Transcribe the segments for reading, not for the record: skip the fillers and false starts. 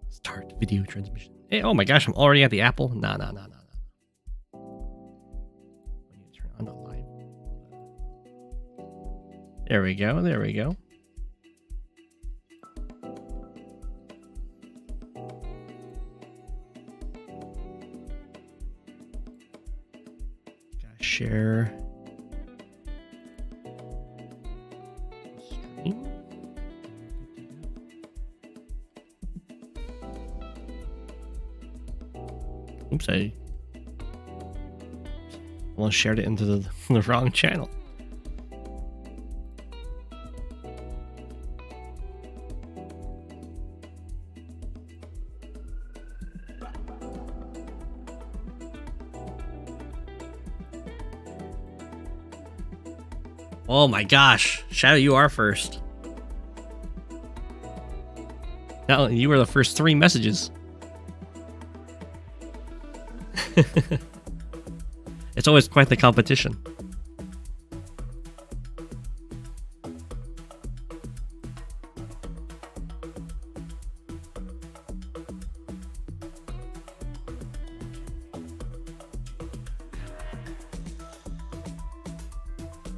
Start video transmission. Hey, oh my gosh, I'm already at the Apple. Nah. I need to turn on the live. There we go. Gotta share. Stream. Oops, I almost shared it into the wrong channel. Oh my gosh, Shadow, you are first. No, you were the first 3 messages. It's always quite the competition.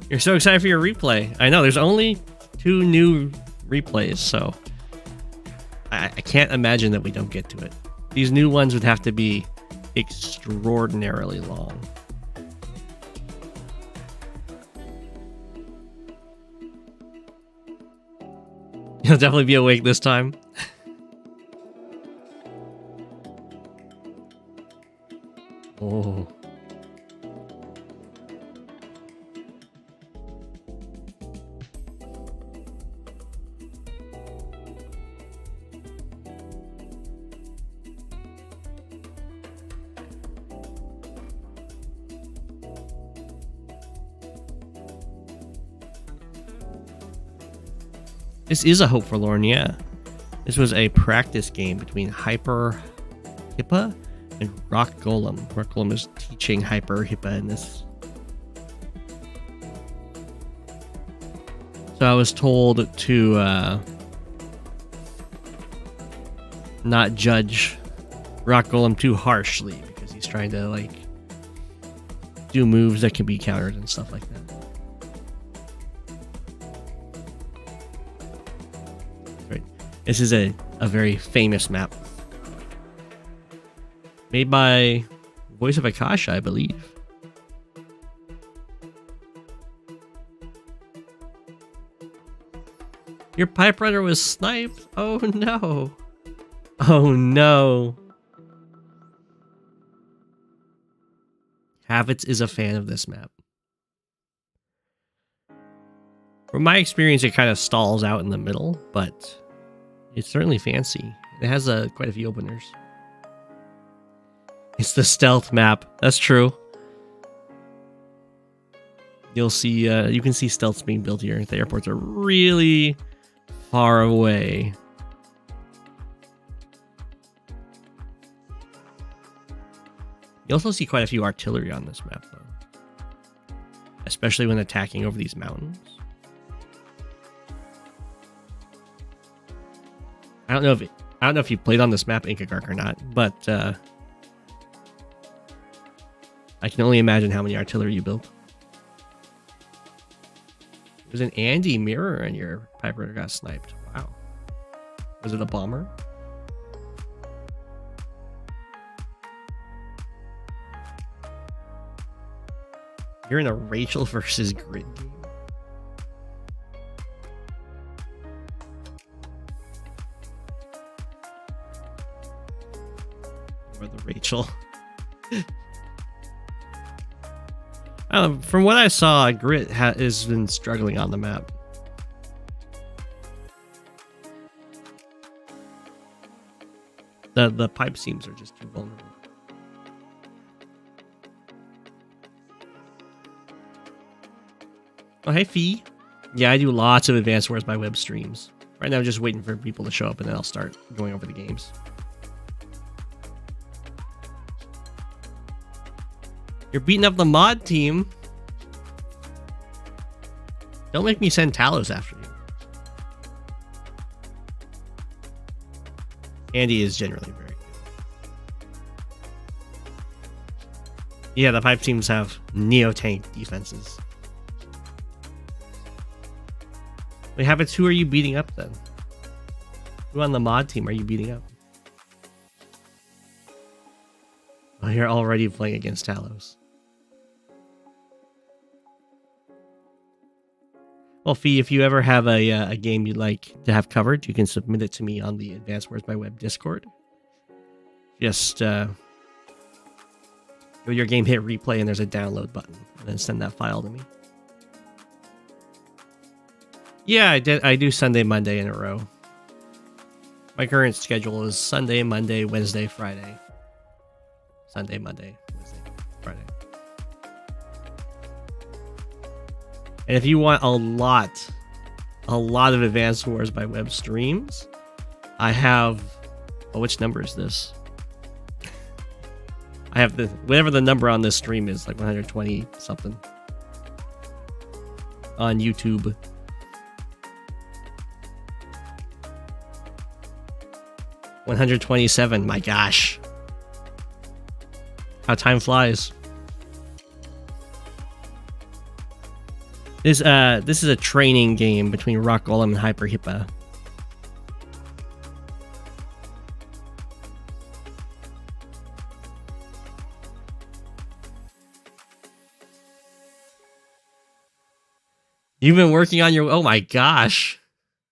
You're so excited for your replay. I know, there's only 2 new replays, so I can't imagine that we don't get to it. These new ones would have to be extraordinarily long. You'll definitely be awake this time. Oh. This is a hope Forlorn, yeah. This was a practice game between HyperHypa and Rock Golem. Rock Golem is teaching HyperHypa in this. So I was told to not judge Rock Golem too harshly because he's trying to like do moves that can be countered and stuff like that. This is a very famous map. Made by Voice of Akasha, I believe. Your pipe runner was sniped? Oh no. Oh no. Havits is a fan of this map. From my experience, it kind of stalls out in the middle, but it's certainly fancy. It has quite a few openers. It's the stealth map. That's true. You'll see, you can see stealths being built here. The airports are really far away. You also see quite a few artillery on this map, though. Especially when attacking over these mountains. I don't know if you played on this map, Inkagark, or not, but I can only imagine how many artillery you built. There's an Andy mirror and your piper got sniped. Wow. Was it a bomber? You're in a Rachel versus Grid game. Or the Rachel. From what I saw, Grit has been struggling on the map. The pipe seams are just too vulnerable. Oh, hey, Fee. Yeah, I do lots of Advanced Wars by Web streams. Right now, I'm just waiting for people to show up, and then I'll start going over the games. You're beating up the mod team. Don't make me send Talos after you. Andy is generally very good. Yeah, the pipe teams have neo-tank defenses. Wait, Habits, who are you beating up then? Who on the mod team are you beating up? Oh, you're already playing against Talos. Well, Fee, if you ever have a game you'd like to have covered, you can submit it to me on the Advanced Wars by Web Discord. Just go to your game, hit replay, and there's a download button, and then send that file to me. Yeah, I do Sunday, Monday in a row. My current schedule is Sunday, Monday, Wednesday, Friday. Sunday, Monday, Wednesday, Friday. And if you want a lot of Advanced Wars by Web streams, I have... Oh, which number is this? I have whatever the number on this stream is, like 120 something. On YouTube. $127, my gosh. How time flies. This is a training game between Rock Golem and HyperHypa. You've been working on your... Oh my gosh.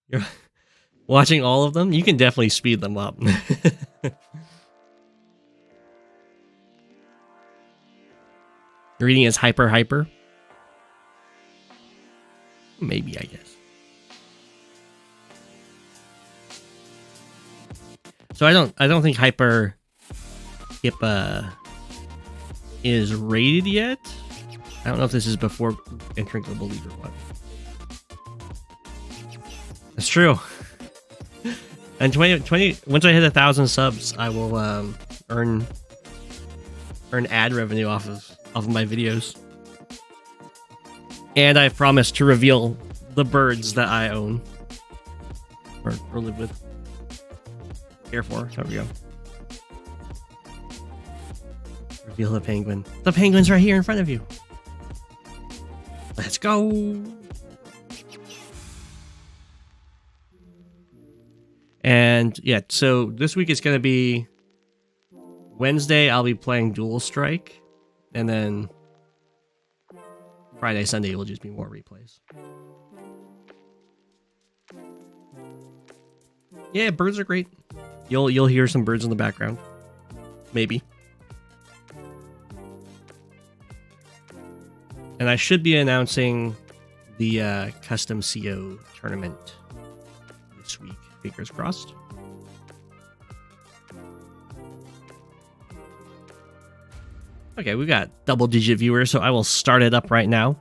You're watching all of them? You can definitely speed them up. Reading as HyperHypa? Maybe, I guess. So I don't think HyperHypa is rated yet. I don't know if this is before entering Global League or what. That's true. And 20 once I hit 1,000 subs, I will earn ad revenue off of my videos. And I promise to reveal the birds that I own or live with, care for. There we go. Reveal the penguin. The penguin's right here in front of you. Let's go. And yeah, so this week it's going to be Wednesday. I'll be playing Dual Strike, and then Friday, Sunday will just be more replays. Yeah, birds are great. You'll hear some birds in the background, maybe. And I should be announcing the custom CO tournament this week. Fingers crossed. Okay, we got double-digit viewers, so I will start it up right now.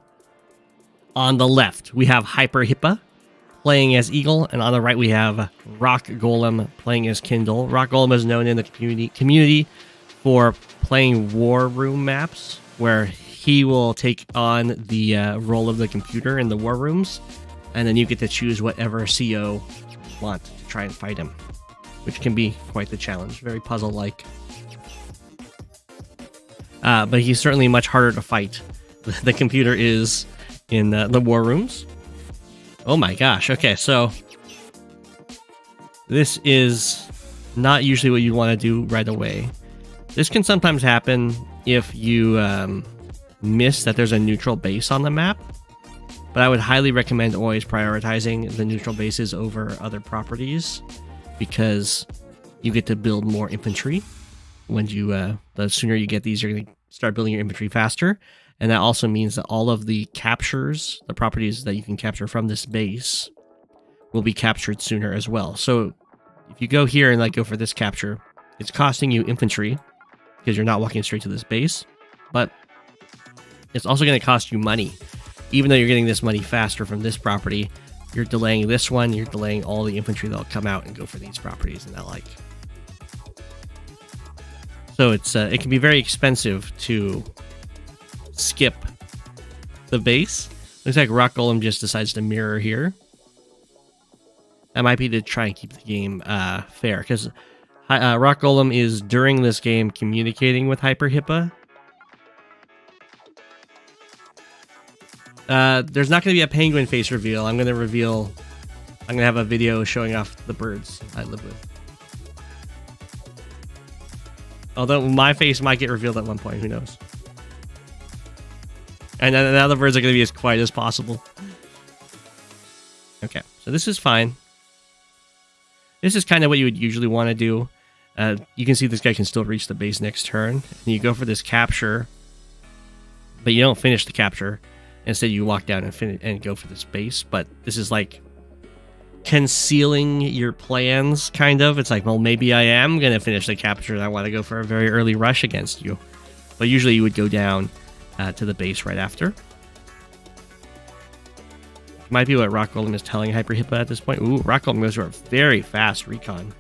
On the left, we have HyperHypa playing as Eagle, and on the right, we have Rock Golem playing as Kindle. Rock Golem is known in the community for playing war room maps, where he will take on the role of the computer in the war rooms, and then you get to choose whatever CO want to try and fight him, which can be quite the challenge. Very puzzle-like. But he's certainly much harder to fight. The computer is in the war rooms. Oh my gosh. Okay, so this is not usually what you want to do right away. This can sometimes happen if you miss that there's a neutral base on the map. But I would highly recommend always prioritizing the neutral bases over other properties, because you get to build more infantry. When you, the sooner you get these, you're going to start building your infantry faster. And that also means that all of the captures, the properties that you can capture from this base, will be captured sooner as well. So if you go here and go for this capture, it's costing you infantry because you're not walking straight to this base, but it's also going to cost you money. Even though you're getting this money faster from this property, you're delaying this one, you're delaying all the infantry that'll come out and go for these properties and that like. So it can be very expensive to skip the base. Looks like Rock Golem just decides to mirror here. That might be to try and keep the game fair, because Rock Golem is during this game communicating with HyperHypa. There's not going to be a penguin face reveal. I'm going to have a video showing off the birds I live with. Although my face might get revealed at one point, who knows? And then the other birds are going to be as quiet as possible. Okay, so this is fine. This is kind of what you would usually want to do. You can see this guy can still reach the base next turn. And you go for this capture, but you don't finish the capture. Instead, you walk down and go for this base. But this is like concealing your plans, kind of. It's like, well, maybe I am going to finish the capture and I want to go for a very early rush against you. But usually you would go down to the base right after. Might be what Rock Golem is telling HyperHypa at this point. Ooh, Rock Golem goes for a very fast recon.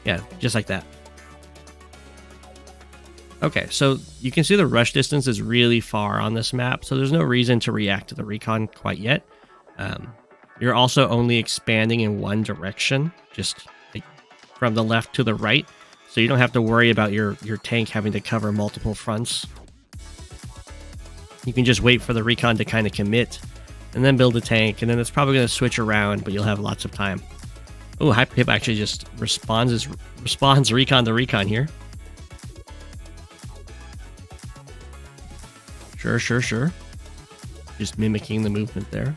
Yeah, just like that. Okay, so you can see the rush distance is really far on this map, so there's no reason to react to the recon quite yet. You're also only expanding in one direction, just like from the left to the right, so you don't have to worry about your tank having to cover multiple fronts. You can just wait for the recon to kind of commit, and then build a tank, and then it's probably going to switch around, but you'll have lots of time. Oh, HyperHypa actually just responds recon to recon here. Sure. Just mimicking the movement there.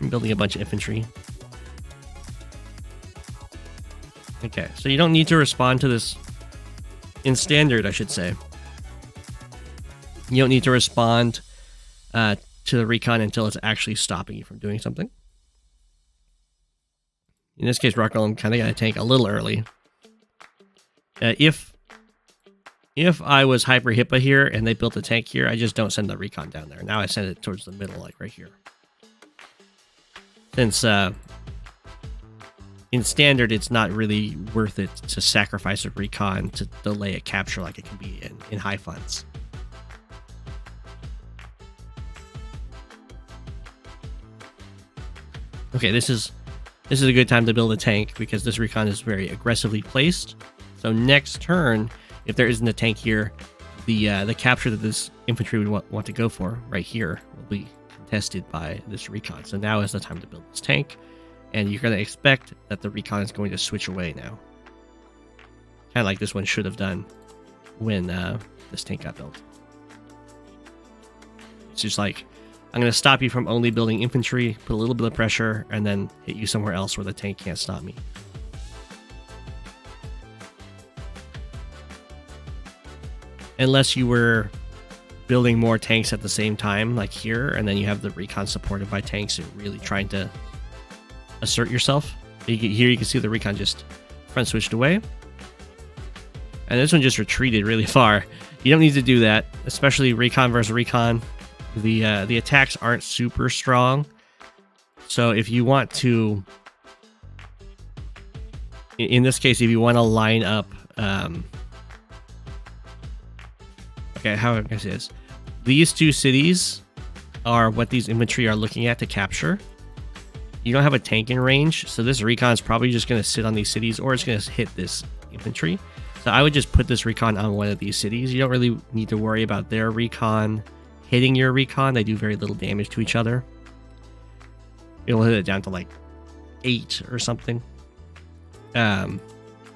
I'm building a bunch of infantry. Okay, so you don't need to respond to this in standard, I should say. You don't need to respond to the recon until it's actually stopping you from doing something. In this case, Rock Golem kind of got a tank a little early. If I was HyperHypa here and they built a tank here, I just don't send the recon down there. Now I send it towards the middle, like right here. Since in standard, it's not really worth it to sacrifice a recon to delay a capture like it can be in high funds. Okay, this is a good time to build a tank because this recon is very aggressively placed. So next turn, if there isn't a tank here, the capture that this infantry would want to go for right here will be contested by this recon. So now is the time to build this tank, and you're going to expect that the recon is going to switch away now. Kind of like this one should have done when this tank got built. It's just like, I'm going to stop you from only building infantry, put a little bit of pressure, and then hit you somewhere else where the tank can't stop me. Unless you were building more tanks at the same time, like here, and then you have the recon supported by tanks and really trying to assert yourself. Here you can see the recon just front switched away. And this one just retreated really far. You don't need to do that, especially recon versus recon. The attacks aren't super strong. So if you want to, in this case, if you want to line up, okay, how am I gonna say this? These two cities are what these infantry are looking at to capture. You don't have a tank in range, so this recon is probably just going to sit on these cities, or it's going to hit this infantry. So I would just put this recon on one of these cities. You don't really need to worry about their recon hitting your recon. They do very little damage to each other. It'll hit it down to like 8 or something. And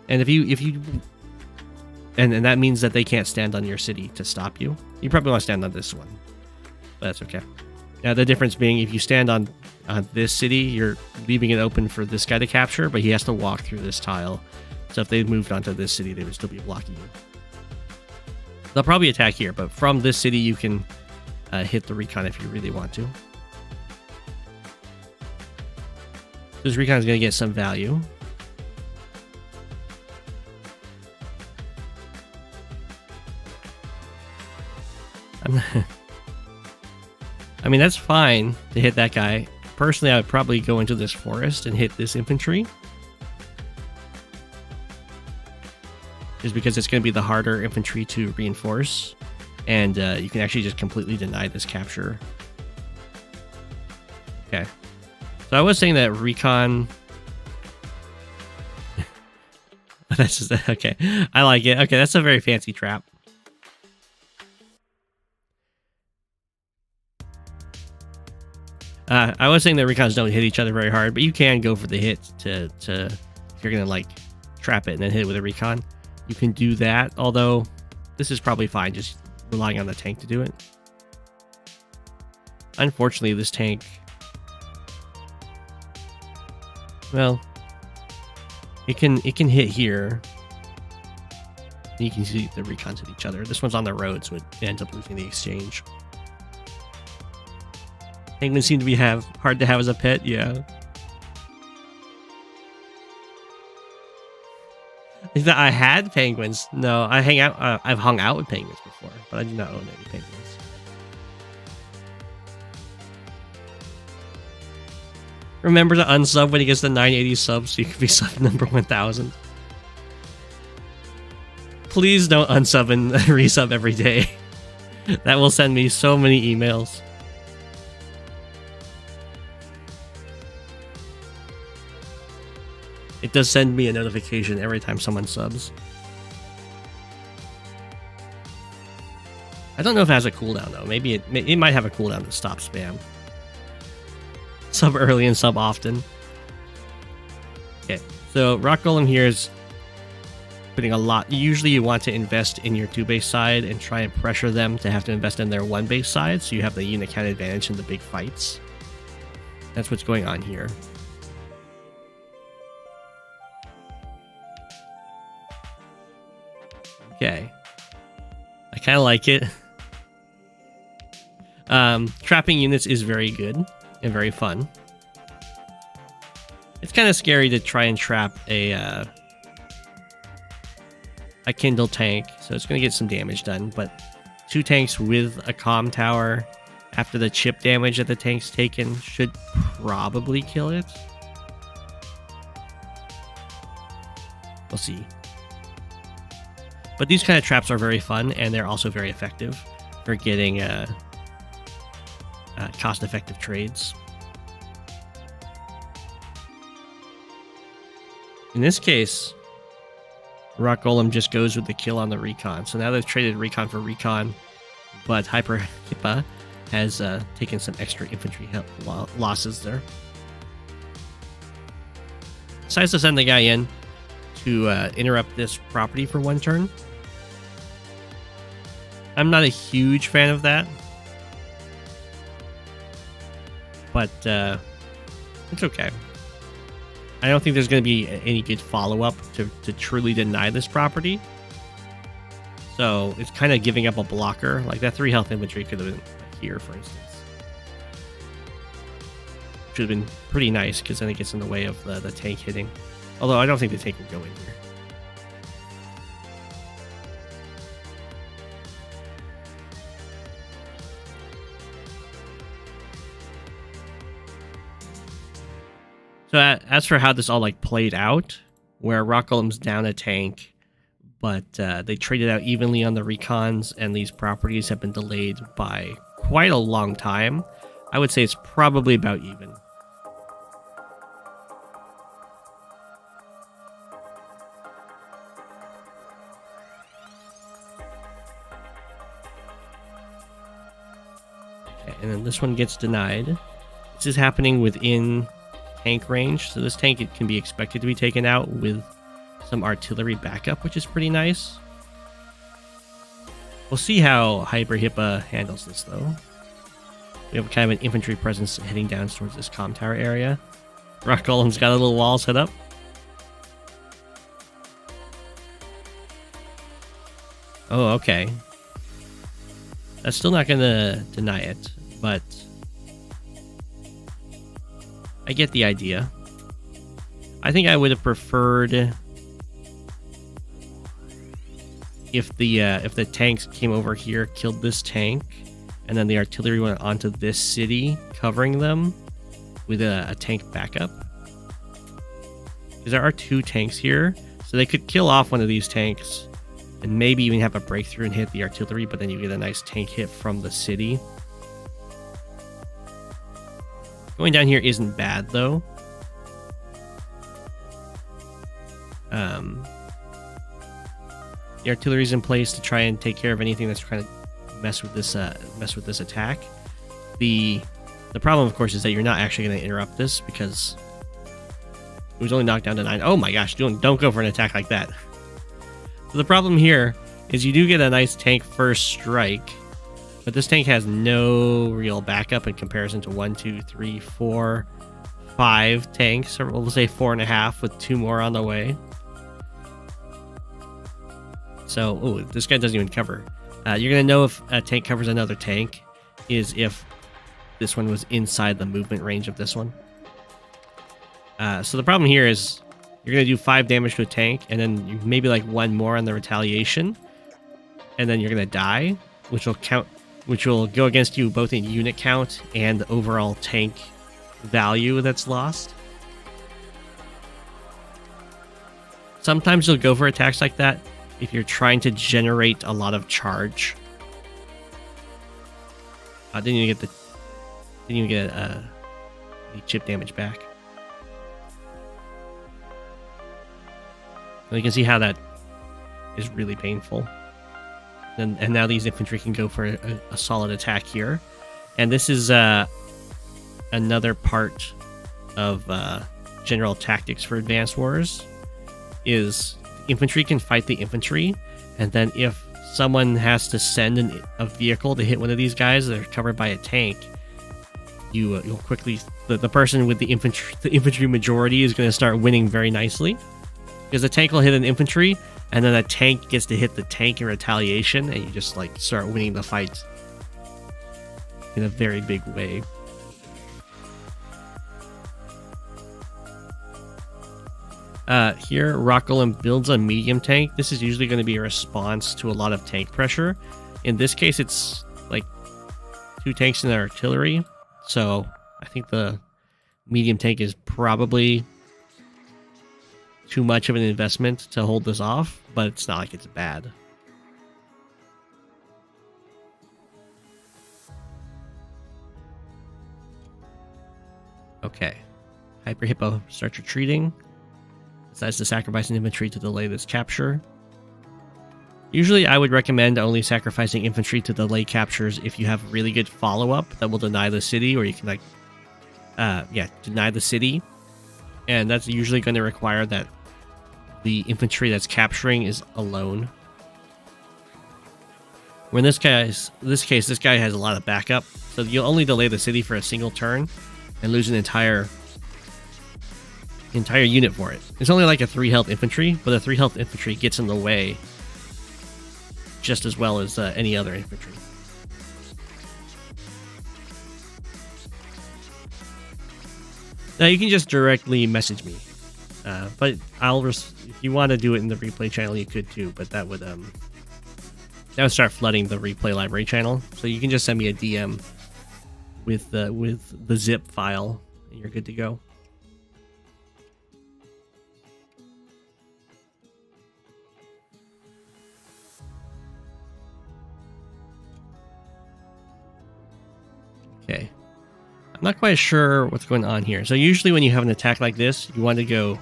if you and that means that they can't stand on your city to stop you. You probably want to stand on this one, but that's okay. Now the difference being, if you stand on this city, you're leaving it open for this guy to capture, but he has to walk through this tile. So if they moved onto this city, they would still be blocking you. They'll probably attack here, but from this city you can hit the recon if you really want to. This recon is going to get some value. I mean, that's fine to hit that guy. Personally, I would probably go into this forest and hit this infantry. Just because it's going to be the harder infantry to reinforce. And you can actually just completely deny this capture. Okay. So I was saying that recon that's just, okay. I like it. Okay, that's a very fancy trap. I was saying that recons don't hit each other very hard, but you can go for the hit to if you're gonna like trap it and then hit it with a recon. You can do that, although this is probably fine, just relying on the tank to do it. Unfortunately, this tank, well, it can hit here. And you can see the recons hit each other. This one's on the road, so it ends up losing the exchange. Penguins seem to be hard to have as a pet, yeah. Is that I had penguins? No, I've hung out with penguins before, but I do not own any penguins. Remember to unsub when he gets the 980 subs so you can be sub number 1000. Please don't unsub and resub every day. That will send me so many emails. It does send me a notification every time someone subs. I don't know if it has a cooldown though. Maybe it might have a cooldown to stop spam. Sub early and sub often. Okay, so Rock Golem here is putting a lot. Usually you want to invest in your 2-base side and try and pressure them to have to invest in their 1-base side, so you have the unit count advantage in the big fights. That's what's going on here. Okay. I kind of like it. Trapping units is very good and very fun. It's kind of scary to try and trap a Kindle tank, so it's going to get some damage done, but 2 tanks with a comm tower after the chip damage that the tank's taken should probably kill it. We'll see. But these kind of traps are very fun, and they're also very effective for getting cost-effective trades. In this case, Rock Golem just goes with the kill on the recon. So now they've traded recon for recon, but HyperHypa has taken some extra infantry losses there. Decides to send the guy in to interrupt this property for 1 turn. I'm not a huge fan of that, but it's okay. I don't think there's going to be any good follow-up to truly deny this property. So it's kind of giving up a blocker. Like that 3 health infantry could have been here, for instance. Should have been pretty nice, because then it gets in the way of the tank hitting. Although I don't think the tank would go in here. So as for how this all like played out, where Rock Golem's down a tank, but they traded out evenly on the recons, and these properties have been delayed by quite a long time, I would say it's probably about even. Okay, and then this one gets denied. This is happening within tank range, so this tank can be expected to be taken out with some artillery backup, which is pretty nice. We'll see how HyperHypa handles this though. We have kind of an infantry presence heading down towards this comm tower area. Rock Golem's got a little wall set up. Oh, okay. That's still not gonna deny it, but I get the idea. I think I would have preferred if the tanks came over here, killed this tank, and then the artillery went onto this city, covering them with a tank backup. Because there are 2 tanks here, so they could kill off one of these tanks and maybe even have a breakthrough and hit the artillery, but then you get a nice tank hit from the city. Going down here isn't bad, though. The artillery's in place to try and take care of anything that's trying to mess with this attack. The problem, of course, is that you're not actually going to interrupt this because it was only knocked down to 9. Oh my gosh, don't go for an attack like that. So the problem here is you do get a nice tank first strike, but this tank has no real backup in comparison to 1, 2, 3, 4, 5 tanks, or we'll say 4.5 with 2 more on the way. So, oh, this guy doesn't even cover. You're going to know if a tank covers another tank is if this one was inside the movement range of this one. So the problem here is you're going to do 5 damage to a tank, and then maybe like 1 more on the retaliation, and then you're going to die, which will go against you both in unit count and the overall tank value that's lost. Sometimes you'll go for attacks like that if you're trying to generate a lot of charge. Didn't even get the chip damage back. And you can see how that is really painful. And now these infantry can go for a solid attack here. And this is another part of general tactics for Advanced Wars, is infantry can fight the infantry, and then if someone has to send a vehicle to hit one of these guys that are covered by a tank, you'll quickly, the person with the infantry majority is going to start winning very nicely, because the tank will hit an infantry, and then a tank gets to hit the tank in retaliation, and you just like start winning the fight in a very big way. Here, Rock Golem builds a medium tank. This is usually going to be a response to a lot of tank pressure. In this case, it's like 2 tanks and artillery. So I think the medium tank is probably too much of an investment to hold this off, but it's not like it's bad. Okay. HyperHypa starts retreating. Decides to sacrifice an infantry to delay this capture. Usually I would recommend only sacrificing infantry to delay captures if you have really good follow-up that will deny the city, or you can like deny the city. And that's usually going to require that the infantry that's capturing is alone. Where in this case, this guy has a lot of backup, so you'll only delay the city for a single turn and lose an entire unit for it. It's only like a 3 health infantry, but a 3 health infantry gets in the way just as well as any other infantry. Now you can just directly message me, but if you want to do it in the replay channel, you could too. But that would start flooding the replay library channel. So you can just send me a DM with the zip file, and you're good to go. Okay, I'm not quite sure what's going on here. So usually when you have an attack like this, you want to go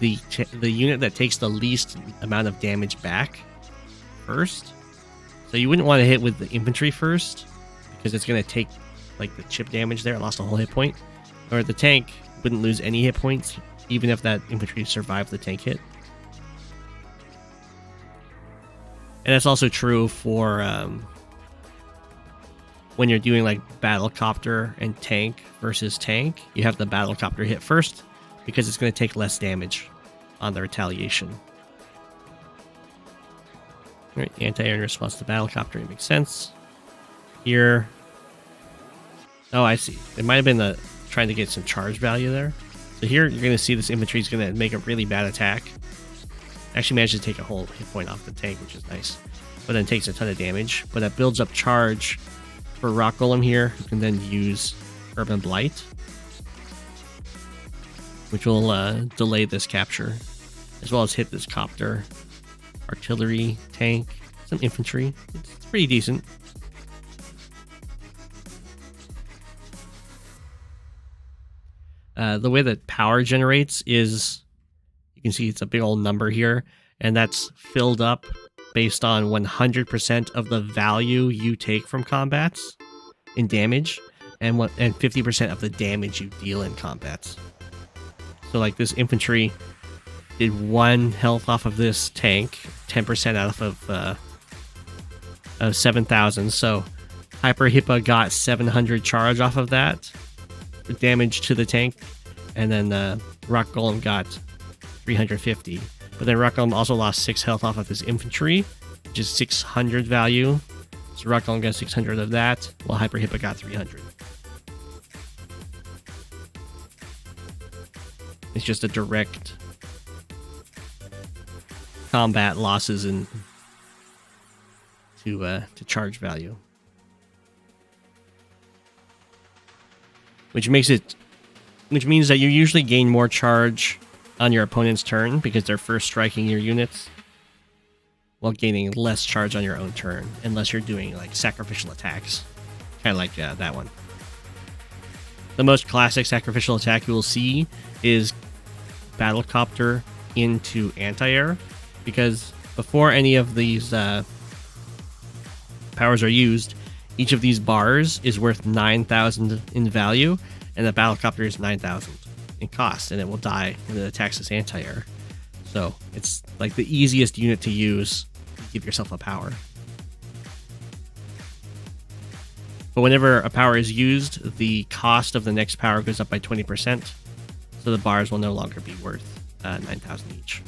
the unit that takes the least amount of damage back first. So you wouldn't want to hit with the infantry first, because it's going to take like the chip damage there. It lost a whole hit point. Or the tank wouldn't lose any hit points, even if that infantry survived the tank hit. And that's also true for when you're doing like battlecopter and tank versus tank. You have the battlecopter hit first because it's going to take less damage on the retaliation. All right, anti-air in response to battlecopter, it makes sense. Here, oh, I see. It might have been trying to get some charge value there. So here, you're going to see this infantry is going to make a really bad attack. Actually managed to take a whole hit point off the tank, which is nice. But then takes a ton of damage. But that builds up charge for Rock Golem here, who can then use Urban Blight, which will delay this capture, as well as hit this copter, artillery, tank, some infantry. It's pretty decent. The way that power generates is, you can see it's a big old number here, and that's filled up based on 100% of the value you take from combats in damage, and 50% of the damage you deal in combats. So like this infantry did 1 health off of this tank, 10% out of 7,000. So HyperHypa got 700 charge off of that damage to the tank, and then Rock Golem got 350. But then Rock Golem also lost 6 health off of his infantry, which is 600 value. So Rock Golem got 600 of that, while HyperHypa got 300. It's just a direct combat losses in to charge value, which means that you usually gain more charge on your opponent's turn because they're first striking your units, while gaining less charge on your own turn, unless you're doing like sacrificial attacks, kind of like that one. The most classic sacrificial attack you will see is Battlecopter into anti-air, because before any of these powers are used, each of these bars is worth 9,000 in value, and the Battlecopter is 9,000 in cost, and it will die when it attacks this anti-air. So it's like the easiest unit to use to give yourself a power. But whenever a power is used, the cost of the next power goes up by 20%, so the bars will no longer be worth 9,000 each.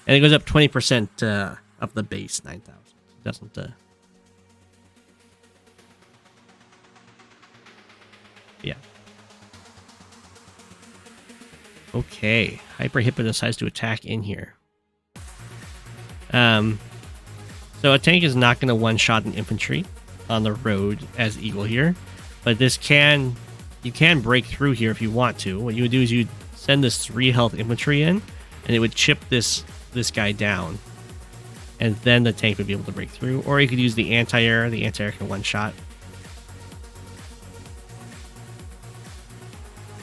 And it goes up 20% of the base 9,000. It doesn't. Yeah. Okay. HyperHypa decides to attack in here. So a tank is not going to one-shot an infantry on the road as Eagle here, but you can break through here if you want to. What you would do is you'd send this 3 health infantry in, and it would chip this guy down, and then the tank would be able to break through. Or you could use the anti-air. The anti-air can one-shot.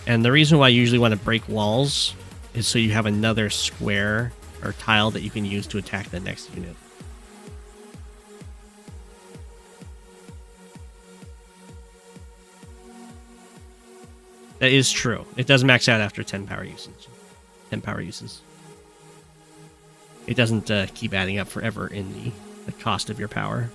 And the reason why you usually want to break walls is so you have another square or tile that you can use to attack the next unit. That is true. It does max out after 10 power uses. 10 power uses. It doesn't keep adding up forever in the cost of your power.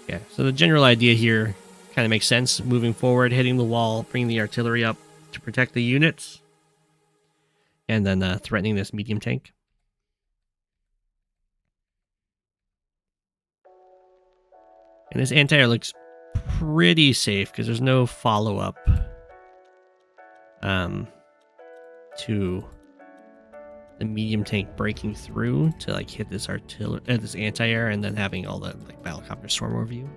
Yeah, so the general idea here kind of makes sense. Moving forward, hitting the wall, bringing the artillery up to protect the units, and then threatening this medium tank. And this anti-air looks pretty safe because there's no follow-up to the medium tank breaking through to like hit this artillery, this anti-air, and then having all the like Battlecopter swarm over you.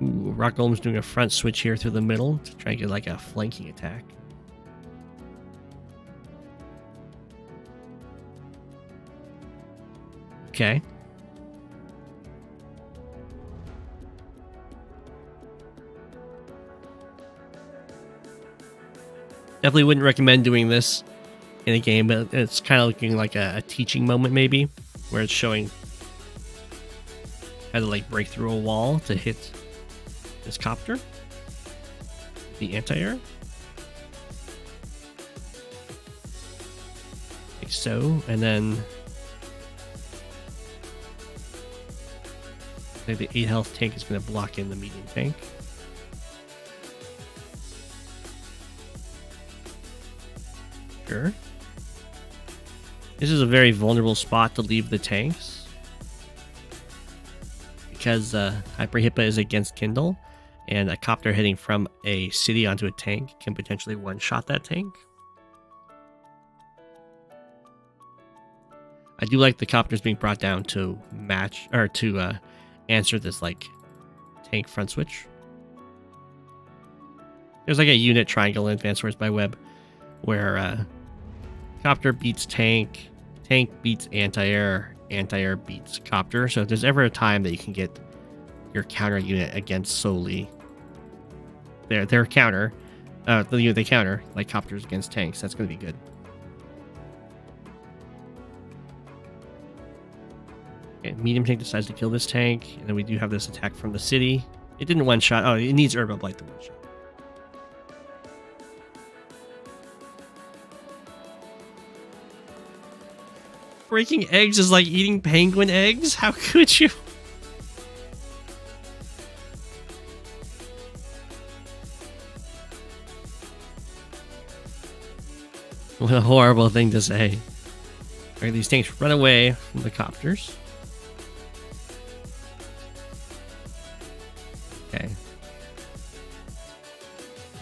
Ooh, Rock Golem's doing a front switch here through the middle to try and get like a flanking attack. Okay. Definitely wouldn't recommend doing this in a game, but it's kind of looking like a teaching moment maybe, where it's showing how to like break through a wall to hit this copter, the anti-air, like so, and then like the 8 health tank is going to block in the medium tank. Sure. This is a very vulnerable spot to leave the tanks, because HyperHypa is against Kindle, and a copter hitting from a city onto a tank can potentially one-shot that tank. I do like the copters being brought down to match, or to answer this like tank front switch. There's like a unit triangle in Advanced Wars by Web where copter beats tank, tank beats anti-air, anti-air beats copter. So if there's ever a time that you can get your counter unit against solely their counter. The unit they counter, like copters against tanks. That's going to be good. Okay, medium tank decides to kill this tank, and then we do have this attack from the city. It didn't one-shot. Oh, it needs Urban Blight to one-shot. Breaking eggs is like eating penguin eggs? How could you? What a horrible thing to say. Alright, these tanks run away from the copters. Okay.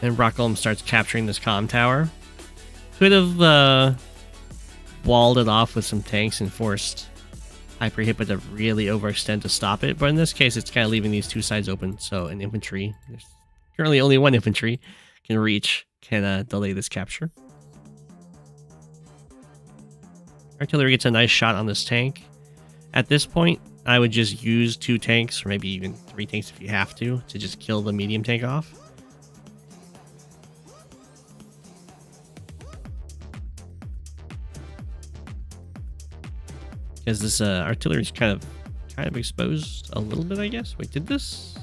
And Golem starts capturing this comm tower. Could have walled it off with some tanks and forced HyperHypa to really overextend to stop it, but in this case it's kind of leaving these two sides open, so an infantry, there's currently only one infantry can delay this capture. Artillery gets a nice shot on this tank. At this point I would just use 2 tanks, or maybe even 3 tanks if you have to just kill the medium tank off. Because this artillery is kind of exposed a little bit, I guess. Wait, did this?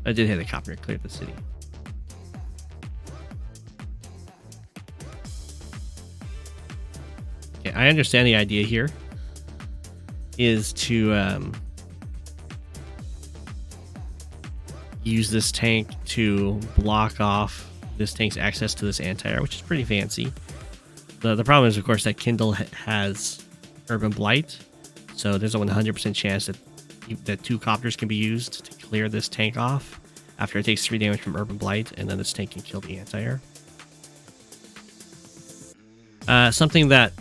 I did hit a copter, cleared the city. Okay, I understand the idea here is to use this tank to block off this tank's access to this anti-air, which is pretty fancy. The problem is, of course, that Kindle has Urban Blight, so there's a 100% chance that 2 copters can be used to clear this tank off after it takes 3 damage from Urban Blight, and then this tank can kill the anti-air. Something that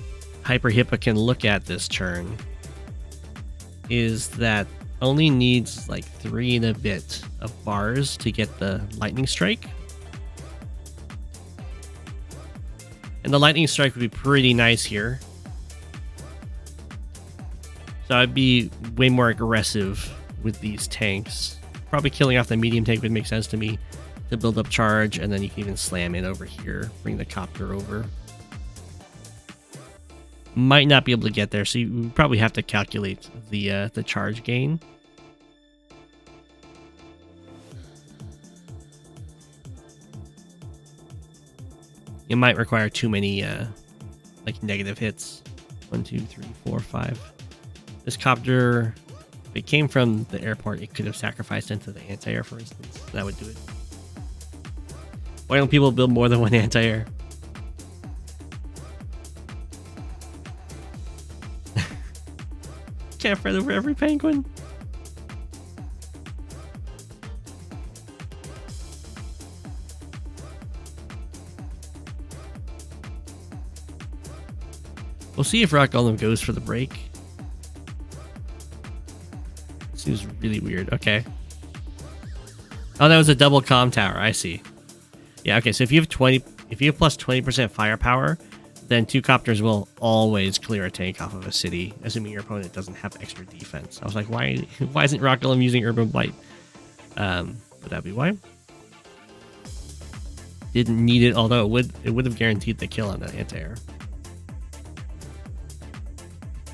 HyperHypa can look at this turn is that only needs like 3 and a bit of bars to get the lightning strike. And the lightning strike would be pretty nice here. So I'd be way more aggressive with these tanks. Probably killing off the medium tank would make sense to me to build up charge, and then you can even slam in over here, bring the copter over. Might not be able to get there, so you probably have to calculate the charge gain. It might require too many like negative hits. 1, 2, 3, 4, 5. This copter, if it came from the airport, it could have sacrificed into the anti-air, for instance. That would do it. Why don't people build more than 1 anti-air? Can't fight over every penguin. We'll see if Golem goes for the break. Seems really weird. Okay. Oh, that was a double comm tower. I see. Yeah. Okay. So if you have plus 20% firepower, then 2 copters will always clear a tank off of a city, assuming your opponent doesn't have extra defense. I was like, why isn't Golem using Urban Blight? But that'd be why. Didn't need it, although it would have guaranteed the kill on the anti-air.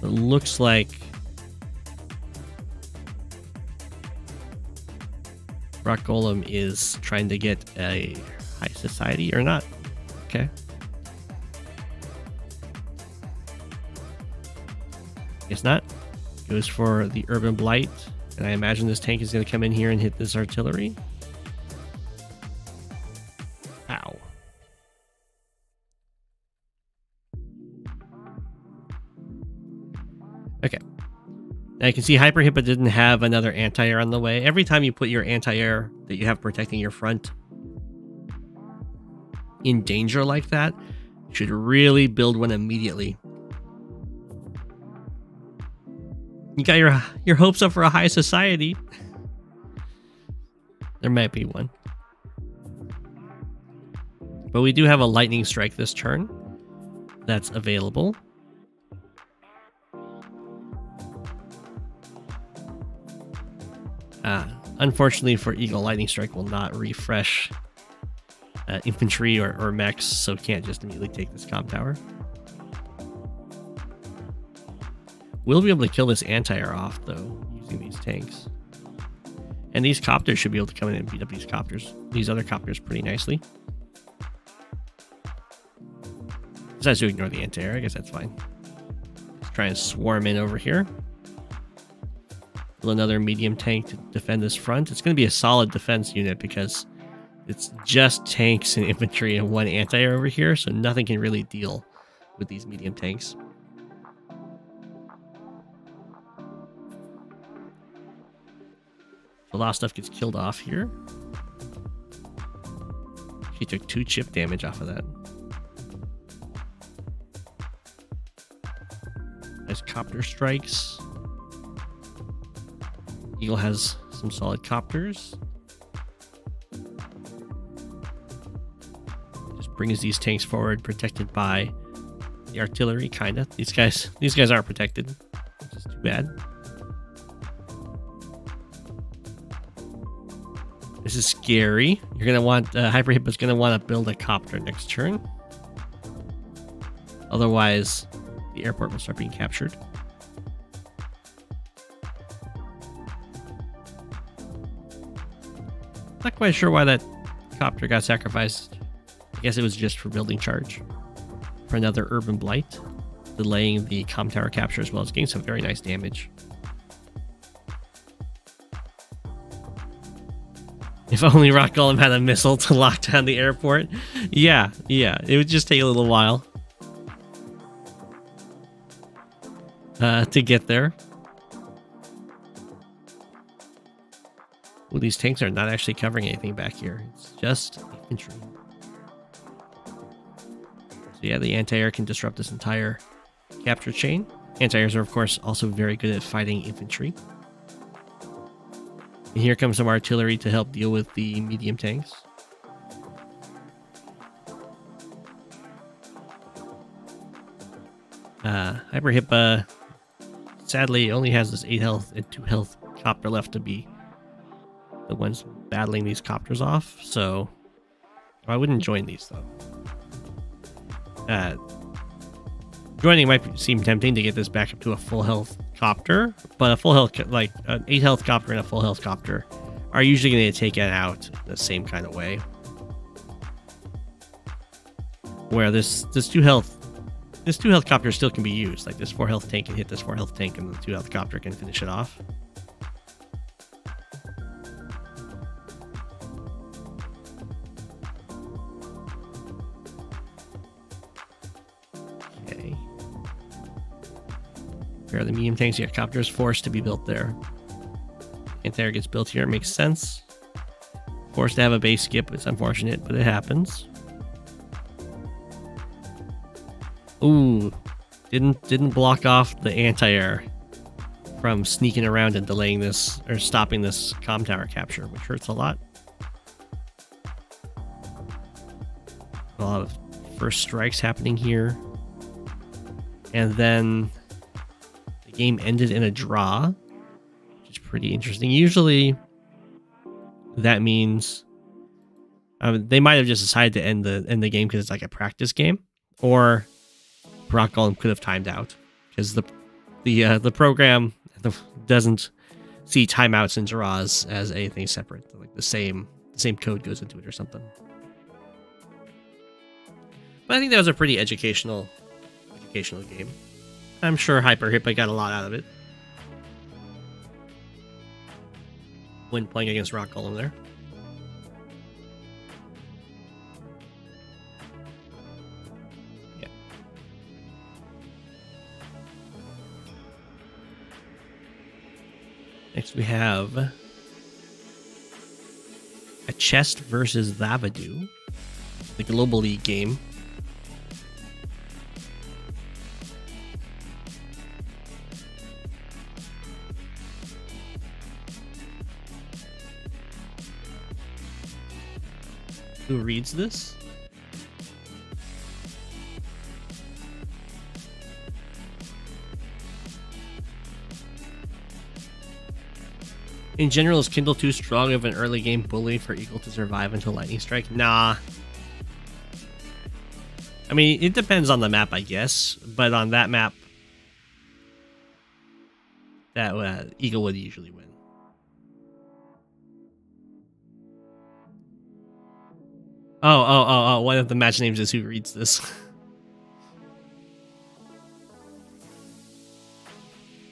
It looks like Golem is trying to get a high society or not. Okay. Guess not. Goes for the Urban Blight, and I imagine this tank is going to come in here and hit this artillery. Ow. Okay. Now you can see HyperHypa didn't have another anti-air on the way. Every time you put your anti-air that you have protecting your front in danger like that, you should really build one immediately. You got your hopes up for a high society. There might be one. But we do have a lightning strike this turn that's available. Unfortunately for Eagle, Lightning Strike will not refresh infantry or mechs, so can't just immediately take this comm tower. We'll be able to kill this anti-air off, though, using these tanks. And these copters should be able to come in and beat up these other copters pretty nicely. Besides to ignore the anti-air, I guess that's fine. Let's try and swarm in over here. Another medium tank to defend this front. It's going to be a solid defense unit because it's just tanks and infantry and one anti-air over here, so nothing can really deal with these medium tanks. A lot of stuff gets killed off here. She took 2 chip damage off of that. Nice copter strikes. Eagle has some solid copters. Just brings these tanks forward, protected by the artillery, kinda. These guys aren't protected, which is too bad. This is scary. You're gonna want HyperHypa's gonna want to build a copter next turn. Otherwise, the airport will start being captured. Not quite sure why that copter got sacrificed. I guess it was just for building charge. For another Urban Blight, delaying the comm tower capture as well as getting some very nice damage. If only Rock Golem had a missile to lock down the airport. Yeah, it would just take a little while to get there. Well, these tanks are not actually covering anything back here. It's just infantry. So yeah, the anti-air can disrupt this entire capture chain. Anti-airs are, of course, also very good at fighting infantry. And here comes some artillery to help deal with the medium tanks. HyperHypa sadly only has this 8 health and 2 health copter left to be the ones battling these copters off, so I wouldn't join these though. Joining might seem tempting to get this back up to a full health copter, but a full health, like an 8 health copter and a full health copter, are usually going to take it out the same kind of way. Where this 2 health copter still can be used. Like this 4 health tank can hit this 4 health tank, and the 2 health copter can finish it off. Here are the medium tanks. You got copters forced to be built there. Anti-air gets built here. It makes sense. Forced to have a base skip. It's unfortunate, but it happens. Ooh, didn't block off the anti-air from sneaking around and delaying this or stopping this comm tower capture, which hurts a lot. A lot of first strikes happening here, and then game ended in a draw, which is pretty interesting. Usually that means they might have just decided to end the game because it's like a practice game, or Rock Golem could have timed out because the program doesn't see timeouts and draws as anything separate. Like the same code goes into it or something. But I think that was a pretty educational game. I'm sure HyperHypa got a lot out of it when playing against Rock Golem there. Yeah. Next we have achesst versus Thavidu, the Global League game. Who reads this? In general, is Kindle too strong of an early game bully for Eagle to survive until Lightning Strike? Nah. I mean, it depends on the map, I guess. But on that map, that Eagle would usually win. Oh, one of the match names is who reads this.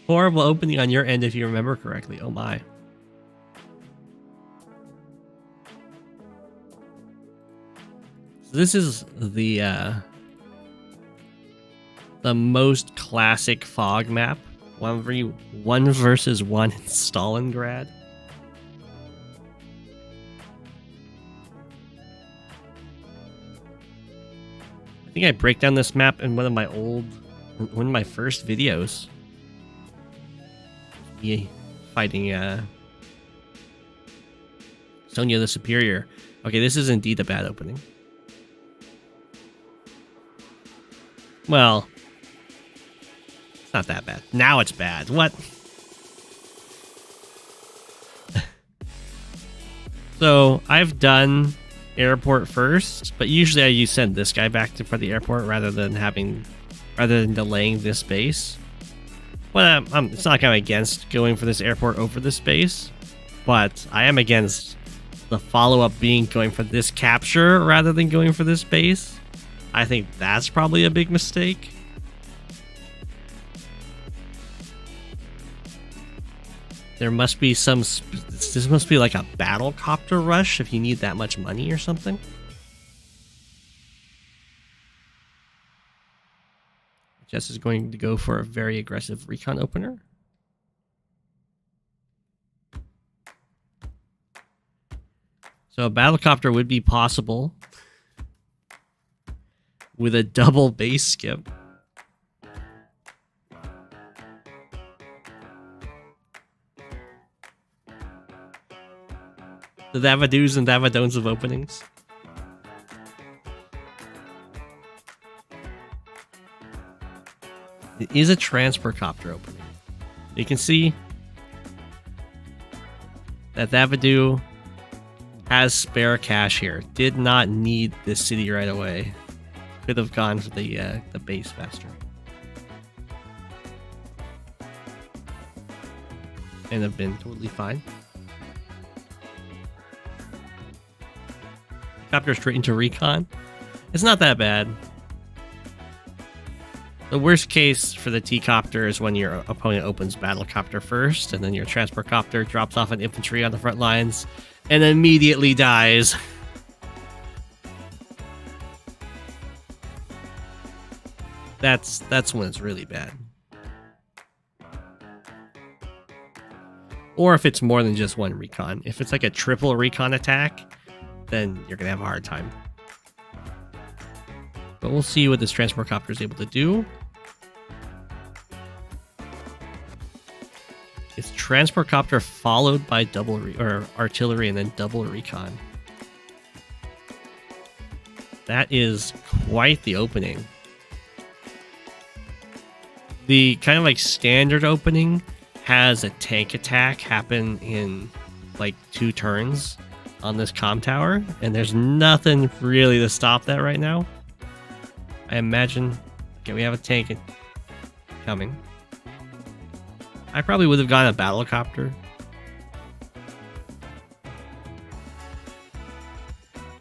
Horrible opening on your end if you remember correctly. Oh my. So this is the most classic fog map. 1 versus 1 in Stalingrad. I think I break down this map in one of my first videos. Me fighting Sonya the Superior. Okay, this is indeed a bad opening. Well, it's not that bad. Now it's bad. What? So I've done airport first, but usually I send this guy back for the airport rather than delaying this base. Well, it's not like I'm against going for this airport over this base, but I am against the follow-up being going for this capture rather than going for this base. I think that's probably a big mistake. There must be this must be like a battle copter rush if you need that much money or something. Jess is going to go for a very aggressive recon opener. So a battlecopter would be possible with a double base skip. The Thavidus and Thavidones of openings. It is a transfer copter opening. You can see that Thavidu has spare cash here. Did not need this city right away. Could have gone for the base faster. And have been totally fine. Copter straight into recon. It's not that bad. The worst case for the T-copter is when your opponent opens battlecopter first, and then your transport copter drops off an infantry on the front lines and immediately dies. That's when it's really bad. Or if it's more than just one recon. If it's like a triple recon attack, then you're gonna have a hard time. But we'll see what this transport copter is able to do. It's transport copter followed by artillery and then double recon. That is quite the opening. The kind of like standard opening has a tank attack happen in like 2 turns on this comm tower, and there's nothing really to stop that right now. I imagine. Okay, we have a tank coming. I probably would have gotten a battlecopter.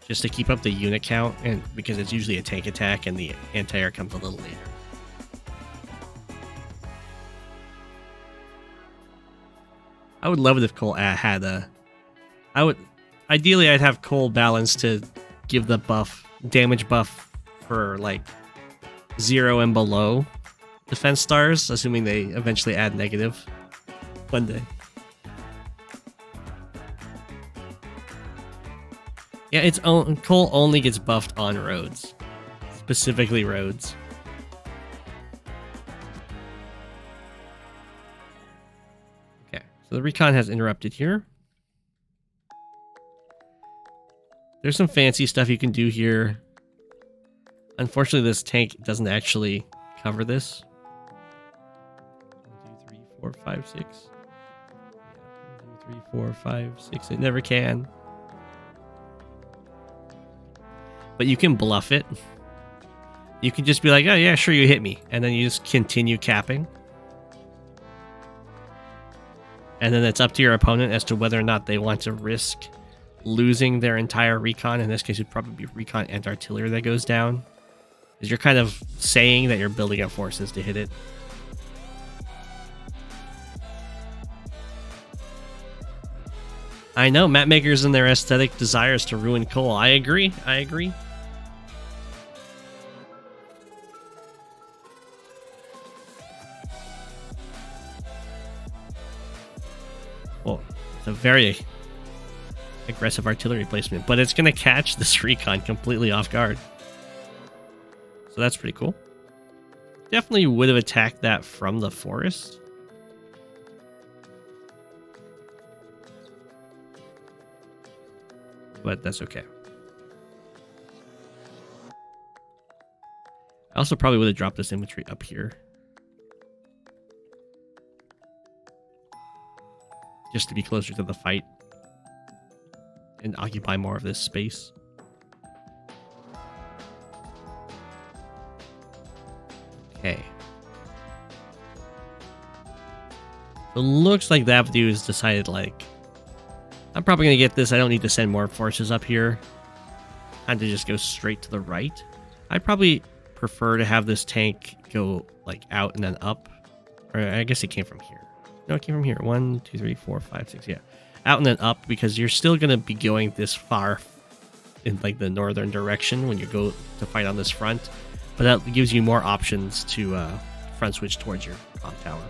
Just to keep up the unit count, and because it's usually a tank attack and the anti-air comes a little later. I would love it if Koal had a... Ideally, I'd have Koal balanced to give the damage buff for like 0 and below defense stars, assuming they eventually add negative one day. Yeah, Koal only gets buffed on roads, specifically roads. Okay, so the recon has interrupted here. There's some fancy stuff you can do here. Unfortunately, this tank doesn't actually cover this. 1, 2, 3, 4, 5, 6. 1, 2, 3, 4, 5, 6. It never can. But you can bluff it. You can just be like, oh yeah, sure, you hit me. And then you just continue capping. And then it's up to your opponent as to whether or not they want to risk losing their entire recon. In this case, it'd probably be recon and artillery that goes down. Because you're kind of saying that you're building up forces to hit it. I know, map makers and their aesthetic desires to ruin Koal. I agree. I agree. Well, it's a very aggressive artillery placement, but it's going to catch this recon completely off guard. So that's pretty cool. Definitely would have attacked that from the forest. But that's okay. I also probably would have dropped this infantry up here. Just to be closer to the fight. And occupy more of this space. Okay. So it looks like Thavidu has decided, like, I'm probably going to get this. I don't need to send more forces up here. Time to just go straight to the right. I'd probably prefer to have this tank go, like, out and then up. Or I guess it came from here. No, it came from here. 1, 2, 3, 4, 5, 6. Yeah. Out and then up, because you're still going to be going this far in, like, the northern direction when you go to fight on this front. But that gives you more options to front switch towards your comm tower.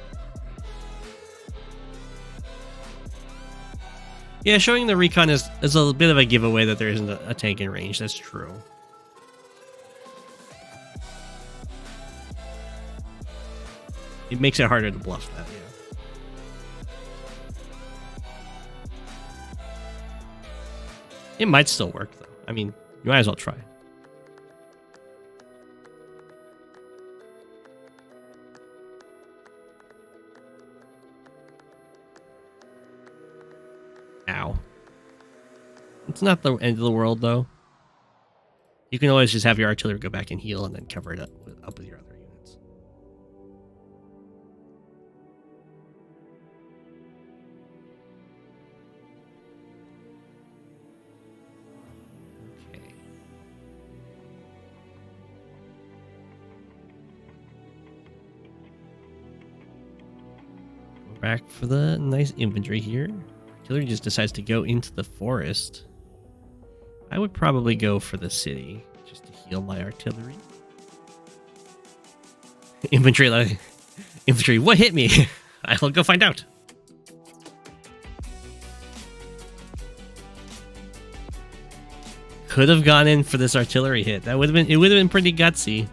Yeah, showing the recon is a bit of a giveaway that there isn't a tank in range. That's true. It makes it harder to bluff that, yeah. It might still work, though. I mean, you might as well try. Ow. It's not the end of the world, though. You can always just have your artillery go back and heal and then cover it up with your other units. Okay. Go back for the nice infantry here. Artillery just decides to go into the forest. I would probably go for the city just to heal my artillery. Infantry, what hit me? I'll go find out. Could have gone in for this artillery hit. It would have been pretty gutsy.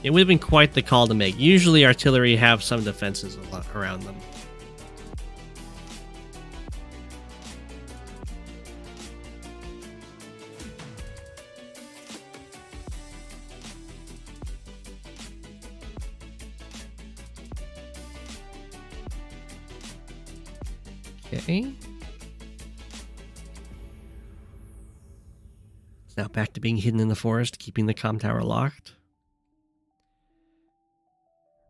It would have been quite the call to make. Usually artillery have some defenses around them. Okay. It's now back to being hidden in the forest, keeping the comm tower locked.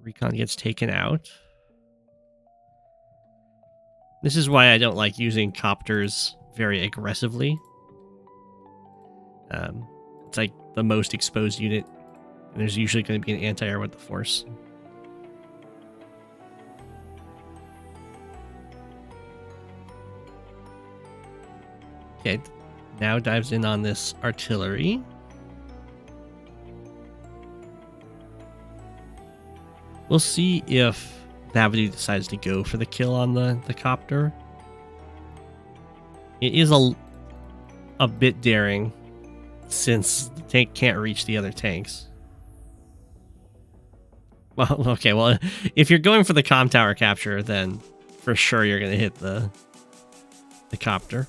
Recon gets taken out. This is why I don't like using copters very aggressively. It's like the most exposed unit, and there's usually going to be an anti-air with the force. Okay, now dives in on this artillery. We'll see if Thavidu decides to go for the kill on the copter. It is a bit daring, since the tank can't reach the other tanks. Well, okay, well, if you're going for the comm tower capture, then for sure you're going to hit the copter.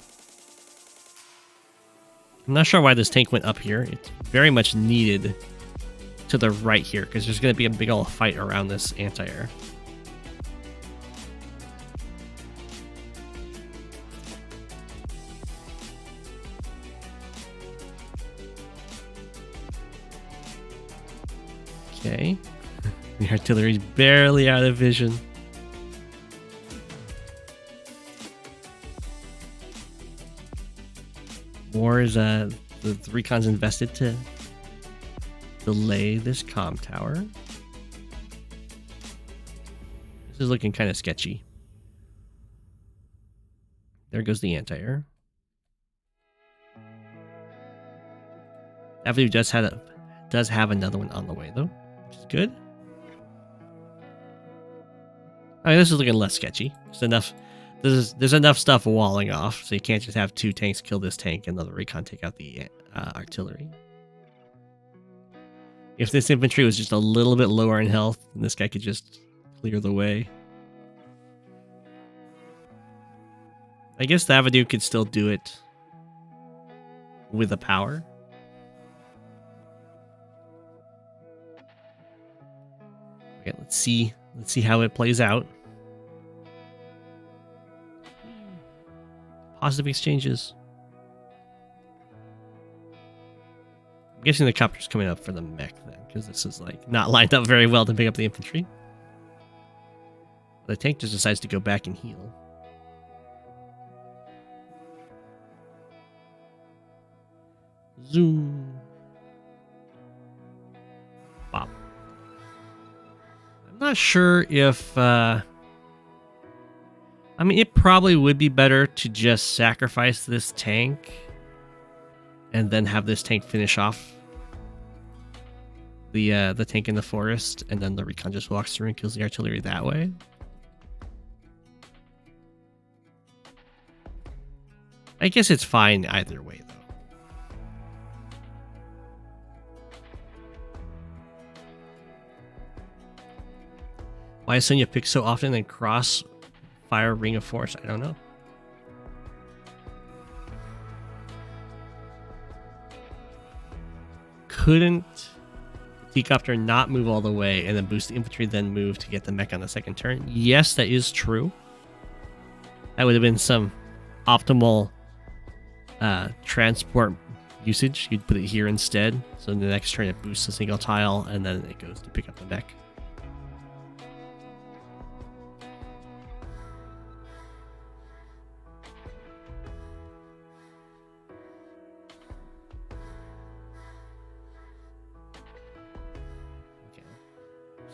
I'm not sure why this tank went up here. It's very much needed to the right here, because there's going to be a big old fight around this anti-air. Okay. The artillery's barely out of vision. More is the recon's invested to delay this comm tower. This is looking kind of sketchy. There goes the anti-air. Thavidu does have another one on the way though, which is good. I mean, this is looking less sketchy. There's enough stuff walling off, so you can't just have 2 tanks kill this tank and another recon take out the artillery. If this infantry was just a little bit lower in health, then this guy could just clear the way. I guess Thavidu could still do it with a power. Okay, let's see how it plays out. Positive exchanges. I'm guessing the copter's coming up for the mech then, because this is like not lined up very well to pick up the infantry. The tank just decides to go back and heal. Zoom. Bop. I'm not sure if I mean, it probably would be better to just sacrifice this tank and then have this tank finish off the tank in the forest, and then the recon just walks through and kills the artillery that way. I guess it's fine either way, though. Why is Sonya picked so often and cross fire ring of force? I don't know. Couldn't the T-Copter not move all the way and then boost the infantry, then move to get the mech on the second turn? Yes, that is true. That would have been some optimal transport usage. You'd put it here instead, so the next turn it boosts a single tile and then it goes to pick up the mech.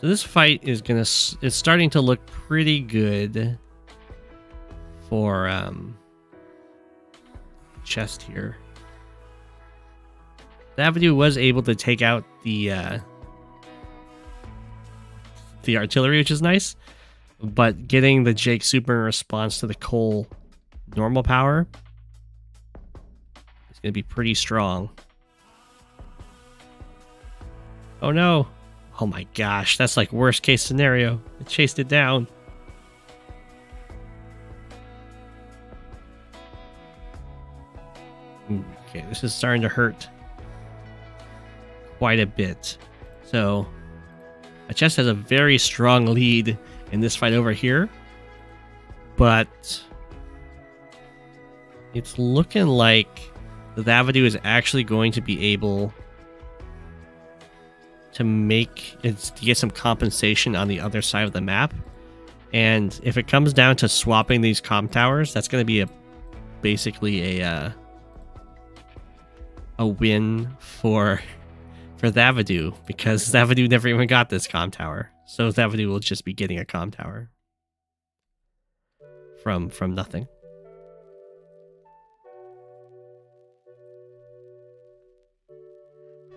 So this fight is it's starting to look pretty good for chest here. Thavidu was able to take out the artillery, which is nice, but getting the Jake super in response to the Koal normal power is going to be pretty strong. Oh no. Oh my gosh, that's like worst case scenario. It chased it down. Okay, this is starting to hurt quite a bit. So, achesst has a very strong lead in this fight over here. But it's looking like the Thavidu is actually going to be able to get some compensation on the other side of the map. And if it comes down to swapping these comm towers, that's going to be basically a win for Thavidu, because Thavidu never even got this comm tower. So Thavidu will just be getting a comm tower from nothing.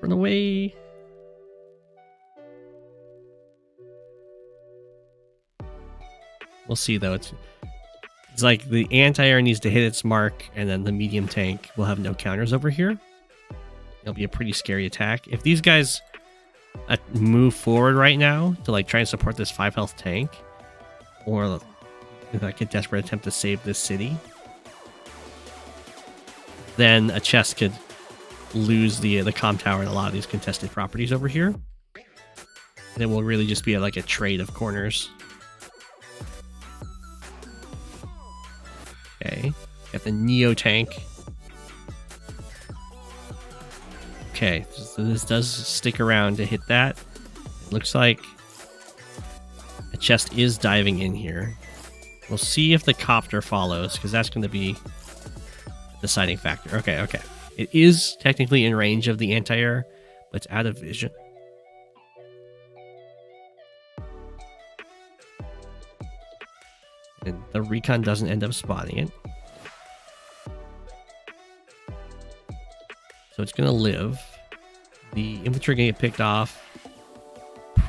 Run away. We'll see, though. It's like the anti-air needs to hit its mark, and then the medium tank will have no counters over here. It'll be a pretty scary attack. If these guys move forward right now to like try and support this 5 health tank, or like a desperate attempt to save this city, then achesst could lose the comm tower and a lot of these contested properties over here. And it will really just be like a trade of corners. Okay, got the Neo tank. Okay, so this does stick around to hit that. Looks like a chest is diving in here. We'll see if the copter follows, because that's going to be a deciding factor. Okay, okay. It is technically in range of the anti-air, but it's out of vision. And the recon doesn't end up spotting it. So it's going to live. The infantry going to get picked off.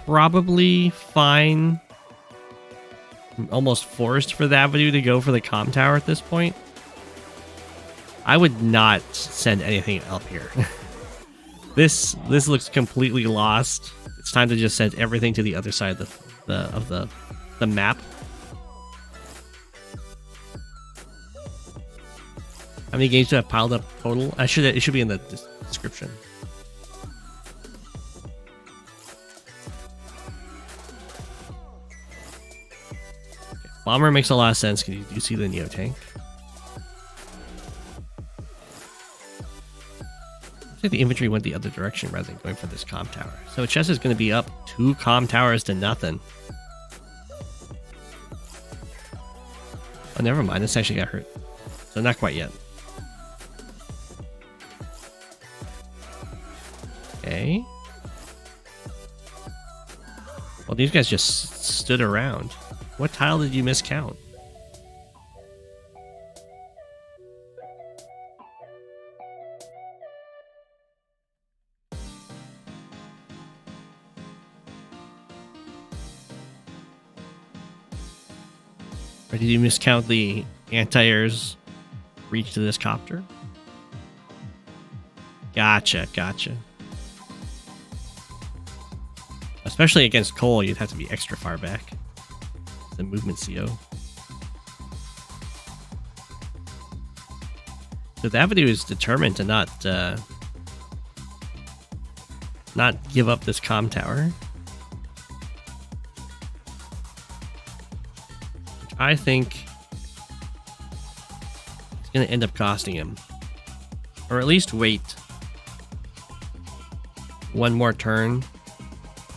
Probably fine. I'm almost forced for Thavidu to go for the comm tower at this point. I would not send anything up here. This looks completely lost. It's time to just send everything to the other side of the map. How many games do I have piled up total? It should be in the description. Okay. Bomber makes a lot of sense because you do see the Neo tank. Looks like the infantry went the other direction rather than going for this comm tower. So chess is going to be up 2 comm towers to nothing. Oh, never mind. This actually got hurt. So not quite yet. Okay. Well, these guys just stood around. What tile did you miscount? Or did you miscount the anti-air's reach to this copter? Gotcha, gotcha. Especially against Koal, you'd have to be extra far back. The movement CO. So Thavidu is determined to not give up this comm tower. Which I think is going to end up costing him. Or at least wait one more turn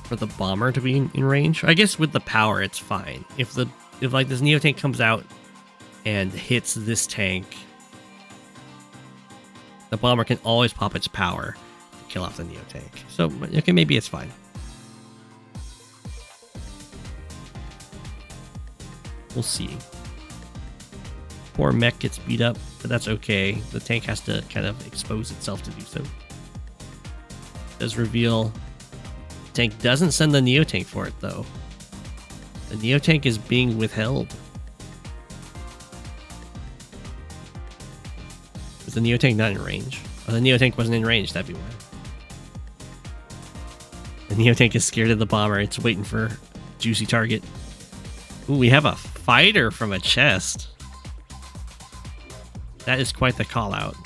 for the bomber to be in range. I guess with the power it's fine. If like this Neo tank comes out and hits this tank, the bomber can always pop its power to kill off the Neo tank. So okay, maybe it's fine. We'll see. Poor mech gets beat up, but that's okay. The tank has to kind of expose itself to do so. It does reveal tank doesn't send the Neo tank for it though. The Neo tank is being withheld. Is the Neo tank not in range? Oh, the Neo tank wasn't in range, that'd be why. The Neo tank is scared of the bomber. It's waiting for juicy target. Ooh, we have a fighter from a chest. That is quite the call out.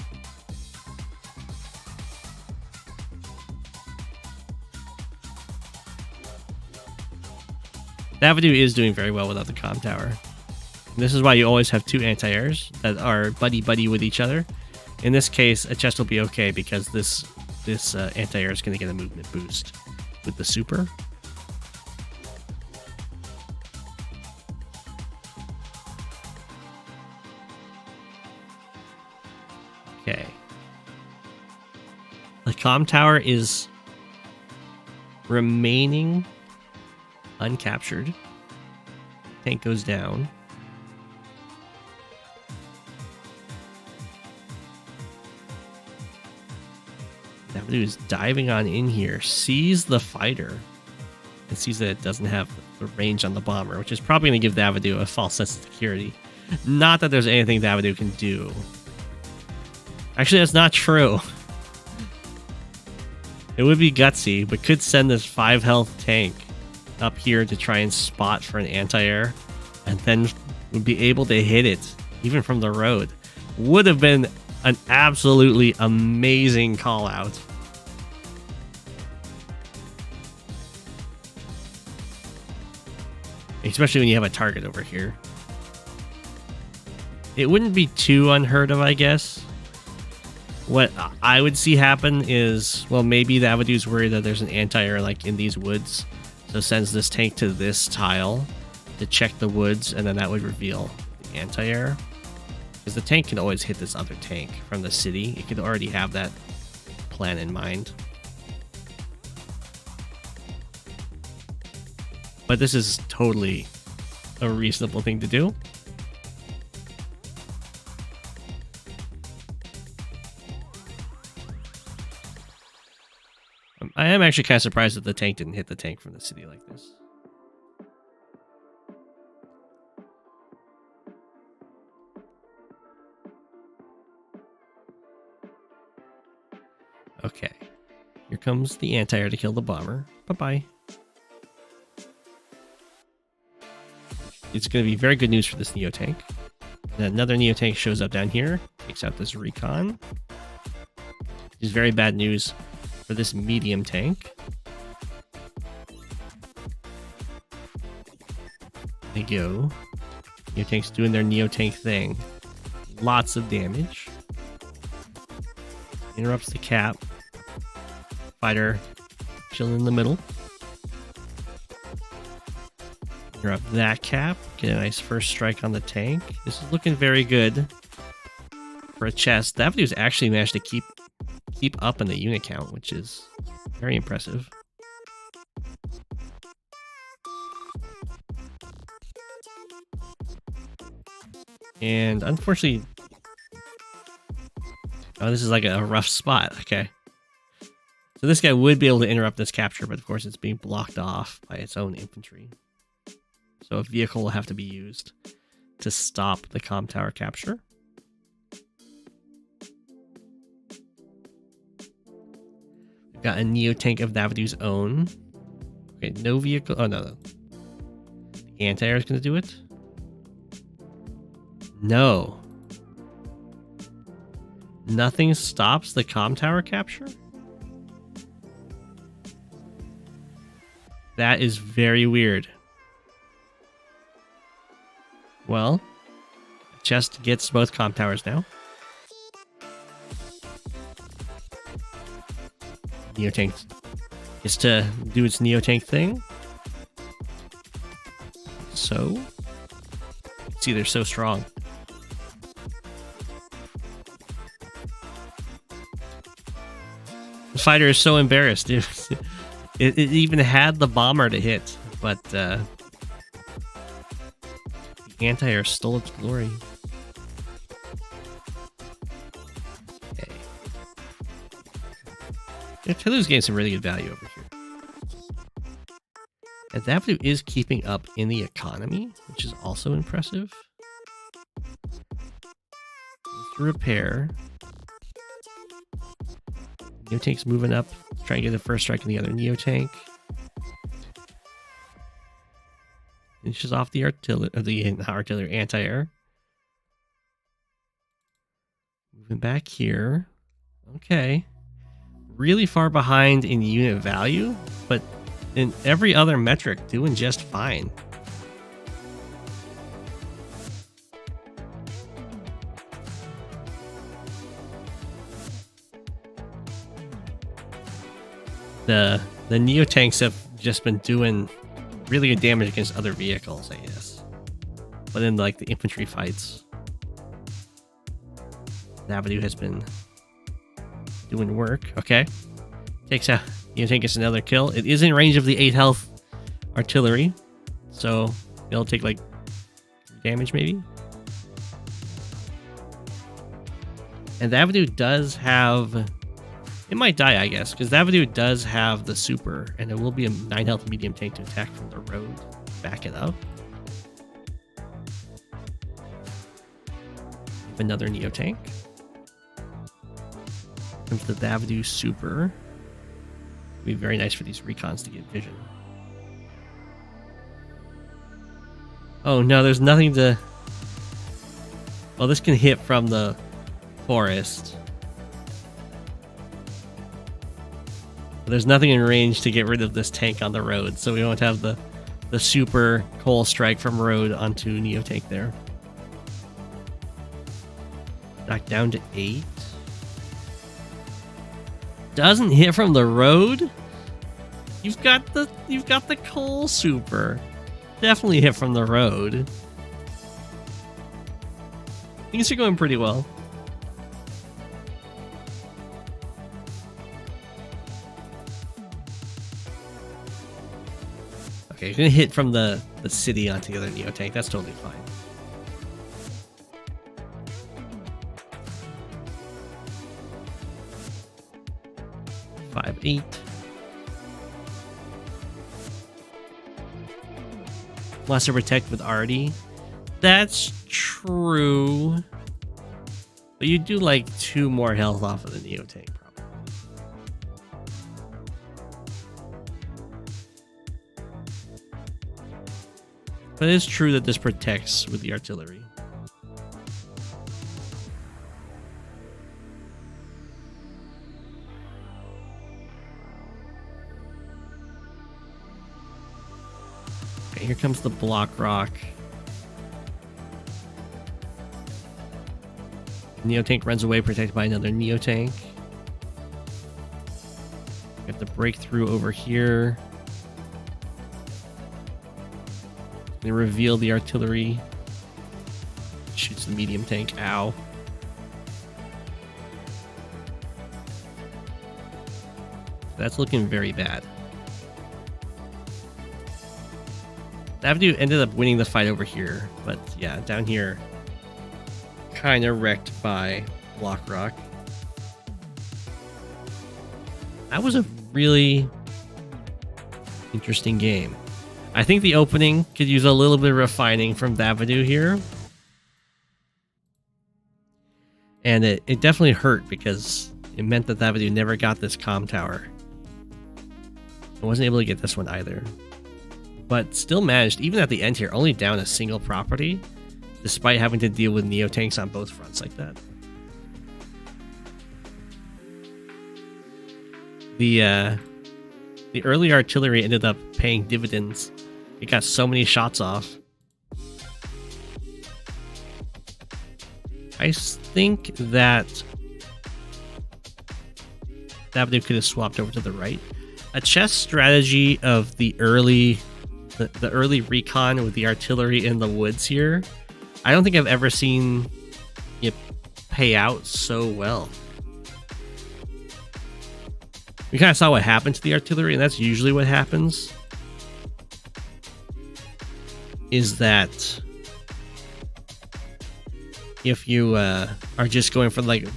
Thavidu is doing very well without the comm tower. And this is why you always have 2 anti-airs that are buddy-buddy with each other. In this case, a chest will be okay because this anti-air is going to get a movement boost with the super. Okay. The comm tower is remaining uncaptured. Tank goes down. Thavidu is diving on in here, sees the fighter, and sees that it doesn't have the range on the bomber, which is probably going to give Thavidu a false sense of security. Not that there's anything Thavidu can do. Actually, that's not true. It would be gutsy, but could send this 5 health tank up here to try and spot for an anti-air, and then would be able to hit it even from the road. Would have been an absolutely amazing call out. Especially when you have a target over here. It wouldn't be too unheard of, I guess. What I would see happen is, well, maybe Thavidu's worried that there's an anti-air like in these woods, So it sends this tank to this tile to check the woods, and then that would reveal the anti-air. Because the tank can always hit this other tank from the city. It could already have that plan in mind. But this is totally a reasonable thing to do. I am actually kind of surprised that the tank didn't hit the tank from the city like this. Okay. Here comes the anti-air to kill the bomber. Bye-bye. It's going to be very good news for this Neo tank. And another Neo tank shows up down here, takes out this recon. Which is very bad news for this medium tank. They go. Neo tank's doing their Neo tank thing. Lots of damage. Interrupts the cap. Fighter chilling in the middle. Interrupt that cap. Get a nice first strike on the tank. This is looking very good for a chest. Thavidu's actually managed to keep up in the unit count, which is very impressive. And unfortunately, oh, this is like a rough spot. Okay. So this guy would be able to interrupt this capture, but of course it's being blocked off by its own infantry. So a vehicle will have to be used to stop the comm tower capture. We've got a Neo tank of Thavidu's own. Okay, no vehicle. Oh, no. The anti-air is going to do it. No. Nothing stops the comm tower capture? That is very weird. Well, chest gets both comm towers now. Neo tank is to do its Neo tank thing. So, see, they're so strong. The fighter is so embarrassed, dude. It even had the bomber to hit, but the anti-air stole its glory. Okay. Thavidu's getting some really good value over here. And Thavidu is keeping up in the economy, which is also impressive. To repair. Neo tank's moving up, trying to get the first strike in the other Neo tank. Finishes off the artillery anti-air. Moving back here. Okay. Really far behind in unit value, but in every other metric doing just fine. The Neo tanks have just been doing really good damage against other vehicles, I guess. But in like the infantry fights, Thavidu has been doing work. Okay. Takes out, Neo tank gets another kill. It is in range of the 8 health artillery, so it'll take like damage maybe. And Thavidu does have, it might die, I guess, because Thavidu does have the super, and it will be a 9 health medium tank to attack from the road. Back it up. Another Neo tank. Comes the Thavidu super. It'll be very nice for these recons to get vision. Oh no, there's nothing to... Well, this can hit from the forest. There's nothing in range to get rid of this tank on the road, so we won't have the super Koal strike from road onto Neo tank there. Knocked down to 8. Doesn't hit from the road? You've got the Koal super. Definitely hit from the road. Things are going pretty well. Okay, you're gonna hit from the city onto the other Neo tank. That's totally fine. Five, 8. Lesser protect with Artie. That's true. But you do like 2 more health off of the Neo tank, probably. But it is true that this protects with the artillery. Okay, here comes the block rock. Neo tank runs away, protected by another Neo tank. We have to break through over here. They reveal the artillery. Shoots the medium tank. Ow. That's looking very bad. Thavidu ended up winning the fight over here, but yeah, down here, kind of wrecked by Block Rock. That was a really interesting game. I think the opening could use a little bit of refining from Thavidu here. And it definitely hurt because it meant that Thavidu never got this comm tower. I wasn't able to get this one either. But still managed, even at the end here, only down a single property, despite having to deal with Neo tanks on both fronts like that. The early artillery ended up paying dividends. It got so many shots off. I think that Thavidu could have swapped over to the right. A chess strategy of the early recon with the artillery in the woods here, I don't think I've ever seen it pay out so well. We kind of saw what happened to the artillery, and that's usually what happens. Is that if you are just going for like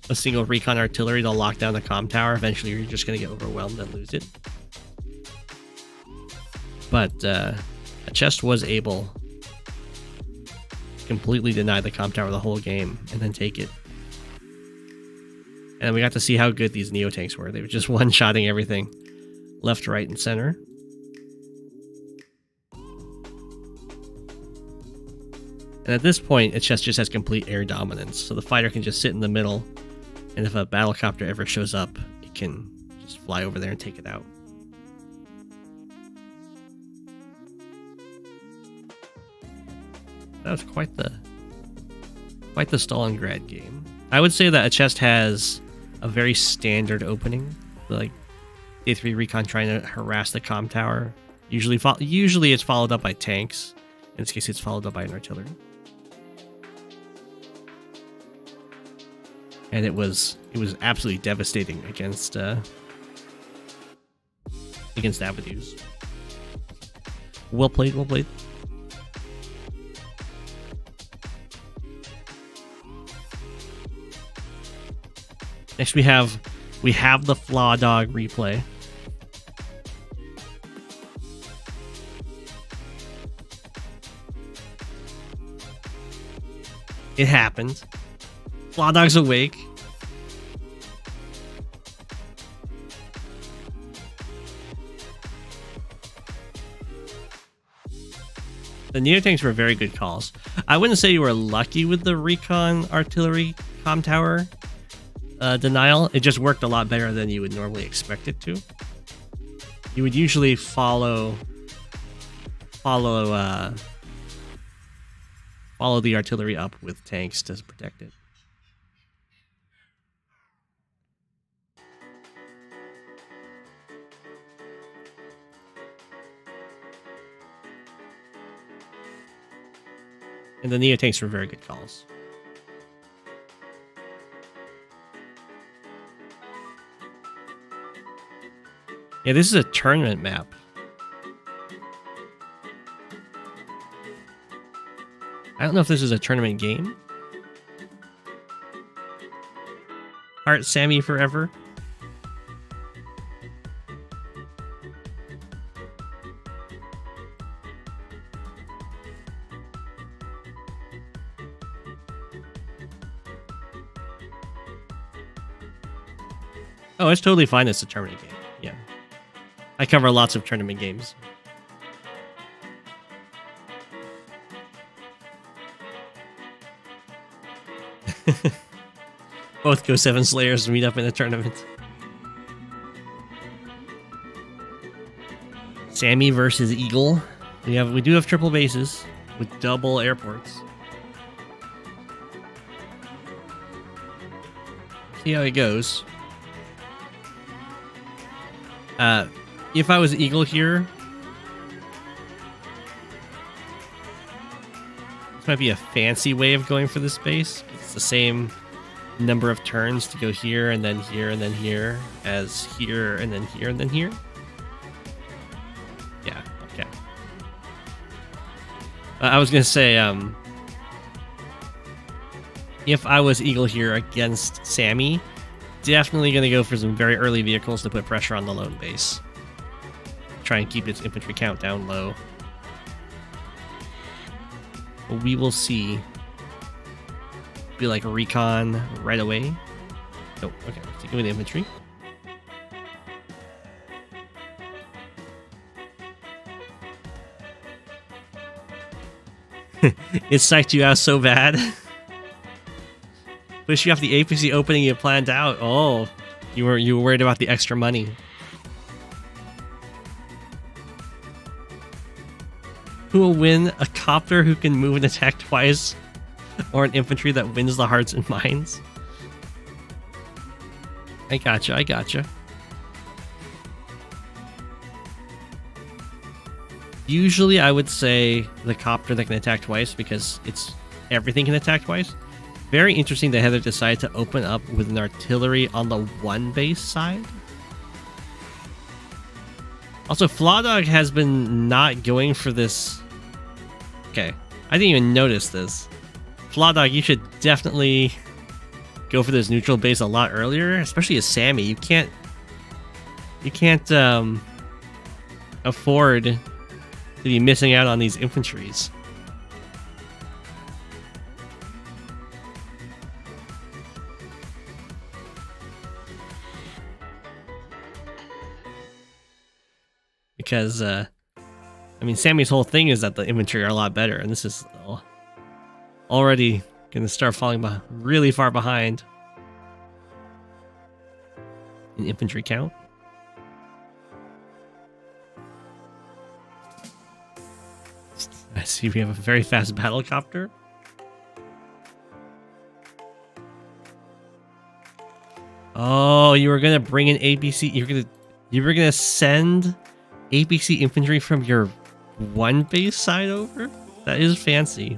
a single recon artillery to lock down the comm tower, eventually you're just going to get overwhelmed and lose it. But achesst was able to completely deny the comm tower the whole game and then take it. And we got to see how good these Neo tanks were. They were just one-shotting everything left, right, and center. And at this point, achesst just has complete air dominance, so the fighter can just sit in the middle, and if a battlecopter ever shows up, it can just fly over there and take it out. That was quite the Stalingrad game. I would say that achesst has a very standard opening, like Day 3 recon trying to harass the comm tower. Usually it's followed up by tanks. In this case, it's followed up by an artillery. And it was absolutely devastating against Thavidu's. Well played, well played. Next we have the Flawdog replay. It happened. Flawdog's awake. The Neo tanks were very good calls. I wouldn't say you were lucky with the recon artillery comm tower denial. It just worked a lot better than you would normally expect it to. You would usually follow the artillery up with tanks to protect it. And the Neo tanks were very good calls. Yeah, this is a tournament map. I don't know if this is a tournament game. Heart Sami forever. Oh, it's totally fine. It's a tournament game. Yeah. I cover lots of tournament games. Both Go7 Slayers meet up in a tournament. Sami versus Eagle. We do have triple bases with double airports. See how it goes. If I was Eagle here, this might be a fancy way of going for this base. It's the same number of turns to go here and then here and then here as here and then here and then here. Yeah, okay. I was gonna say, if I was Eagle here against Sami, definitely gonna go for some very early vehicles to put pressure on the lone base. Try and keep its infantry count down low. But we will see. Be like a recon right away. Oh, okay. So give me the infantry. It psyched you out so bad. Wish you off the APC opening you planned out. Oh, you were worried about the extra money. Who will win? A copter who can move and attack twice, or an infantry that wins the hearts and minds? I gotcha, I gotcha. Usually I would say the copter that can attack twice, because everything can attack twice. Very interesting that Heather decided to open up with an artillery on the one base side. Also, Flawdog has been not going for this. Okay, I didn't even notice this. Flawdog, you should definitely go for this neutral base a lot earlier, especially as Sami. You can't afford to be missing out on these infantries. Because, I mean, Sami's whole thing is that the infantry are a lot better, and this is already going to start falling really far behind in infantry count. I see we have a very fast battlecopter. Oh, you were going to bring in APC. You were going to send APC infantry from your one base side over? That is fancy.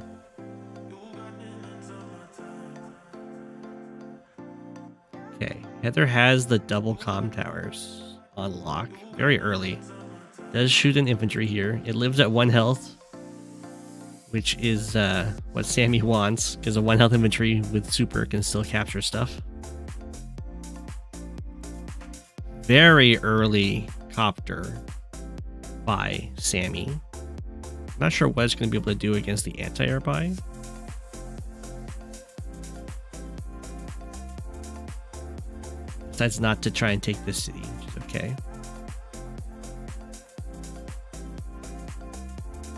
Okay, Heather has the double comm towers on lock very early. Does shoot an infantry here. It lives at 1 health, which is what Sami wants, because a 1 health infantry with super can still capture stuff. Very early copter by Sami. Not sure what it's going to be able to do against the anti-air buy. Decides not to try and take this city, which is okay.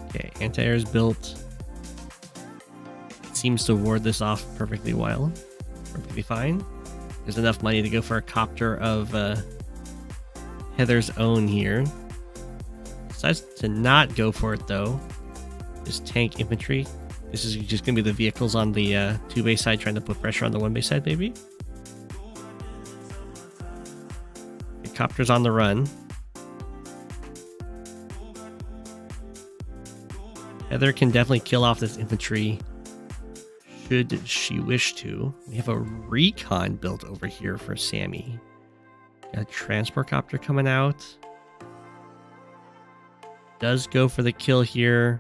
Okay, anti-air is built. It seems to ward this off perfectly well. Perfectly fine. There's enough money to go for a copter of Heather's own here. Decides to not go for it though. Just tank infantry. This is just going to be the vehicles on the 2 base side trying to put pressure on the 1 base side, maybe. The copter's on the run. Heather can definitely kill off this infantry should she wish to. We have a recon built over here for Sami. Got a transport copter coming out. Does go for the kill here.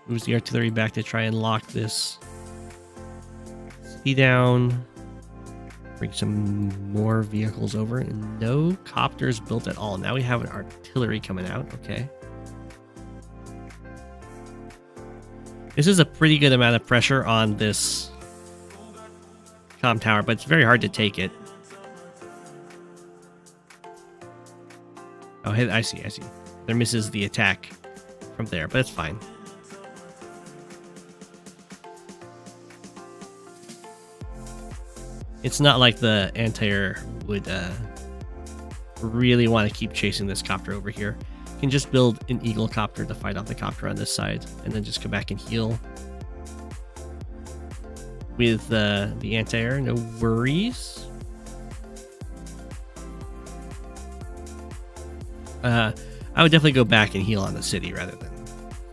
Moves the artillery back to try and lock this city down. Bring some more vehicles over. And no copters built at all. Now we have an artillery coming out. Okay. This is a pretty good amount of pressure on this comm tower, but it's very hard to take it. Oh, I see. There misses the attack from there, but it's fine. It's not like the anti-air would really want to keep chasing this copter over here. You can just build an eagle copter to fight off the copter on this side, and then just go back and heal. With the anti-air, no worries. I would definitely go back and heal on the city rather than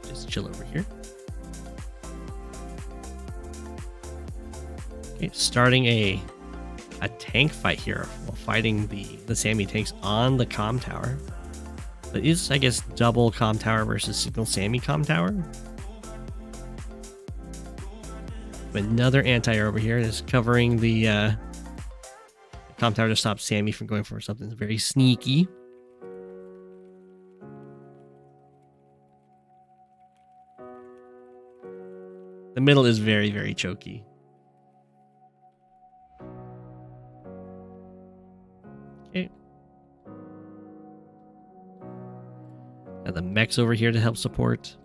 just chill over here. Okay, starting a tank fight here while fighting the Sami tanks on the comm tower. But is, I guess, double comm tower versus single Sami comm tower. Another anti-air over here is covering the comm tower to stop Sami from going for something very sneaky. The middle is very, very choky. Okay. Got the mechs over here to help support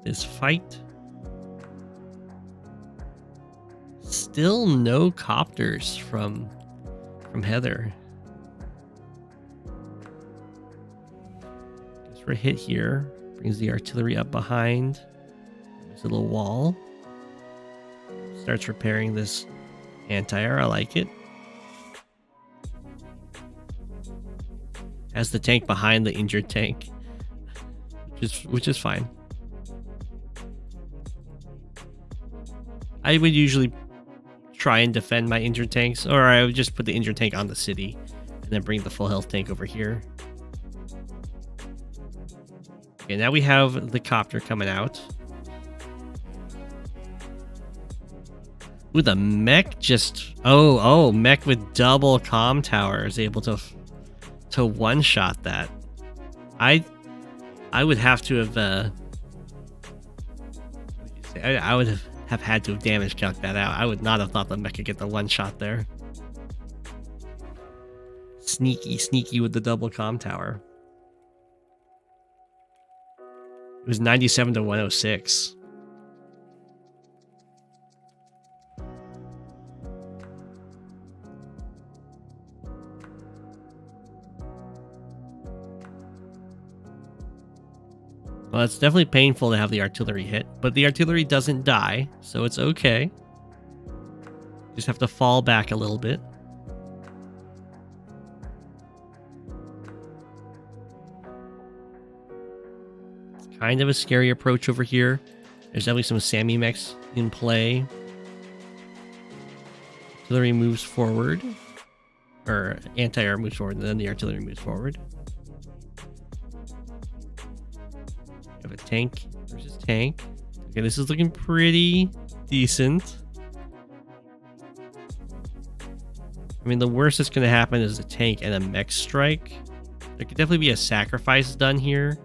this fight. Still no copters from Heather. Guess we're hit here. Brings the artillery up behind. There's a little wall. Starts repairing this anti-air. I like it. Has the tank behind the injured tank, which is fine. I would usually try and defend my injured tanks, or I would just put the injured tank on the city and then bring the full health tank over here. Okay, now we have the copter coming out. Ooh, the mech just... Oh, mech with double comm tower is able to one-shot that. I would have to have... I would have had to have damage calc that out. I would not have thought the mech could get the one-shot there. Sneaky with the double comm tower. It was 97 to 106. Well, it's definitely painful to have the artillery hit, but the artillery doesn't die, so it's okay. Just have to fall back a little bit. It's kind of a scary approach over here. There's definitely some Sami mechs in play. Artillery moves forward. Or anti-air moves forward, and then the artillery moves forward. Have a tank versus tank. Okay, this is looking pretty decent. I mean, the worst that's going to happen is a tank and a mech strike. There could definitely be a sacrifice done here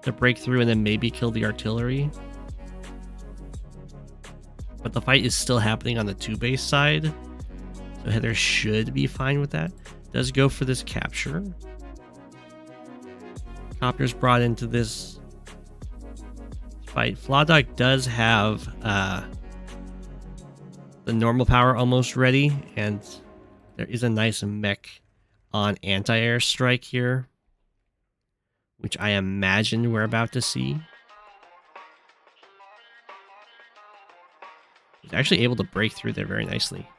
to break through and then maybe kill the artillery. But the fight is still happening on the 2-base side, so Heather should be fine with that. Does go for this capture. Copter's brought into this fight. Flawdog does have the normal power almost ready, and there is a nice mech on anti-air strike here, which I imagine we're about to see. He's actually able to break through there very nicely.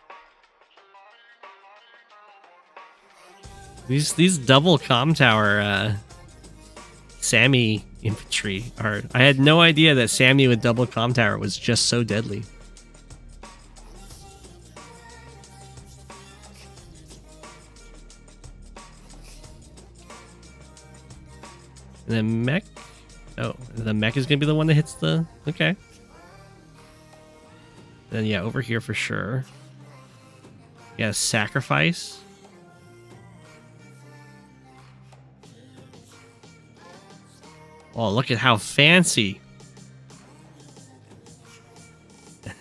These double comm tower Sami infantry are... I had no idea that Sami with double comm tower was just so deadly. And then mech... Oh, the mech is going to be the one that hits the... Okay. Then, yeah, over here for sure. Yeah, sacrifice. Oh, look at how fancy.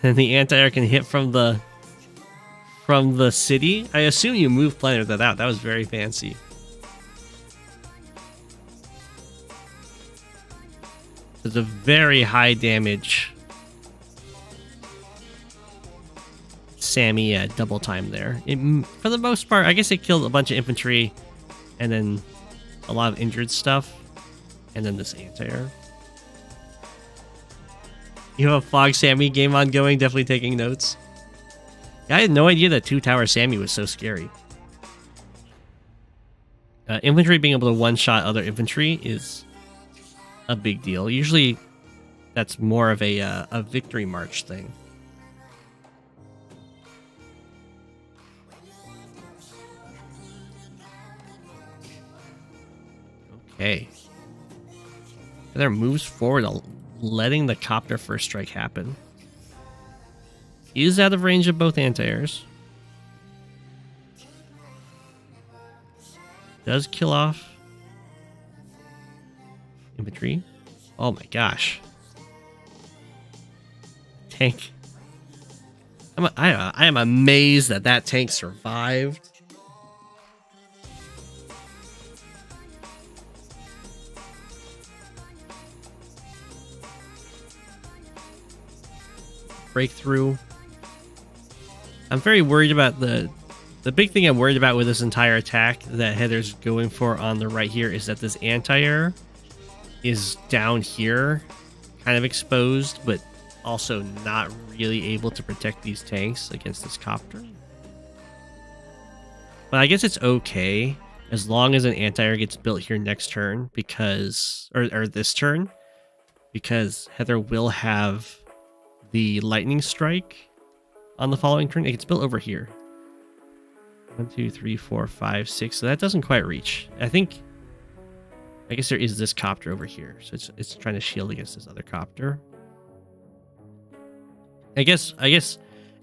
And the anti-air can hit from the city. I assume you move planners that out. That was very fancy. There's a very high damage Sami double time there. For the most part, I guess it killed a bunch of infantry and then a lot of injured stuff. And then this anti-air. You have a Fog Sami game ongoing, definitely taking notes. I had no idea that 2-tower Sami was so scary. Infantry being able to one-shot other infantry is a big deal. Usually that's more of a victory march thing. Okay. There moves forward, letting the copter first strike happen. He is out of range of both anti-airs. Does kill off infantry. Oh my gosh. Tank. I am amazed that that tank survived. Breakthrough. I'm very worried about the big thing I'm worried about with this entire attack that Heather's going for on the right here is that this anti-air is down here, kind of exposed, but also not really able to protect these tanks against this copter. But I guess it's okay as long as an anti-air gets built here next turn because, or this turn, because Heather will have the lightning strike on the following turn. It gets built over here. 1, 2, 3, 4, 5, 6. So that doesn't quite reach. I guess there is this copter over here. So it's trying to shield against this other copter. I guess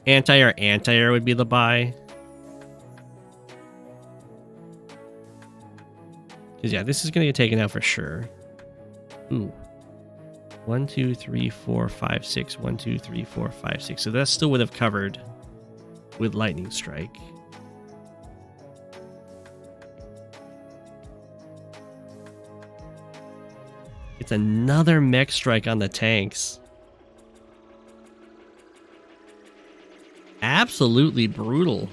anti-air would be the buy. Because yeah, this is gonna get taken out for sure. Ooh. 1, 2, 3, 4, 5, 6. 1, 2, 3, 4, 5, 6. So that still would have covered with lightning strike. It's another mech strike on the tanks. Absolutely brutal.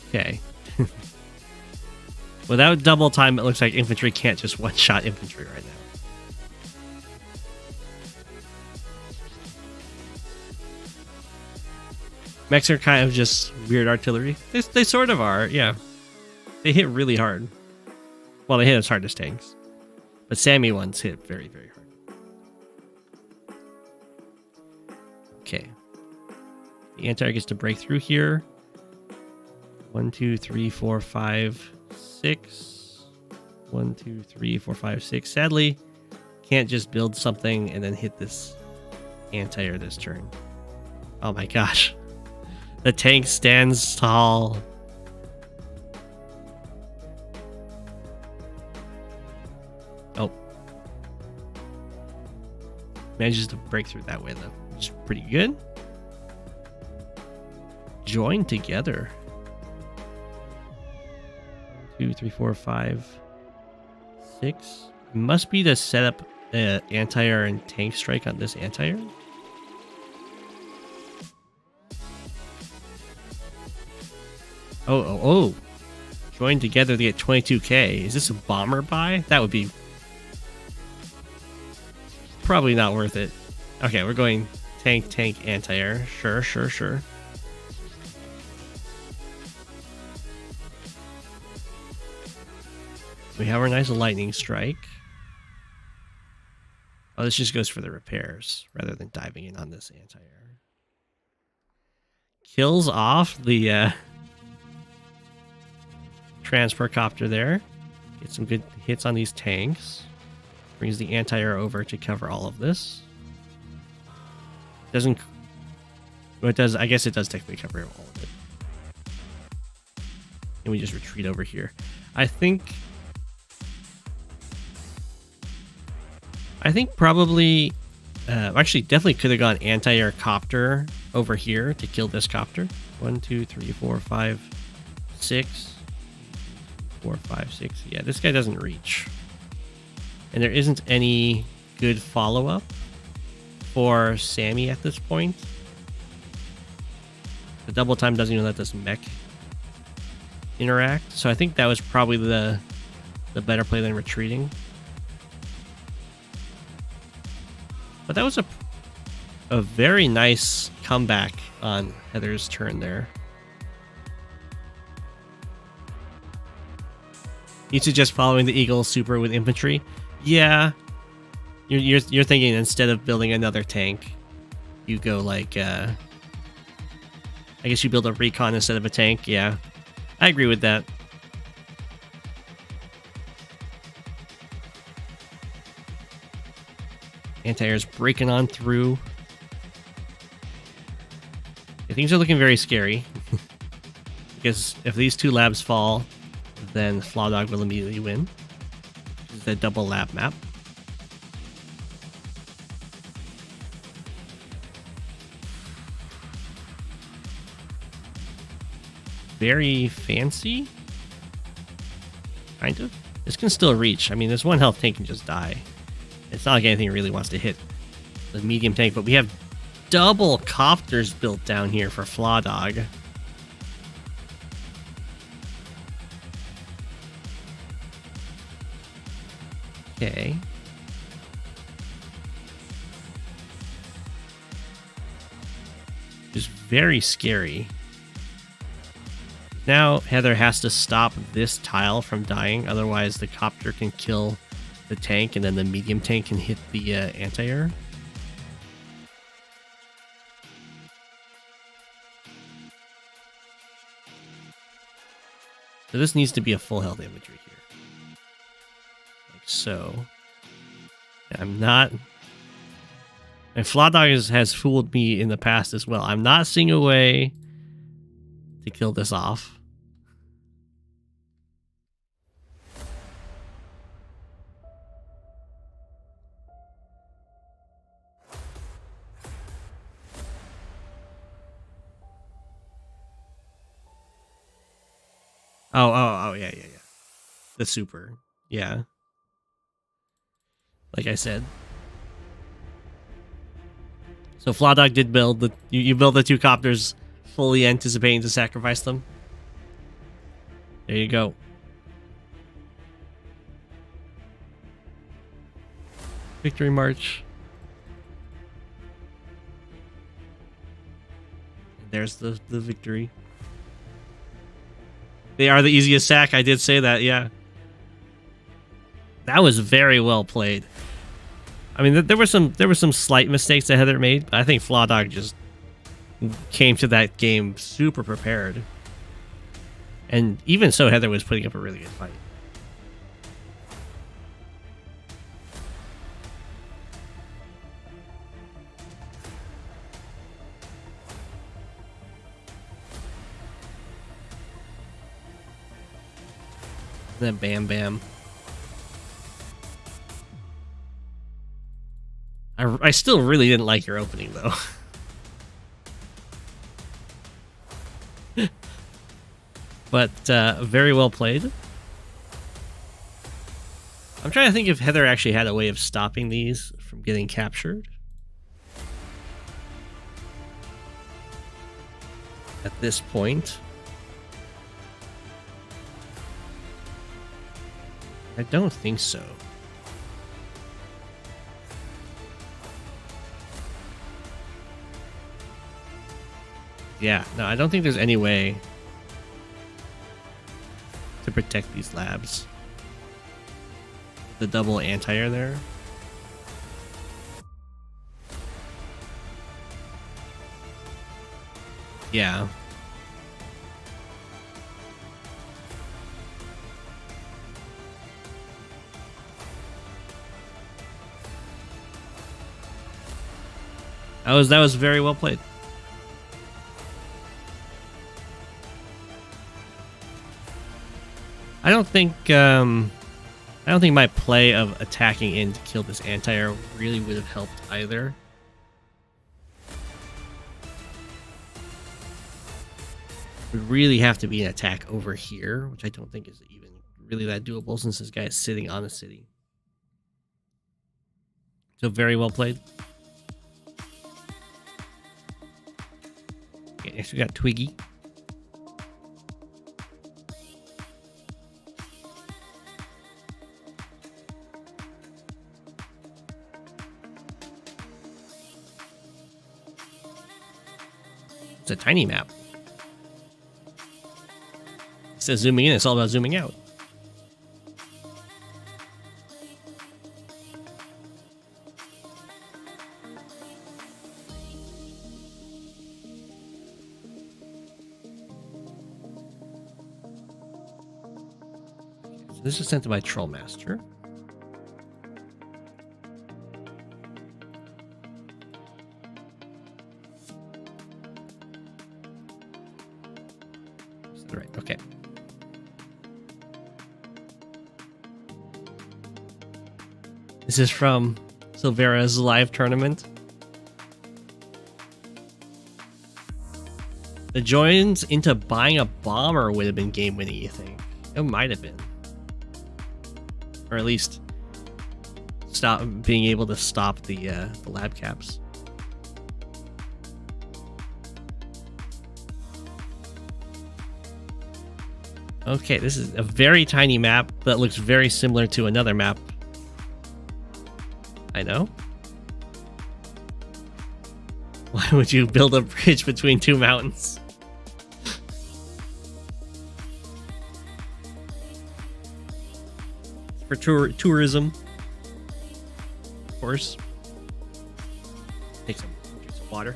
Okay. Without double time, it looks like infantry can't just one-shot infantry right now. Mechs are kind of just weird artillery. They sort of are, yeah. They hit really hard. Well, they hit as hard as tanks. But Sami ones hit very, very hard. Okay. The anti-air gets to break through here. 1, 2, 3, 4, 5, 6. 1, 2, 3, 4, 5, 6. Sadly, can't just build something and then hit this anti-air this turn. Oh my gosh. The tank stands tall. Oh. Manages to break through that way, though. Which is pretty good. Join together. 2, 3, 4, 5, 6. It must be to set up anti-air and tank strike on this anti-air. Oh. Join together to get 22k. Is this a bomber buy? That would be probably not worth it. Okay, we're going Tank, anti-air. Sure. We have our nice lightning strike. Oh, this just goes for the repairs rather than diving in on this anti-air. Kills off the transport copter there. Get some good hits on these tanks. Brings the anti-air over to cover all of this. Doesn't... Well, it does... I guess it does technically cover all of it. And we just retreat over here. I think probably... actually, definitely could have gone anti-air copter over here to kill this copter. 1, 2, 3, 4, 5, 6. 4, 5, 6. Yeah, this guy doesn't reach. And there isn't any good follow-up for Sami at this point. The double time doesn't even let this mech interact. So I think that was probably the better play than retreating. But that was a very nice comeback on Heather's turn there. You suggest following the Eagle super with infantry? Yeah. You're thinking instead of building another tank, you go like I guess you build a recon instead of a tank. Yeah. I agree with that. Anti-air's breaking on through. Yeah, things are looking very scary. Because if these two labs fall, then Flawdog will immediately win. This is a double lab map. Very fancy. Kind of. This can still reach. I mean, this one health tank can just die. It's not like anything really wants to hit the medium tank, but we have double copters built down here for Flawdog. Okay. Just very scary. Now Heather has to stop this tile from dying, otherwise the copter can kill the tank and then the medium tank can hit the anti-air. So this needs to be a full health infantry here. Like so. I'm not... And Flawdog has fooled me in the past as well. I'm not seeing a way to kill this off. Oh, yeah. The super. Yeah. Like I said. So Flawdog did build the... You build the two copters fully anticipating to sacrifice them. There you go. Victory march. There's the victory. They are the easiest sack. I did say that, yeah. That was very well played. I mean, there were some slight mistakes that Heather made, but I think Flawdog just came to that game super prepared. And even so, Heather was putting up a really good fight. Then bam bam. I still really didn't like your opening though. But very well played. I'm trying to think if Heather actually had a way of stopping these from getting captured. At this point. I don't think so. Yeah, no, I don't think there's any way to protect these labs. The double anti-air there. Yeah. That was very well played. I don't think my play of attacking in to kill this anti-air really would have helped either. Would really have to be an attack over here, which I don't think is even really that doable since this guy is sitting on the city. So very well played. Okay, next we got Twiggy. It's a tiny map. It says zooming in, it's all about zooming out. So this is sent to my Trollmaster. Right, okay. This is from Silvera's live tournament. The joins into buying a bomber would have been game winning, you think? It might have been. Or at least stop being able to stop the lab caps. Okay, this is a very tiny map that looks very similar to another map. I know. Why would you build a bridge between two mountains? For tourism. Of course. Take some water.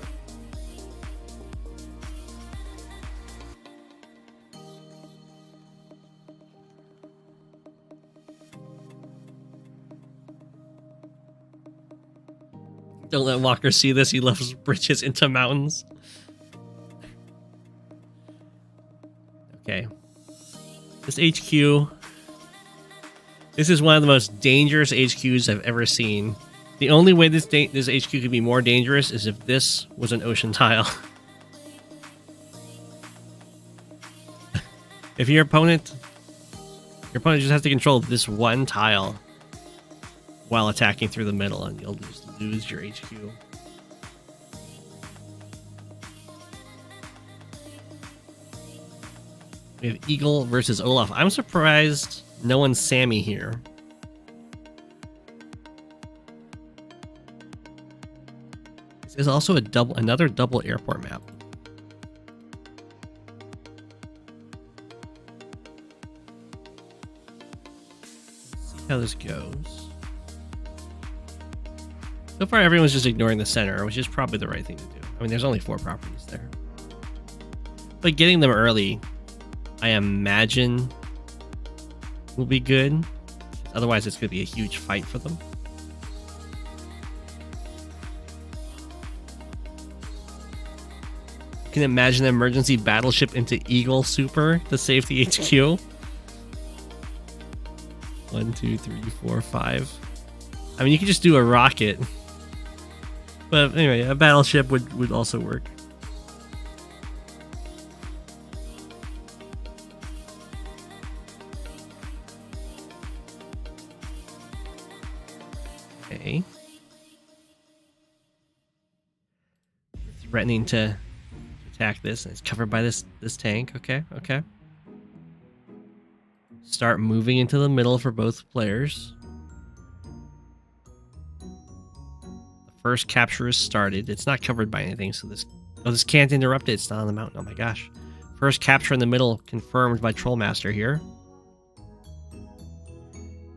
Don't let Walker see this. He loves bridges into mountains. Okay. This HQ. This is one of the most dangerous HQs I've ever seen. The only way this HQ could be more dangerous is if this was an ocean tile. If your opponent just has to control this one tile while attacking through the middle, and you'll just lose your HQ. We have Eagle versus Olaf. I'm surprised no one's Sami here. This is also another double airport map. Let's see how this goes. So far, everyone's just ignoring the center, which is probably the right thing to do. I mean, there's only 4 properties there. But getting them early, I imagine, will be good. Otherwise, it's going to be a huge fight for them. You can imagine an emergency battleship into Eagle Super to save the HQ. 1, 2, 3, 4, 5. I mean, you could just do a rocket. But anyway, a battleship would also work. Okay. Threatening to attack this, and it's covered by this tank. Okay, okay. Start moving into the middle for both players. First capture is started. It's not covered by anything, so this Oh, this can't interrupt it. It's not on the mountain. Oh my gosh. First capture in the middle confirmed by Trollmaster here.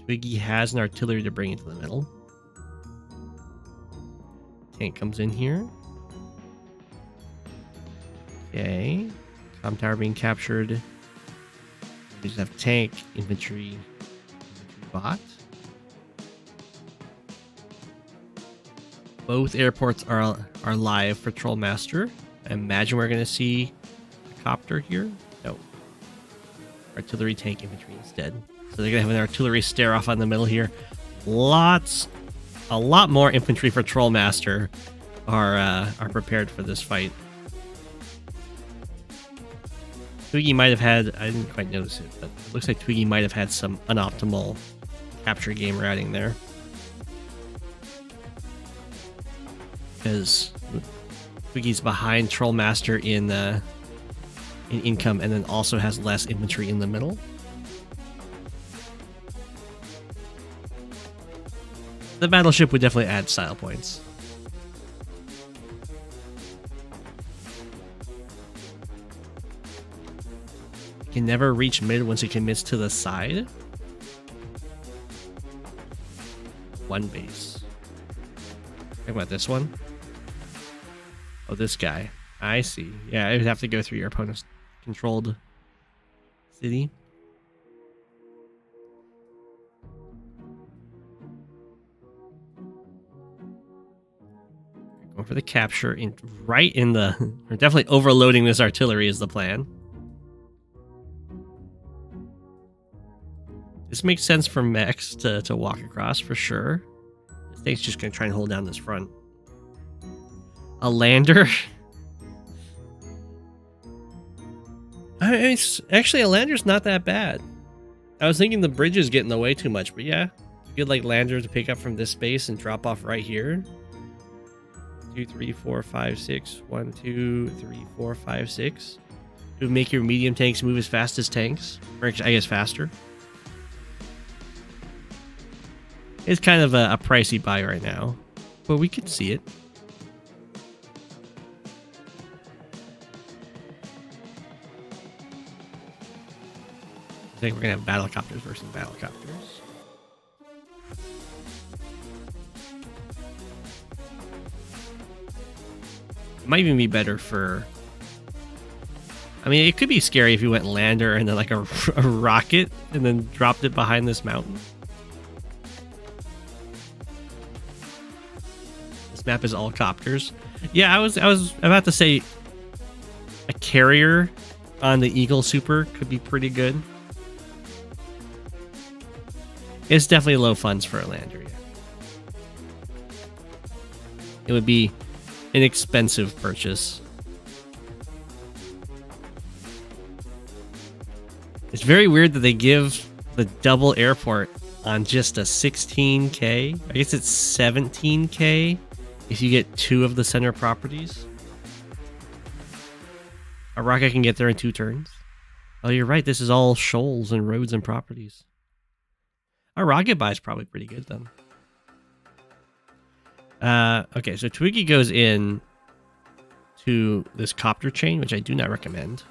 Twiggy has an artillery to bring into the middle. Tank comes in here. Okay. Com tower being captured. We just have tank, infantry bot. Both airports are live for Trollmaster. I imagine we're going to see a copter here. No. Artillery, tank, infantry instead. So they're going to have an artillery stare off on the middle here. A lot more infantry for Trollmaster are prepared for this fight. Twiggy might have had, I didn't quite notice it, but it looks like Twiggy might have had some unoptimal capture game routing there. Because Twiggy's behind Trollmaster in income and then also has less infantry in the middle. The battleship would definitely add style points. It can never reach mid once it commits to the side. One base. Think about this one. Oh, this guy. I see. Yeah, it would have to go through your opponent's controlled city. Going for the capture right in the... We're definitely overloading this artillery is the plan. This makes sense for mechs to walk across for sure. This thing's just going to try and hold down this front. A lander? Actually, a lander's not that bad. I was thinking the bridges get in the way too much, but yeah. Good like lander to pick up from this space and drop off right here. 2, 3, 4, 5, 6. 1, 2, 3, 4, 5, 6. It would make your medium tanks move as fast as tanks. Or I guess faster. It's kind of a pricey buy right now. But we can see it. I think we're going to have battlecopters versus battlecopters. It might even be better for... I mean, it could be scary if you went lander and then like a rocket and then dropped it behind this mountain. This map is all copters. Yeah, I was about to say a carrier on the Eagle Super could be pretty good. It's definitely low funds for a lander. Yeah. It would be an expensive purchase. It's very weird that they give the double airport on just a 16k. I guess it's 17k if you get 2 of the center properties. A rocket can get there in 2 turns. Oh, you're right. This is all shoals and roads and properties. A rocket buy is probably pretty good then. Okay, so Twiggy goes in to this copter chain, which I do not recommend.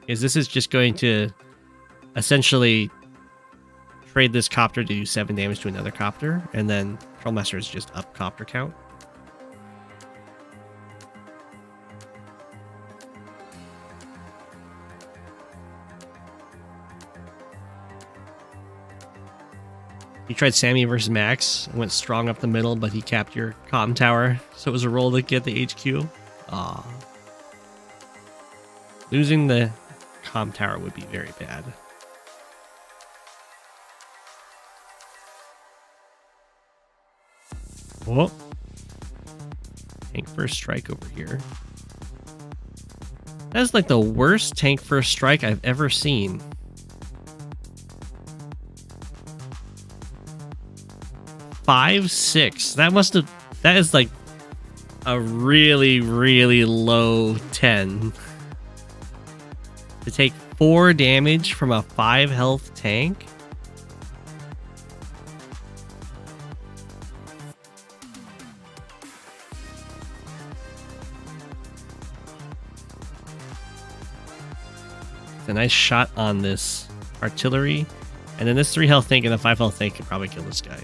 Because this is just going to essentially trade this copter to do 7 damage to another copter, and then Trollmaster is just up copter count. He tried Sami versus Max, went strong up the middle, but he capped your comm tower, so it was a roll to get the HQ. Aww. Losing the comm tower would be very bad. Whoa. Tank first strike over here. That's like the worst tank first strike I've ever seen. Five, 6. That is like a really, really low 10. To take 4 damage from a 5 health tank. a nice shot on this artillery. And then this 3 health tank and a 5 health tank could probably kill this guy.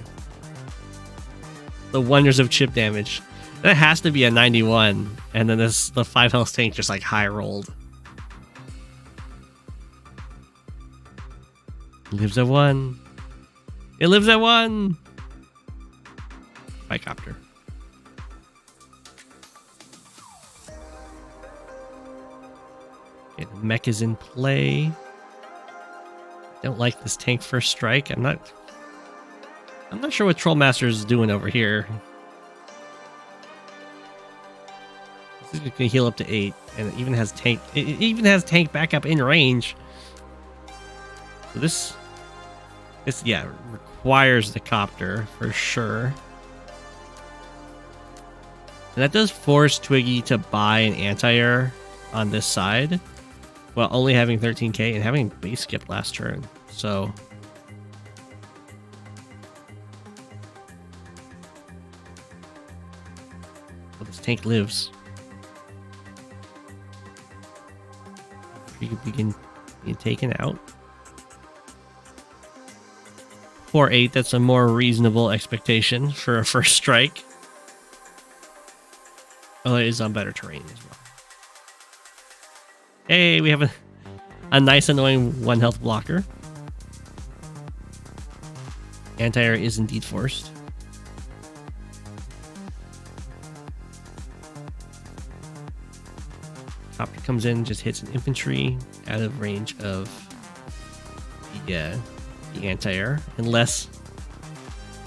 The wonders of chip damage. That has to be a 91. And then the 5 health tank just like high rolled. Lives at 1. It lives at 1. Bicopter. Okay, the mech is in play. Don't like this tank first strike. I'm not sure what Trollmaster is doing over here. This is gonna heal up to 8, and it even has tank. It even has tank backup in range. So this yeah requires the copter for sure. And that does force Twiggy to buy an anti-air on this side, while only having 13k and having base skip last turn. So well, this tank lives. You can begin being taken out. 4-8, that's a more reasonable expectation for a first strike. Oh, it is on better terrain as well. Hey, we have a nice annoying 1 health blocker. Anti-air is indeed forced. Copter comes in, just hits an infantry out of range of the anti-air. Unless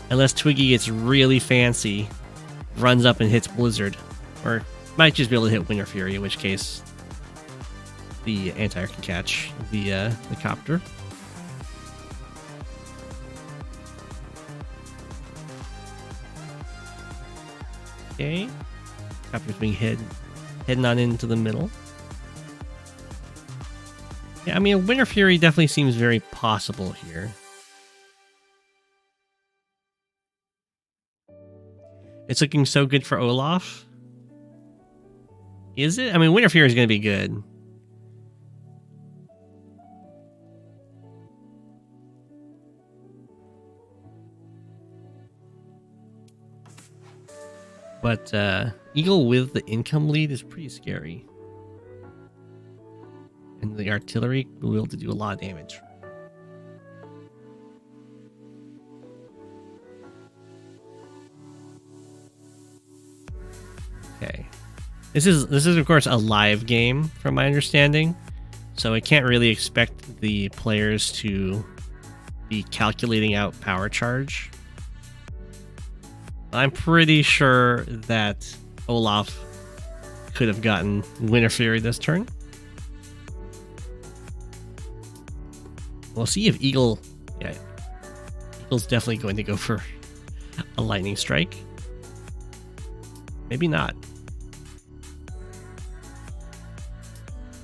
Twiggy gets really fancy, runs up and hits Blizzard. Or might just be able to hit Winter Fury, in which case the anti-air can catch the copter. Okay. Copter's being heading on into the middle. Yeah, I mean, Winter Fury definitely seems very possible here. It's looking so good for Olaf. Is it? I mean, Winter Fury is going to be good. But Eagle with the income lead is pretty scary. And the artillery will be able to do a lot of damage. Okay. This is of course a live game from my understanding. So I can't really expect the players to be calculating out power charge. I'm pretty sure that Olaf could have gotten Winter Fury this turn. We'll see if Eagle... Yeah, Eagle's definitely going to go for a lightning strike. Maybe not.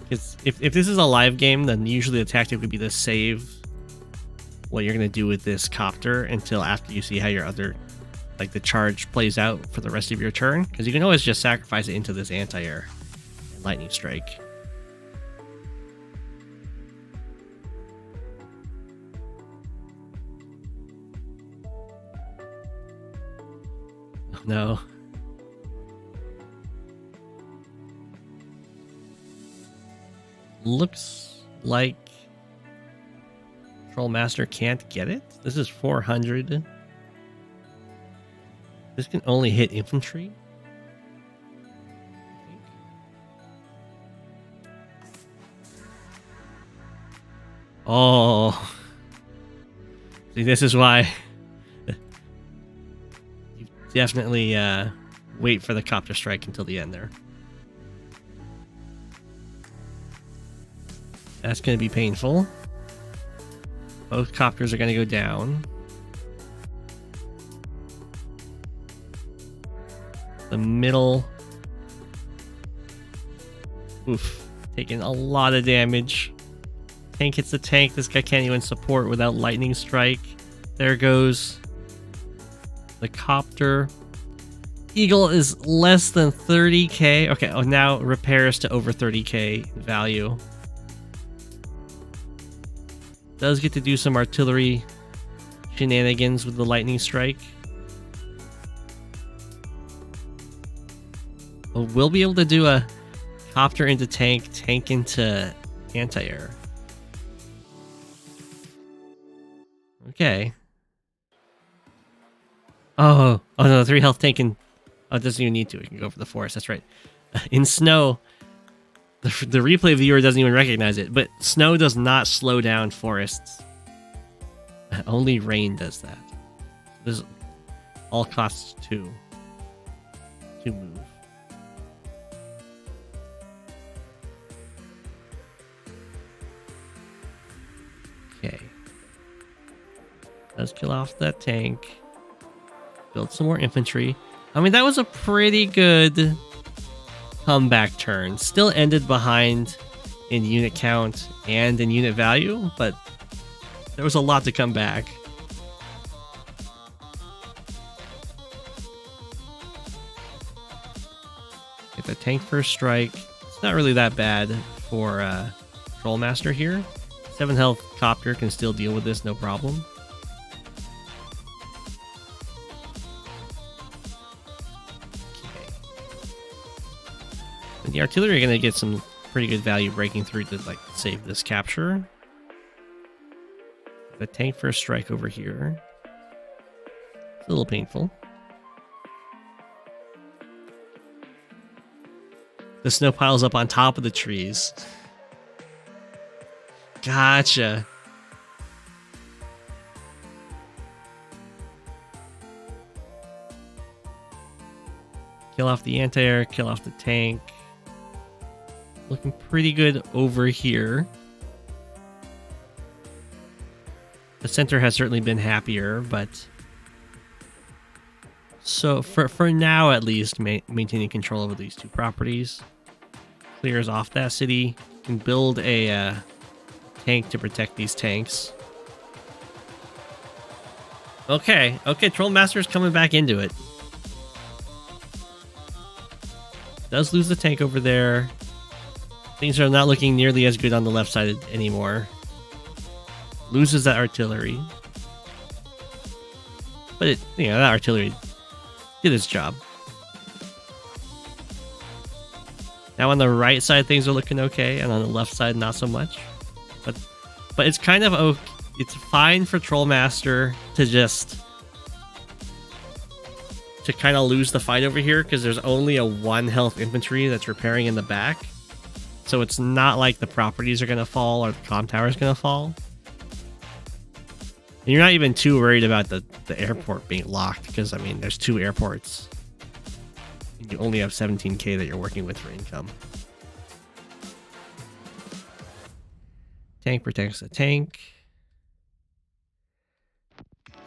Because if this is a live game, then usually the tactic would be to save what you're going to do with this copter until after you see how your other... like the charge plays out for the rest of your turn, because you can always just sacrifice it into this anti-air and lightning strike. Oh, no. Looks like Trollmaster can't get it. This is 400. This can only hit infantry. I think. Oh. See, this is why you definitely wait for the copter strike until the end there. That's going to be painful. Both copters are going to go down. The middle. Oof. Taking a lot of damage. Tank hits the tank. This guy can't even support without lightning strike. There goes the copter. Eagle is less than 30k. Okay, oh, now repairs to over 30k value. does get to do some artillery shenanigans with the lightning strike. But we'll be able to do a copter into tank, tank into anti-air. Okay. Oh no, 3 health tank can... Oh, it doesn't even need to. It can go for the forest. That's right. In snow, the replay viewer doesn't even recognize it, but snow does not slow down forests. Only rain does that. This all costs 2 to move. Okay. Let's kill off that tank. Build some more infantry. I mean, that was a pretty good comeback turn. Still ended behind in unit count and in unit value, but there was a lot to come back. Get the tank first strike. It's not really that bad for Trollmaster here. 7 health copter can still deal with this, no problem. The artillery are going to get some pretty good value breaking through to like save this capture. The tank first strike over here. It's a little painful. The snow piles up on top of the trees. Gotcha. Kill off the anti-air, kill off the tank. Looking pretty good over here. The center has certainly been happier, but... So, for now at least, maintaining control over these 2 properties. Clears off that city. Can build a tank to protect these tanks. Okay, Trollmaster's coming back into it. Does lose the tank over there. Things are not looking nearly as good on the left side anymore. Loses that artillery. But that artillery did its job. Now on the right side things are looking okay, and on the left side not so much. But it's kind of okay. It's fine for Trollmaster to kind of lose the fight over here, because there's only a 1 health infantry that's repairing in the back. So it's not like the properties are going to fall or the comm tower is going to fall. And you're not even too worried about the airport being locked, because, I mean, there's 2 airports. And you only have 17k that you're working with for income. Tank protects the tank.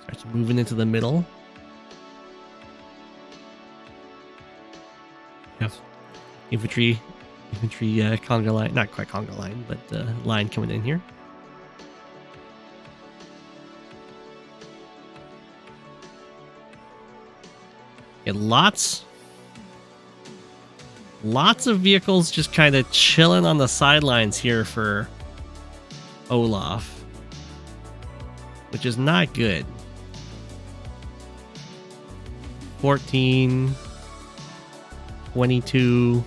Starts moving into the middle. Yes. Infantry conga line, not quite conga line, but line coming in here. Get lots of vehicles just kind of chilling on the sidelines here for Olaf, which is not good. 14, 22,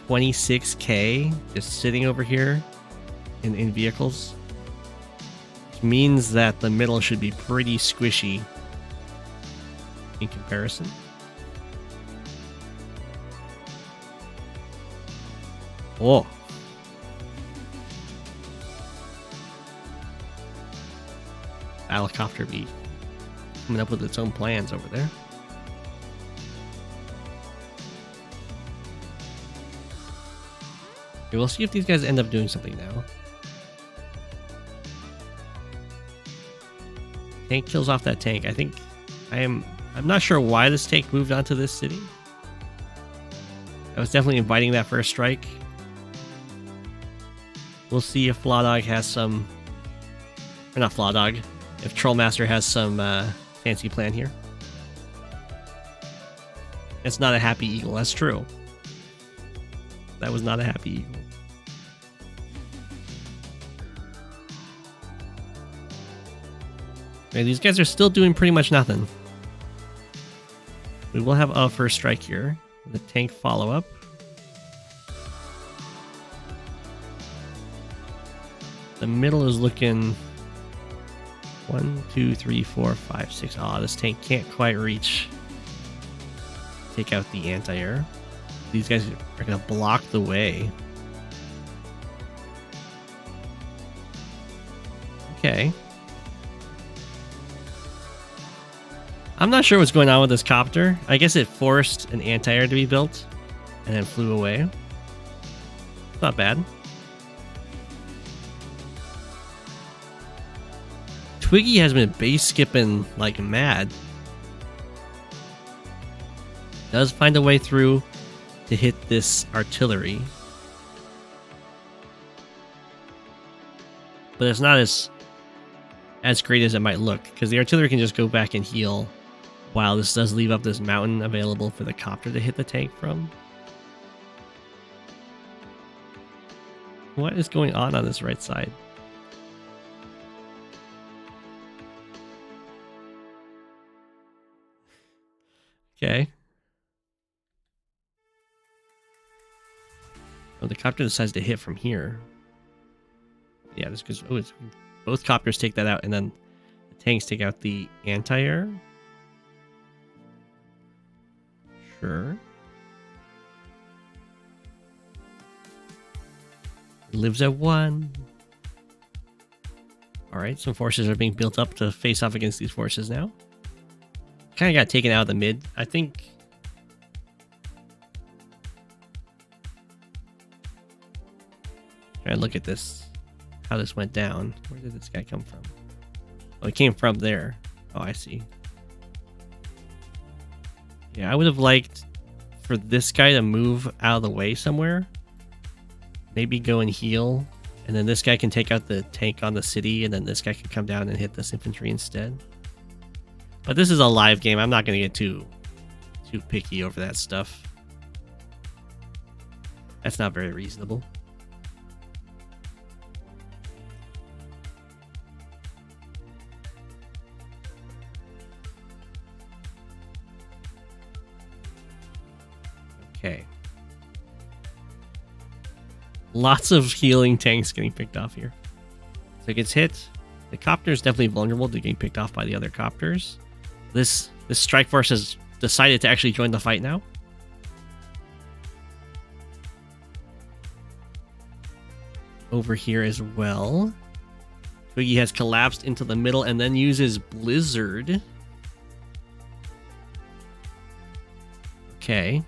26k just sitting over here in vehicles, which means that the middle should be pretty squishy in comparison. Oh. Helicopter be coming up with its own plans over there. Okay, we'll see if these guys end up doing something now. Tank kills off that tank. I think I'm not sure why this tank moved onto this city. I was definitely inviting that first strike. We'll see if Flawdog has some... Or not Flawdog. If Trollmaster has some fancy plan here. It's not a happy eagle, that's true. That was not a happy eagle. Okay, these guys are still doing pretty much nothing. We will have a first strike here. The tank follow-up. The middle is looking 1, 2, 3, 4, 5, 6. Oh, this tank can't quite reach. Take out the anti-air. These guys are going to block the way. Okay. I'm not sure what's going on with this copter. I guess it forced an anti-air to be built and then flew away. Not bad. Twiggy has been base skipping like mad. Does find a way through to hit this artillery. But it's not as great as it might look, because the artillery can just go back and heal, while this does leave up this mountain available for the copter to hit the tank from. What is going on this right side? Okay. Oh, the copter decides to hit from here. Yeah, this goes. Oh, both copters take that out, and then the tanks take out the anti-air. Sure. Lives at 1. Alright, some forces are being built up to face off against these forces now. Kind of got taken out of the mid, I think. Try to look at this. How this went down. Where did this guy come from? Oh, he came from there. Oh, I see. Yeah, I would have liked for this guy to move out of the way somewhere. Maybe go and heal. And then this guy can take out the tank on the city. And then this guy can come down and hit this infantry instead. But this is a live game. I'm not going to get too picky over that stuff. That's not very reasonable. Okay. Lots of healing tanks getting picked off here. So it gets hit. The copter is definitely vulnerable to getting picked off by the other copters. This strike force has decided to actually join the fight now. Over here as well. Twiggy has collapsed into the middle and then uses Blizzard. Okay.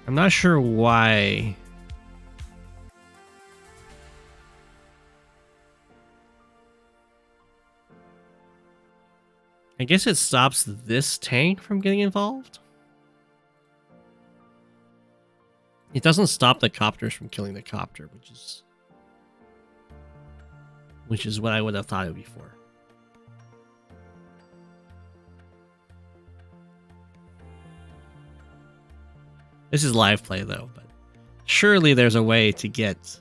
I'm not sure why. I guess it stops this tank from getting involved. It doesn't stop the copters from killing the copter, which is what I would have thought it would be for. This is live play though, but surely there's a way to get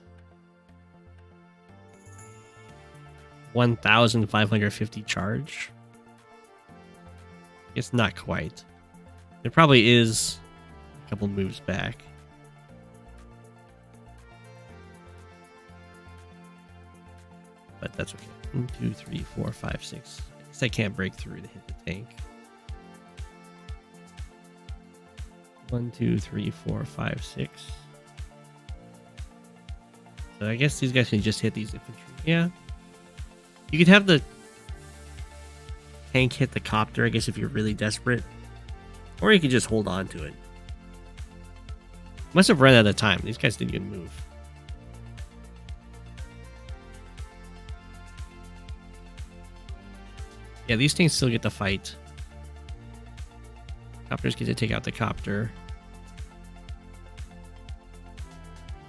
1,550 charge. It's not quite. There probably is a couple moves back. But that's okay. 1, 2, 3, 4, 5, 6. I guess I can't break through to hit the tank. 1, 2, 3, 4, 5, 6. So I guess these guys can just hit these infantry. Yeah. You could have the tank hit the copter, I guess, if you're really desperate. Or you could just hold on to it. Must have run out of time. These guys didn't even move. Yeah, these things still get to fight. Copters get to take out the copter.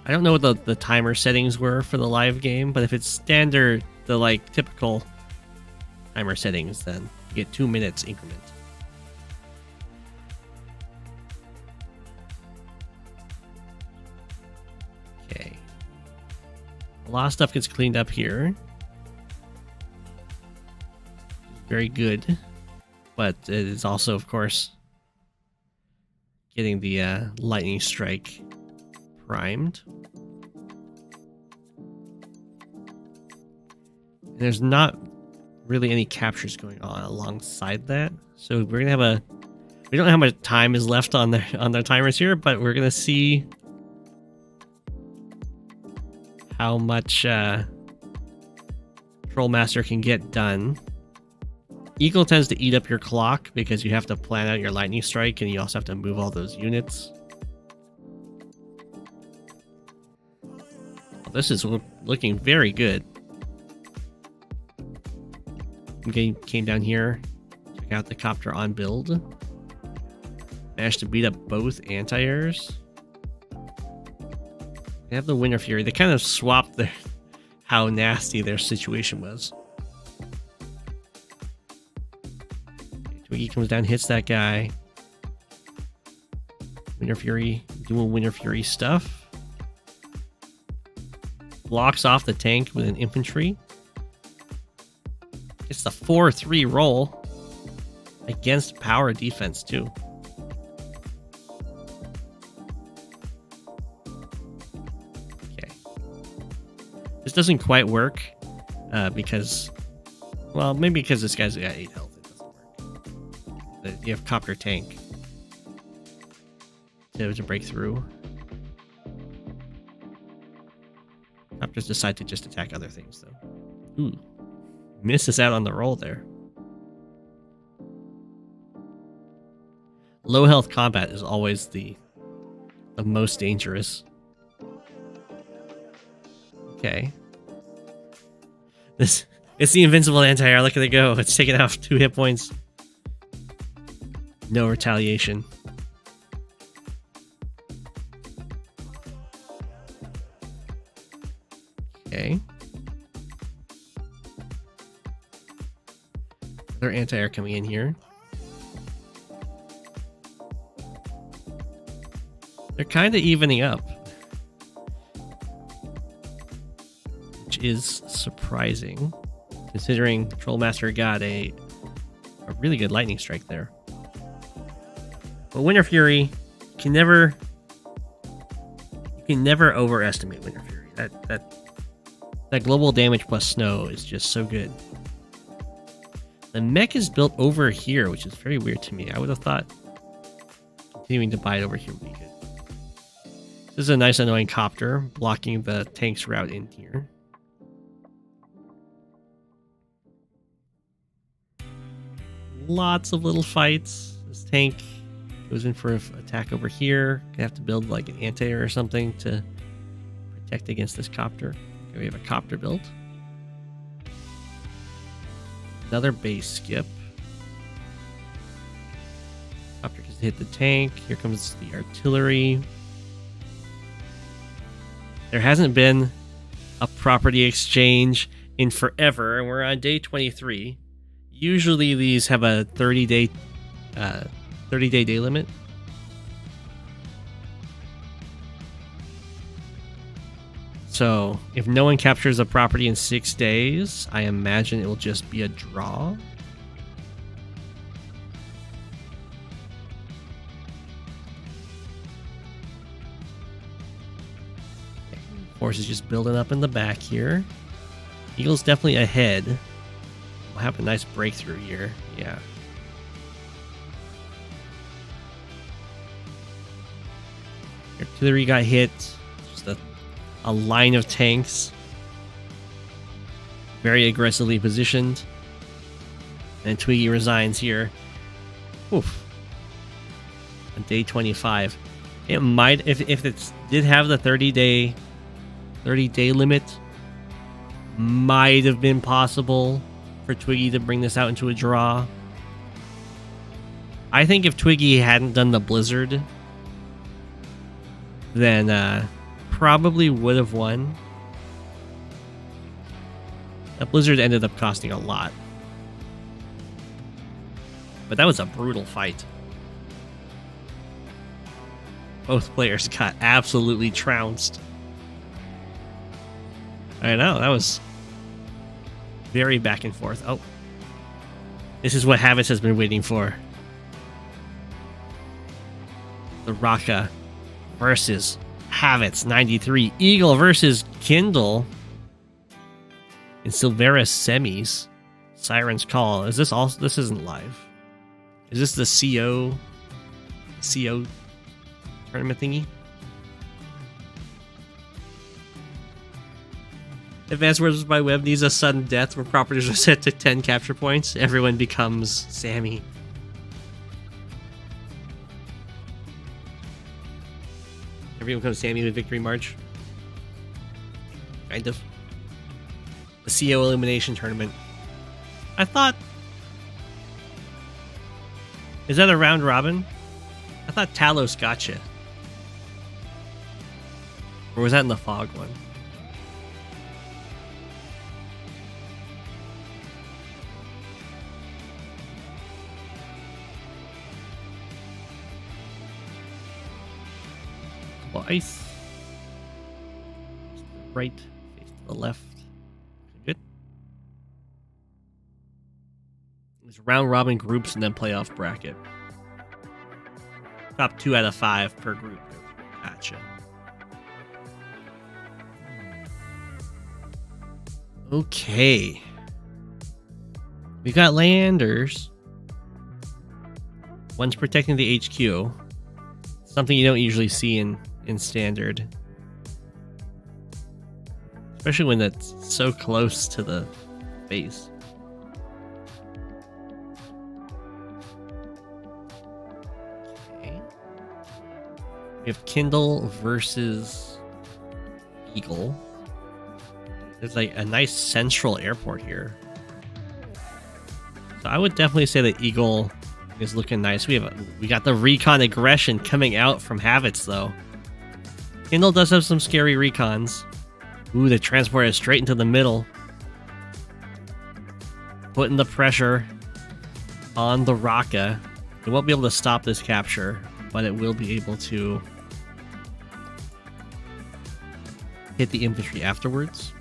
I don't know what the timer settings were for the live game, but if it's standard, the like typical timer settings, then you get 2 minutes increment. Okay. A lot of stuff gets cleaned up here. Very good. But it is also, of course, getting the lightning strike primed. And there's not really any captures going on alongside that. So we're gonna have we don't know how much time is left on their timers here, but we're gonna see how much Trollmaster can get done. Eagle tends to eat up your clock because you have to plan out your lightning strike and you also have to move all those units. Well, this is looking very good. Came down here, check out the copter on build. Managed to beat up both anti-airs. They have the Winter Fury. They kind of swapped how nasty their situation was. Twiggy comes down, hits that guy. Winter Fury doing Winter Fury stuff. Blocks off the tank with an infantry. It's the 4-3 roll against power defense too. Okay. This doesn't quite work because, well, maybe because this guy's got 8 health, it doesn't work. You have copter tank to break through. Copters decide to just attack other things though. Ooh. Misses out on the roll there. Low health combat is always the most dangerous. Okay. It's the invincible anti-air. Look at it go. It's taking off 2 hit points. No retaliation. Okay. Another anti-air coming in here. They're kind of evening up, which is surprising, considering Trollmaster got a really good lightning strike there. But Winter Fury can never overestimate Winter Fury. That global damage plus snow is just so good. The mech is built over here, which is very weird to me. I would have thought continuing to buy it over here would be good. This is a nice annoying copter blocking the tank's route in here. Lots of little fights. This tank goes in for an attack over here. Gonna have to build like an anti-air or something to protect against this copter. Okay, we have a copter built. Another base skip. Copter can hit the tank. Here comes the artillery. There hasn't been a property exchange in forever, and we're on day 23. Usually these have a 30-day day limit. So if no one captures a property in 6 days, I imagine it will just be a draw. Force is just building up in the back here. Eagle's definitely ahead. We'll have a nice breakthrough here. Yeah. Artillery got hit. Just a line of tanks. Very aggressively positioned. And Twiggy resigns here. Oof. On day 25. It might, if it did have the 30-day limit, might have been possible for Twiggy to bring this out into a draw. I think if Twiggy hadn't done the blizzard, then probably would have won. That blizzard ended up costing a lot. But that was a brutal fight. Both players got absolutely trounced. I know, that was very back and forth. Oh. This is what Havitz has been waiting for. The Raka versus Havitz 93. Eagle versus Kindle in Silvera's semis. Siren's Call. Is this also? This isn't live. Is this the CO tournament thingy? Advanced Words by Web needs a sudden death where properties are set to 10 capture points. Everyone becomes Sami. Everyone becomes Sami with Victory March. Kind of. The CO Elimination Tournament. I thought... Is that a round robin? I thought Talos gotcha. Or was that in the Fog one? Ice. Right, face to the left. Good. There's round robin groups and then playoff bracket. Top 2 out of 5 per group. Gotcha. Okay. We got landers. One's protecting the HQ. Something you don't usually see in standard, especially when it's so close to the base. Okay. We have Kindle versus Eagle. There's like a nice central airport here, so I would definitely say that Eagle is looking nice. We got the recon aggression coming out from Havitz though. Kindle does have some scary recons. Ooh, the transport is straight into the middle. Putting the pressure on the Raka. It won't be able to stop this capture, but it will be able to hit the infantry afterwards.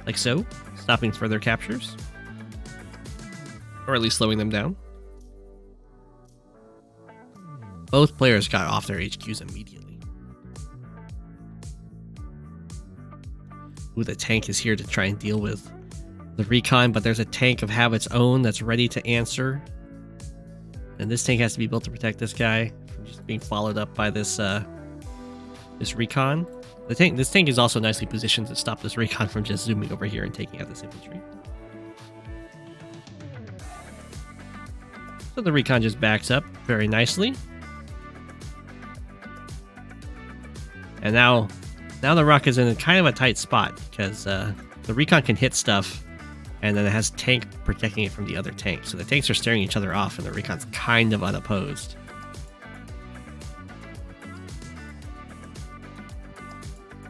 Like so, stopping further captures. Or at least slowing them down. Both players got off their HQs immediately. Ooh, the tank is here to try and deal with the recon, but there's a tank of Havit's own that's ready to answer. And this tank has to be built to protect this guy from just being followed up by this this recon. This tank is also nicely positioned to stop this recon from just zooming over here and taking out this infantry. So the recon just backs up very nicely. And now the Rock is in kind of a tight spot because the recon can hit stuff and then it has tank protecting it from the other tank. So the tanks are staring each other off and the recon's kind of unopposed.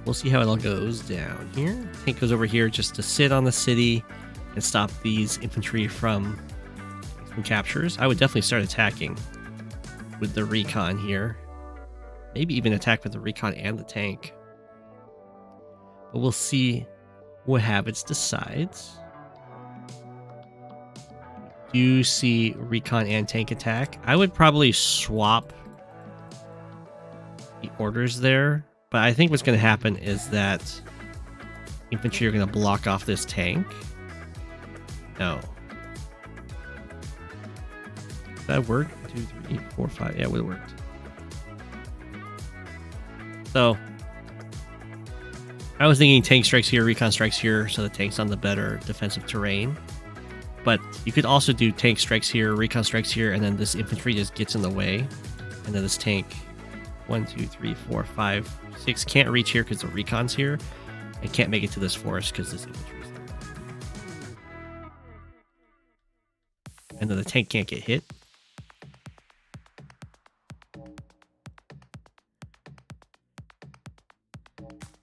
We'll see how it all goes down here. Tank goes over here just to sit on the city and stop these infantry from captures. I would definitely start attacking with the recon here. Maybe even attack with the recon and the tank. But we'll see what Havitz decides. Do you see recon and tank attack? I would probably swap the orders there. But I think what's going to happen is that infantry are going to block off this tank. No. Did that work? 2, 3, 4, 5. Yeah, it would have worked. So I was thinking tank strikes here, recon strikes here, so the tank's on the better defensive terrain. But you could also do tank strikes here, recon strikes here, and then this infantry just gets in the way. And then this tank, 1, 2, 3, 4, 5, 6, can't reach here because the recon's here. And can't make it to this forest because this infantry is there. And then the tank can't get hit.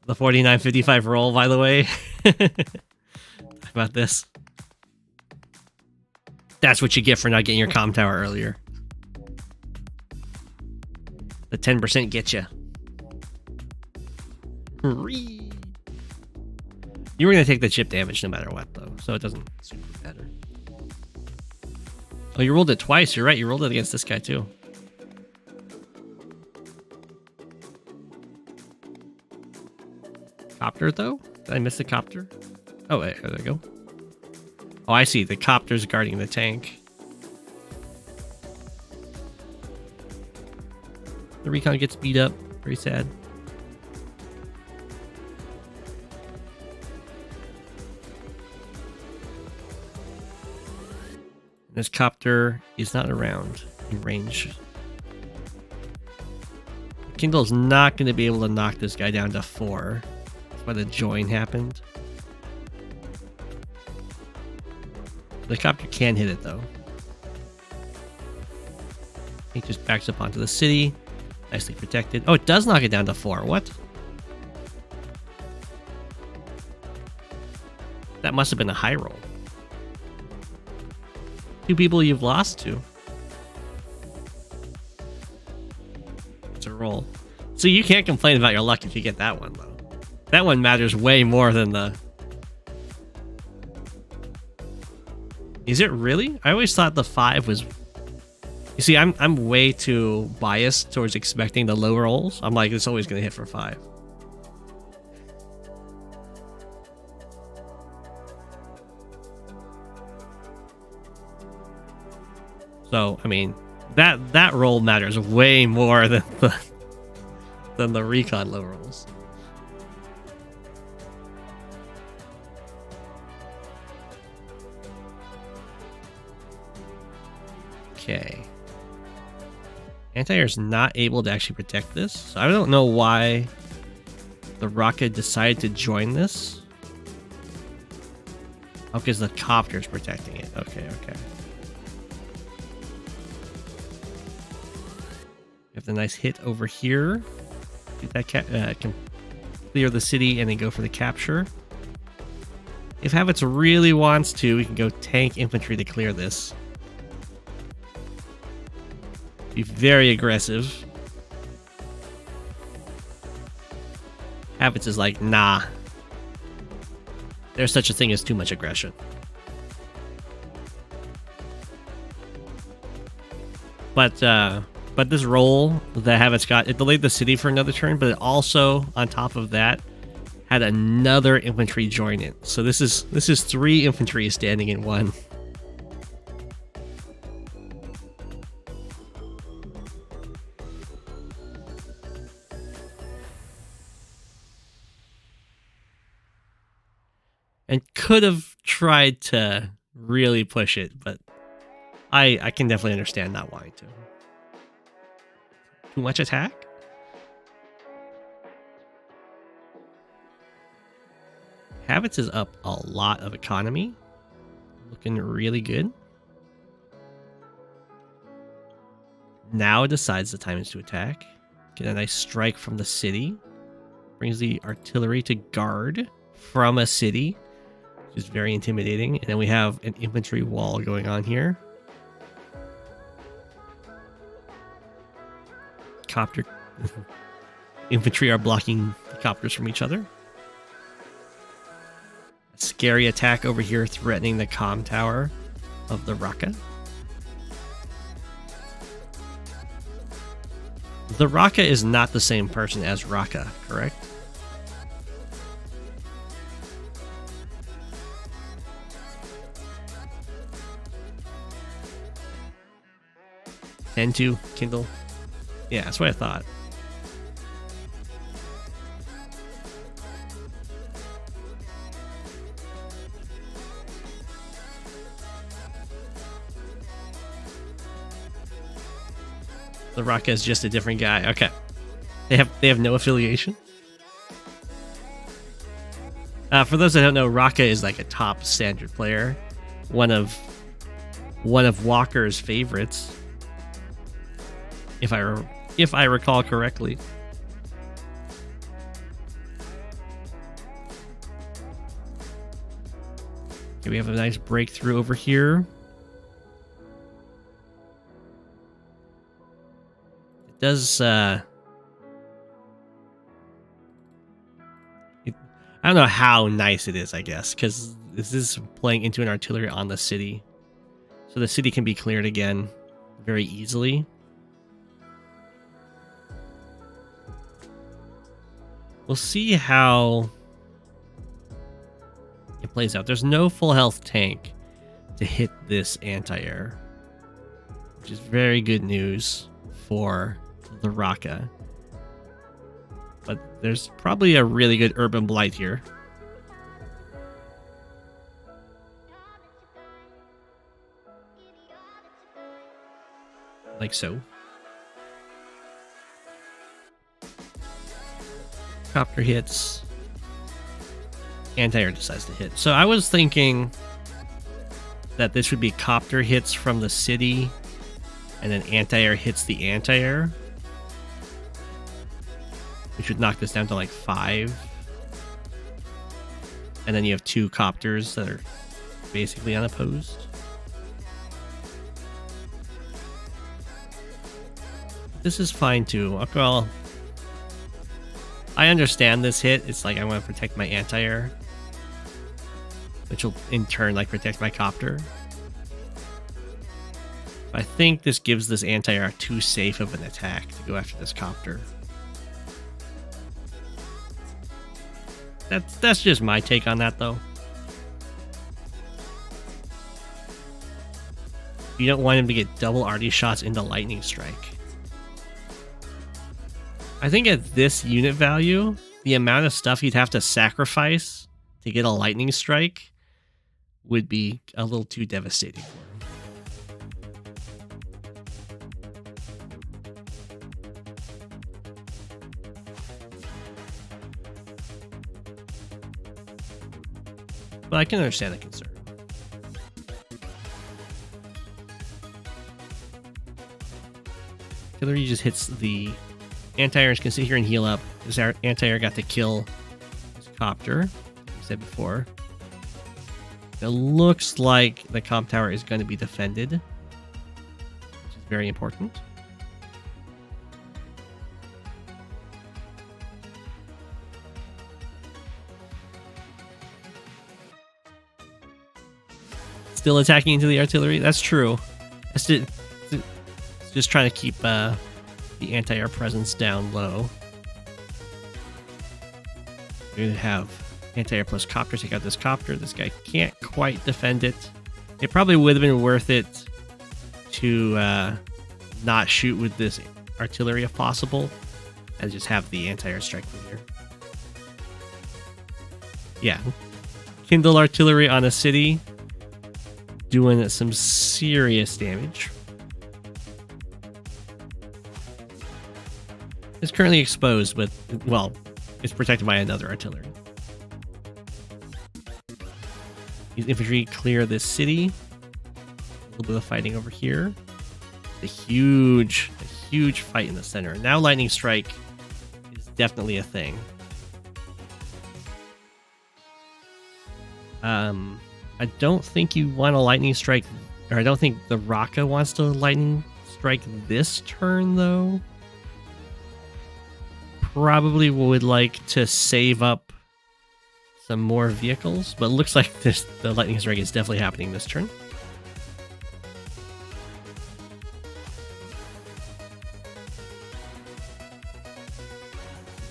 The 49-55 roll, by the way. Talk about this. That's what you get for not getting your comm tower earlier. The 10% gets you. You were going to take the chip damage no matter what, though, so it doesn't super matter. Oh, you rolled it twice. You're right. You rolled it against this guy, too. Copter, though? Did I miss the copter? Oh, wait, there we go. Oh, I see. The copter's guarding the tank. The recon gets beat up. Very sad. This copter is not around in range. Kindle's not going to be able to knock this guy down to 4. That's why the join happened. The copter can hit it, though. He just backs up onto the city. Nicely protected. Oh, it does knock it down to 4. What? That must have been a high roll. 2 people you've lost to. It's a roll. So you can't complain about your luck if you get that one, though. That one matters way more than the... Is it really? I always thought the 5 was... You see, I'm way too biased towards expecting the low rolls. I'm like, it's always going to hit for 5. So, I mean, that roll matters way more than the recon low rolls. Okay. Anti-air's not able to actually protect this, so I don't know why the rocket decided to join this. Oh, because the copter's protecting it. Okay, okay. We have the nice hit over here. Get that can clear the city and then go for the capture. If Habits really wants to, we can go tank infantry to clear this. Be very aggressive. Habits is like, nah. There's such a thing as too much aggression. But this roll that Habits got, it delayed the city for another turn, but it also, on top of that, had another infantry join it. So this is 3 infantry standing in 1. And could have tried to really push it, but I can definitely understand not wanting to. Too much attack? Habits is up a lot of economy. Looking really good. Now it decides the time is to attack. Get a nice strike from the city. Brings the artillery to guard from a city, which is very intimidating. And then we have an infantry wall going on here. Copter infantry are blocking the copters from each other. A scary attack over here threatening the comm tower of the Raka. The Raka is not the same person as Raka, correct? N2, Kindle. Yeah, that's what I thought. The Raka is just a different guy. Okay. They have no affiliation. For those that don't know, Raka is like a top standard player. One of Walker's favorites. If I recall correctly. Okay, we have a nice breakthrough over here. It does I don't know how nice it is, I guess, because this is playing into an artillery on the city. So the city can be cleared again very easily. We'll see how it plays out. There's no full health tank to hit this anti-air, which is very good news for the Raka. But there's probably a really good urban blight here. Like so. Copter hits. Anti-air decides to hit. So I was thinking that this would be copter hits from the city, and then anti-air hits the anti-air, which would knock this down to like 5. And then you have 2 copters that are basically unopposed. This is fine too. Well, I understand this hit. It's like I want to protect my anti-air, which will in turn like protect my copter. I think this gives this anti-air too safe of an attack to go after this copter. That's just my take on that, though. You don't want him to get double arty shots into lightning strike. I think at this unit value, the amount of stuff you'd have to sacrifice to get a lightning strike would be a little too devastating for him. But I can understand the concern. Artillery just hits the anti-air, can sit here and heal up. This anti-air got to kill this copter, like I said before. It looks like the comp tower is going to be defended, which is very important. Still attacking into the artillery. That's true. It's just trying to keep the anti-air presence down low. We're going to have anti-air plus copter take out this copter. This guy can't quite defend it. It probably would have been worth it to not shoot with this artillery if possible, and just have the anti-air strike from here. Yeah. Kindle artillery on a city, doing some serious damage. It's currently exposed, but, well, it's protected by another artillery. These infantry clear this city. A little bit of fighting over here. A huge fight in the center. Now lightning strike is definitely a thing. I don't think you want a lightning strike, or I don't think the Raka wants to lightning strike this turn, though. Probably would like to save up some more vehicles, but it looks like the lightning strike is definitely happening this turn.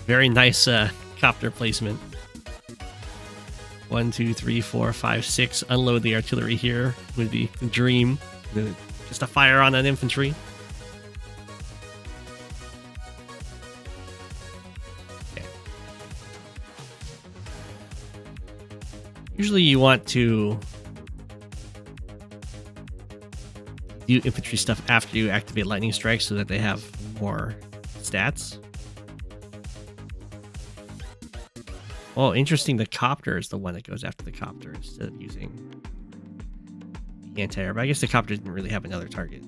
Very nice copter placement. 1, 2, 3, 4, 5, 6. Unload the artillery here would be the dream. Just a fire on that infantry. Okay. Usually you want to do infantry stuff after you activate lightning strikes so that they have more stats. Oh, interesting. The copter is the one that goes after the copter instead of using the anti-air. But I guess the copter didn't really have another target.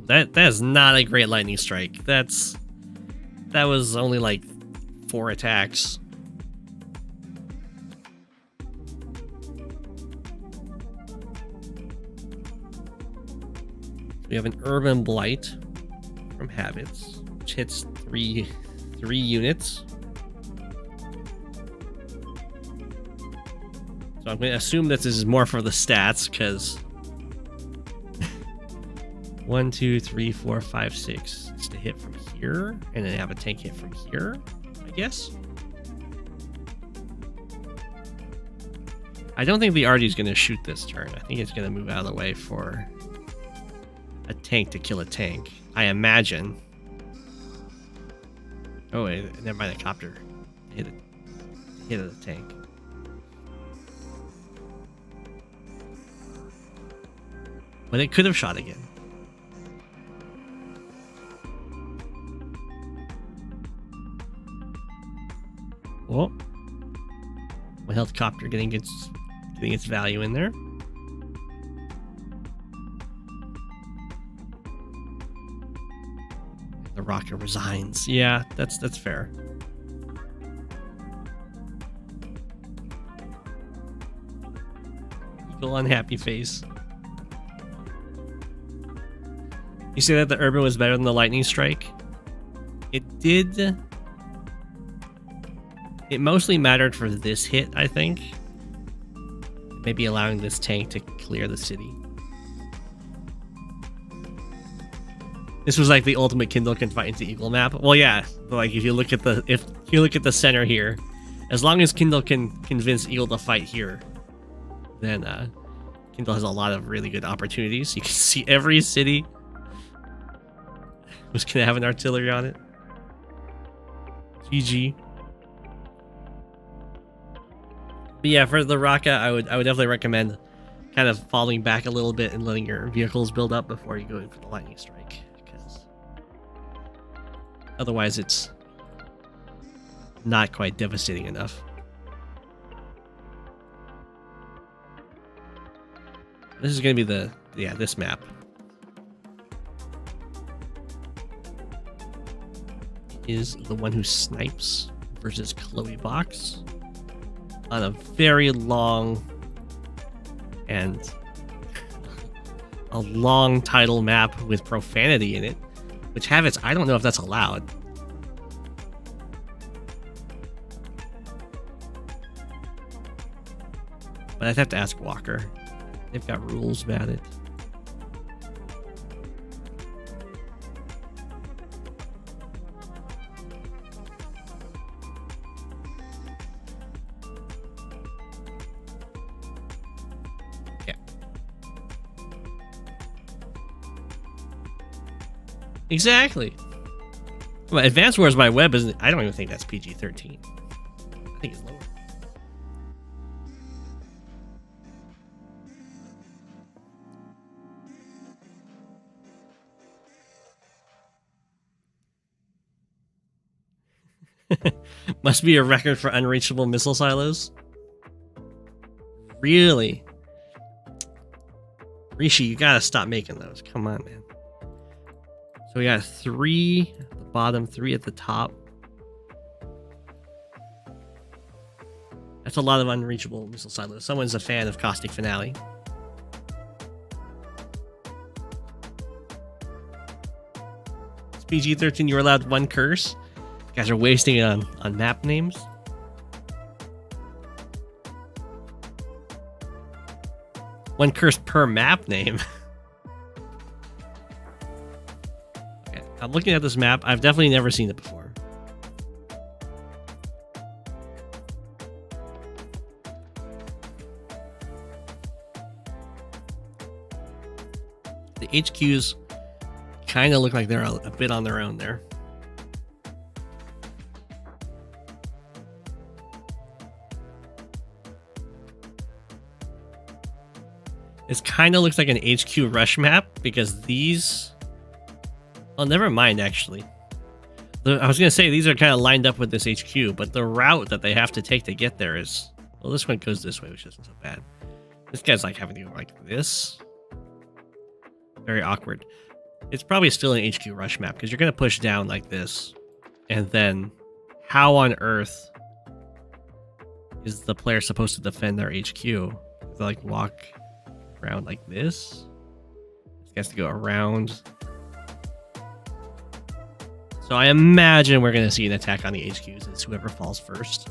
That is not a great lightning strike. That was only like 4 attacks. We have an Urban Blight from Habits, which hits 3 3 units. So I'm going to assume that this is more for the stats, because 1, 2, 3, 4, 5, 6 is to hit from here, and then have a tank hit from here, I guess. I don't think the RD is going to shoot this turn. I think it's going to move out of the way for a tank to kill a tank, I imagine. Oh wait, never mind, a copter hit a tank. But it could have shot again. Oh, my health copter getting its value in there. The rocket resigns. Yeah, that's fair. Eagle unhappy face. You say that the urban was better than the lightning strike? It did. It mostly mattered for this hit, I think. Maybe allowing this tank to clear the city. This was like the ultimate Kindle can fight into Eagle map. Well, yeah, like if you look at the center here, as long as Kindle can convince Eagle to fight here, then Kindle has a lot of really good opportunities. You can see every city was gonna have an artillery on it. GG. But yeah, for the rocket, I would definitely recommend kind of falling back a little bit and letting your vehicles build up before you go in for the lightning strike, because otherwise it's not quite devastating enough. This is going to be this map. Is the one who snipes versus Chloe Box on a very long and a long title map with profanity in it, which habits, I don't know if that's allowed. But I'd have to ask Walker. They've got rules about it. Exactly. Well, Advanced Wars by Web isn't. I don't even think that's PG-13. I think it's lower. Must be a record for unreachable missile silos. Really? Rishi, you gotta stop making those. Come on, man. So we got 3 at the bottom, 3 at the top. That's a lot of unreachable missile silos. Someone's a fan of Caustic Finale. It's PG-13, you're allowed 1 curse. You guys are wasting it on map names. One curse per map name. Okay, I'm looking at this map. I've definitely never seen it before. The HQs kind of look like they're a bit on their own there. It kind of looks like an HQ rush map because these... Oh, never mind, actually. I was going to say these are kind of lined up with this HQ, but the route that they have to take to get there is... Well, this one goes this way, which isn't so bad. This guy's like having to go like this. Very awkward. It's probably still an HQ rush map because you're going to push down like this. And then how on earth is the player supposed to defend their HQ? They like walk around like this. This has to go around. So I imagine we're going to see an attack on the HQs. It's whoever falls first.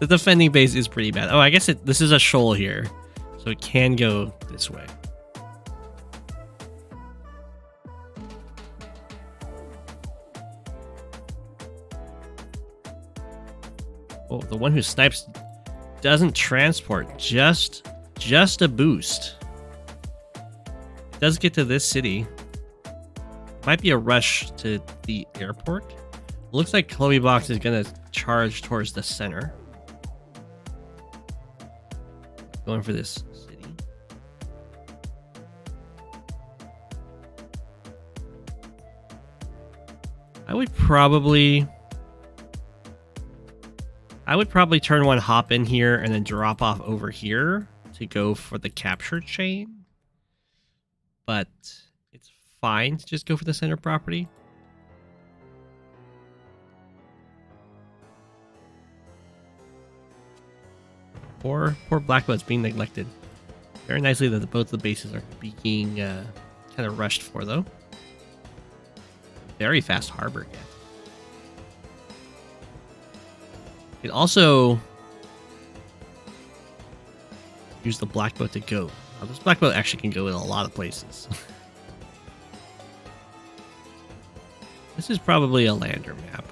The defending base is pretty bad. Oh, I guess this is a shoal here, so it can go this way. Oh, the one who snipes doesn't transport, just a boost. It does get to this city. Might be a rush to the airport. Looks like Chloe Box is gonna charge towards the center. Going for this city. I would probably turn one hop in here and then drop off over here to go for the capture chain. But it's fine to just go for the center property. Poor Blackboat's being neglected. Very nicely that both the bases are being kind of rushed for, though. Very fast harbor yet. It also use the Blackboat to go. Now, this Blackboat actually can go in a lot of places. This is probably a lander map,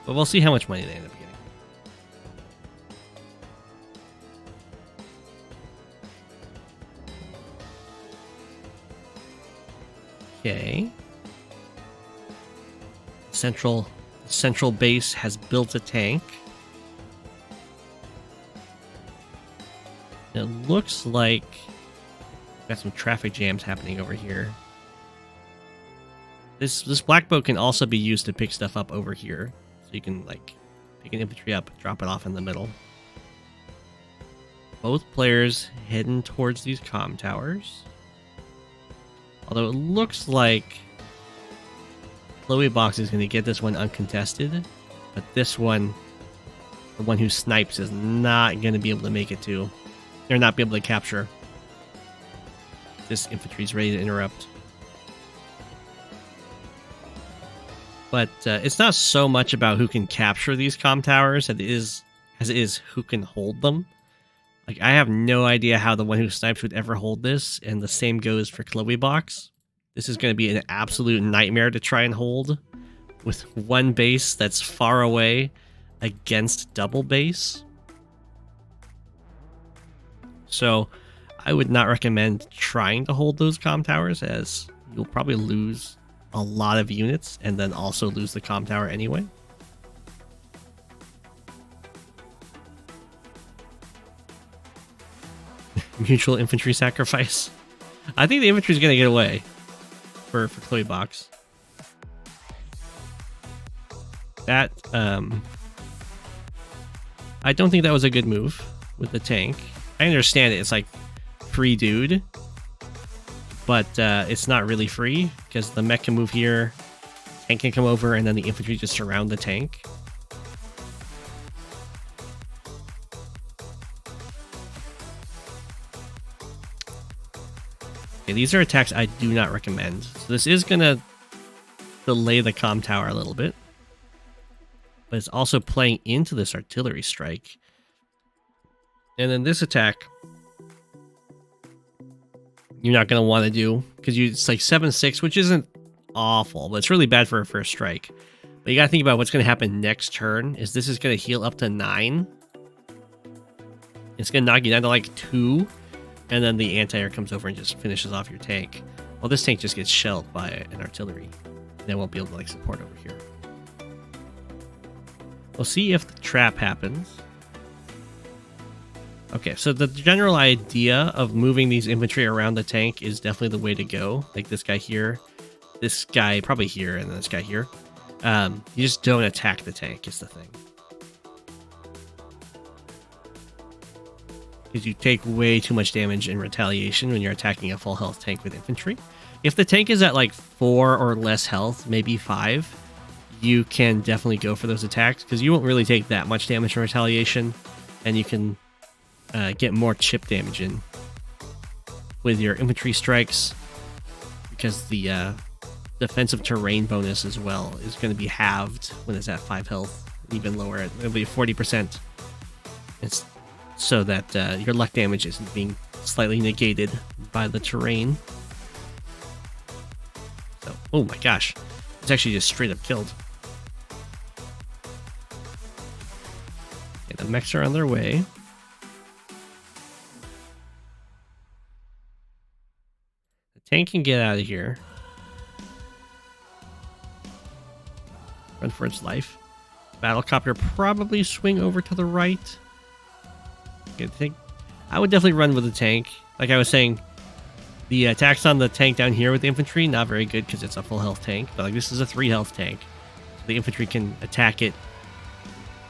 but we'll see how much money they end up getting. Okay. Central base has built a tank. It looks like we've got some traffic jams happening over here. This black boat can also be used to pick stuff up over here. So you can like pick an infantry up, drop it off in the middle. Both players heading towards these comm towers. Although it looks like Chloe Box is going to get this one uncontested, but this one, the one who snipes, is not going to be able to make it to, or not be able to capture. This infantry is ready to interrupt. But it's not so much about who can capture these comm towers as it is who can hold them. Like, I have no idea how the one who snipes would ever hold this, and the same goes for Chloe Box. This is going to be an absolute nightmare to try and hold with one base that's far away against double base. So I would not recommend trying to hold those comm towers, as you'll probably lose a lot of units and then also lose the comm tower anyway. Mutual infantry sacrifice. I think the infantry is going to get away for Chloe Box. That, I don't think that was a good move with the tank. I understand it. It's like free dude, but it's not really free because the mech can move here, tank can come over, and then the infantry just surround the tank. Okay, these are attacks I do not recommend. So this is going to delay the comm tower a little bit, but it's also playing into this artillery strike. And then this attack, you're not going to want to do, because it's like 7-6, which isn't awful, but it's really bad for a first strike. But you got to think about what's going to happen next turn. Is this is going to heal up to 9. It's going to knock you down to like 2. And then the anti-air comes over and just finishes off your tank. Well, this tank just gets shelled by an artillery. They won't be able to like support over here. We'll see if the trap happens. Okay, so the general idea of moving these infantry around the tank is definitely the way to go. Like this guy here, this guy probably here, and then this guy here. You just don't attack the tank is the thing. Because you take way too much damage in retaliation when you're attacking a full health tank with infantry. If the tank is at like 4 or less health, maybe 5, you can definitely go for those attacks because you won't really take that much damage in retaliation, and you can get more chip damage in with your infantry strikes. because the defensive terrain bonus as well is going to be halved when it's at 5 health, even lower. It'll be 40%. It's so that your luck damage isn't being slightly negated by the terrain. So, oh my gosh, it's actually just straight up killed. Okay, the mechs are on their way. The tank can get out of here. Run for its life. Battlecopter probably swing over to the right. I would definitely run with the tank. Like I was saying, the attacks on the tank down here with the infantry, not very good because it's a full health tank. But like this is a 3 health tank. So the infantry can attack it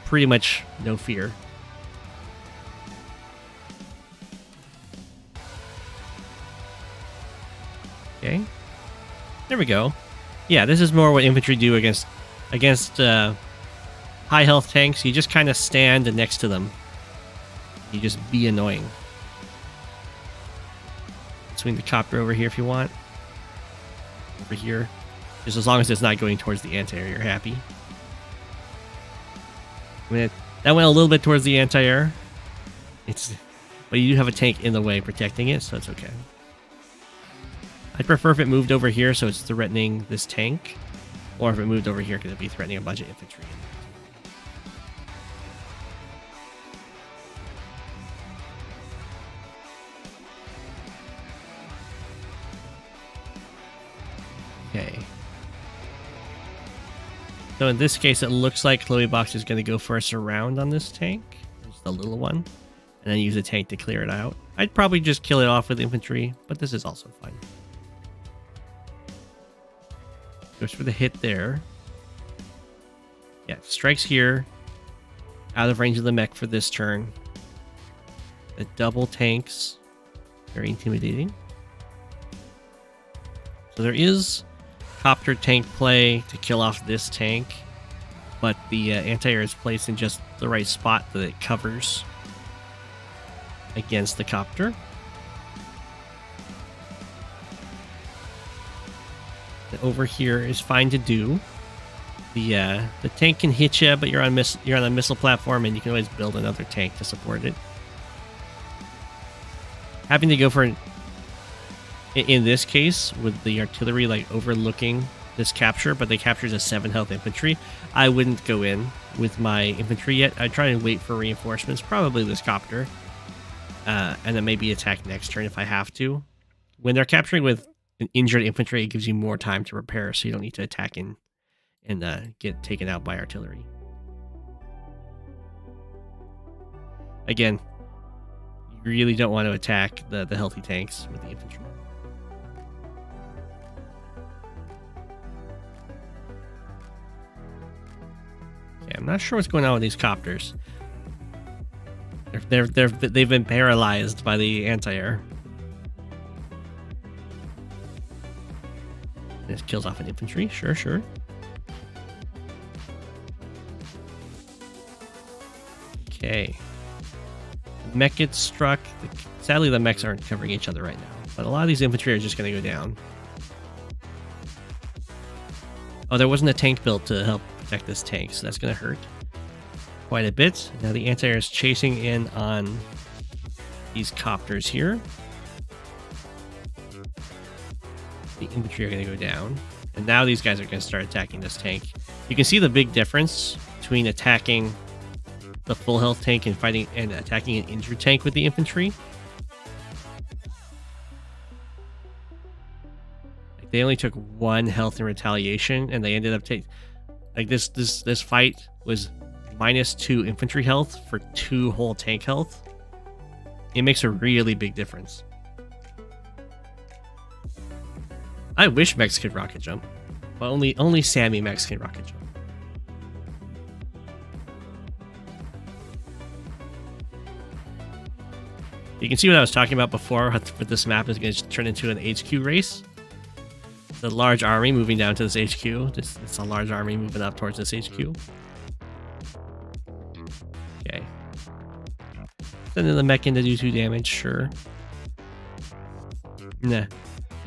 pretty much no fear. Okay. There we go. Yeah, this is more what infantry do against high health tanks. You just kind of stand next to them. You just be annoying. Swing the copter over here if you want. Over here. Just as long as it's not going towards the anti-air, you're happy. I mean, that went a little bit towards the anti-air. But you do have a tank in the way protecting it, so it's okay. I'd prefer if it moved over here so it's threatening this tank. Or if it moved over here because it'd be threatening a bunch of infantry. Okay. So in this case, it looks like Chloe Box is going to go for a surround on this tank. Just the little one. And then use a tank to clear it out. I'd probably just kill it off with infantry, but this is also fine. Goes for the hit there. Yeah, strikes here. Out of range of the mech for this turn. The double tanks. Very intimidating. So there is copter tank play to kill off this tank. But the anti-air is placed in just the right spot that it covers against the copter. Over here is fine to do. The tank can hit you, but you're on a missile platform, and you can always build another tank to support it. Having to go for in this case with the artillery like overlooking this capture, but the capture is a 7 health infantry. I wouldn't go in with my infantry yet. I'd try and wait for reinforcements, probably this copter, and then maybe attack next turn if I have to. When they're capturing with an injured infantry, it gives you more time to repair, so you don't need to attack in and get taken out by artillery. Again, you really don't want to attack the healthy tanks with the infantry. Okay, I'm not sure what's going on with these copters. They've been paralyzed by the anti-air. This kills off an infantry. Sure. Okay. The mech gets struck. Sadly, the mechs aren't covering each other right now. But a lot of these infantry are just going to go down. Oh, there wasn't a tank built to help protect this tank, so that's going to hurt quite a bit. Now the anti-air is chasing in on these copters here. The infantry are going to go down. And now these guys are going to start attacking this tank. You can see the big difference between attacking the full health tank and fighting and attacking an injured tank with the infantry. Like they only took 1 health in retaliation, and they ended up taking like this fight was -2 infantry health for 2 whole tank health. It makes a really big difference. I wish mechs could rocket jump, but only Sami mechs can rocket jump. You can see what I was talking about before, but this map is going to turn into an HQ race. The large army moving down to this HQ. It's a large army moving up towards this HQ. Okay. Sending the mech in to do 2 damage, sure. Nah.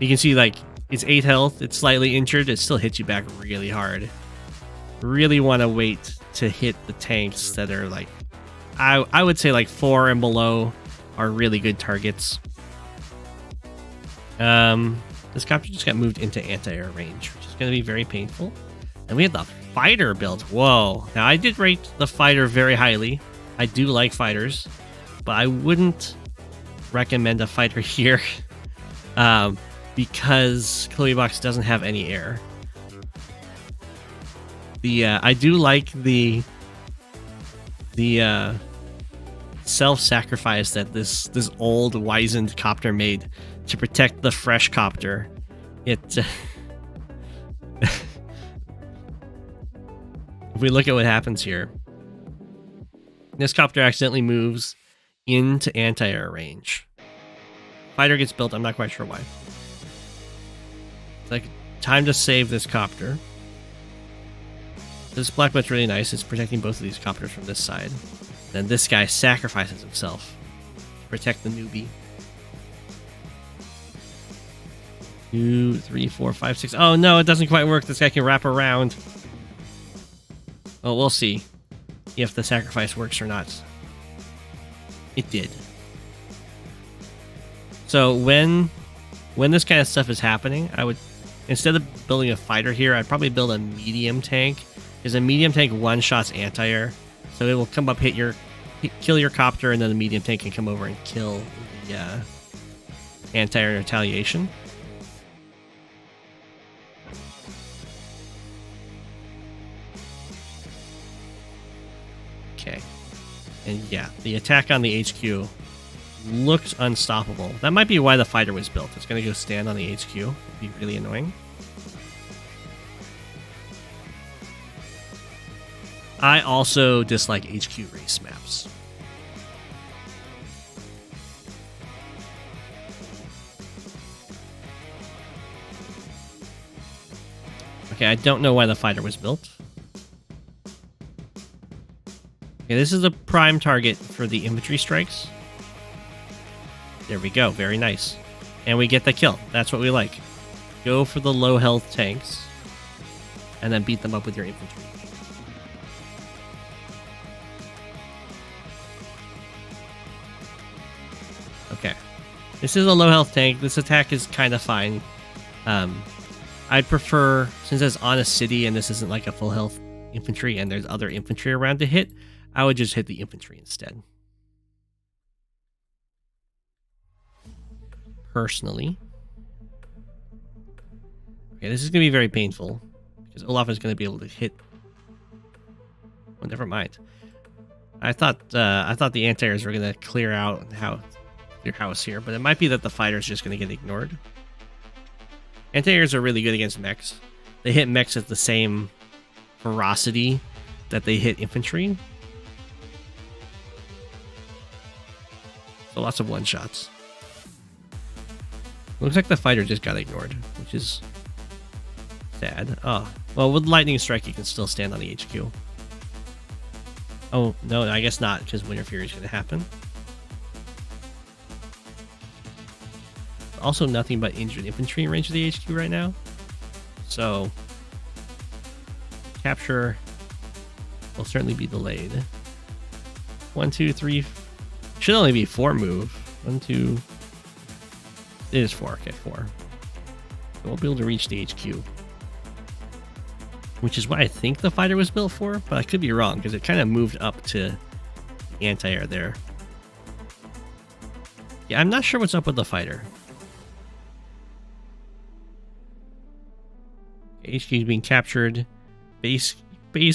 You can see, like, It's 8 health. It's slightly injured. It still hits you back really hard. Really want to wait to hit the tanks that are like, I would say like 4 and below are really good targets. This copter just got moved into anti-air range, which is going to be very painful. And we have the fighter built. Whoa. Now, I did rate the fighter very highly. I do like fighters, but I wouldn't recommend a fighter here because Chloe Box doesn't have any air. I do like the self-sacrifice that this old wizened copter made to protect the fresh copter. If we look at what happens here, this copter accidentally moves into anti-air range. Fighter gets built. I'm not quite sure why. It's like time to save this copter. This black but's really nice. It's protecting both of these copters from this side. Then this guy sacrifices himself to protect the newbie. 2, 3, 4, 5, 6. Oh no, it doesn't quite work. This guy can wrap around. Well, we'll see if the sacrifice works or not. It did. So when this kind of stuff is happening, I would, instead of building a fighter here, I'd probably build a medium tank. Because a medium tank one-shots anti-air. So it will come up, kill your copter, and then the medium tank can come over and kill the anti-air in retaliation. Okay. And yeah, the attack on the HQ looks unstoppable. That might be why the fighter was built. It's going to go stand on the HQ. It'd be really annoying. I also dislike HQ race maps. Okay, I don't know why the fighter was built. Okay, this is a prime target for the infantry strikes. There we go, very nice. And we get the kill. That's what we like. Go for the low health tanks and then beat them up with your infantry. Okay, this is a low health tank. This attack is kind of fine. I'd prefer, since it's on a city and this isn't like a full health infantry and there's other infantry around to hit, I would just hit the infantry instead. Personally. Okay, this is going to be very painful because Olaf is going to be able to hit. Well, never mind. I thought the anti-airs were going to clear out your house here, but it might be that the fighter is just going to get ignored. Anti-airs are really good against mechs. They hit mechs at the same ferocity that they hit infantry. So lots of one-shots. Looks like the fighter just got ignored, which is sad. Oh, well, with lightning strike, you can still stand on the HQ. Oh, no, I guess not, because Winter Fury is going to happen. Also, nothing but injured infantry in range of the HQ right now. So, capture will certainly be delayed. 1, 2, 3. Should only be 4 move. 1, 2. It is 4. Okay, 4. So we'll be able to reach the HQ. Which is what I think the fighter was built for, but I could be wrong because it kind of moved up to the anti-air there. Yeah, I'm not sure what's up with the fighter. HQ is being captured. Base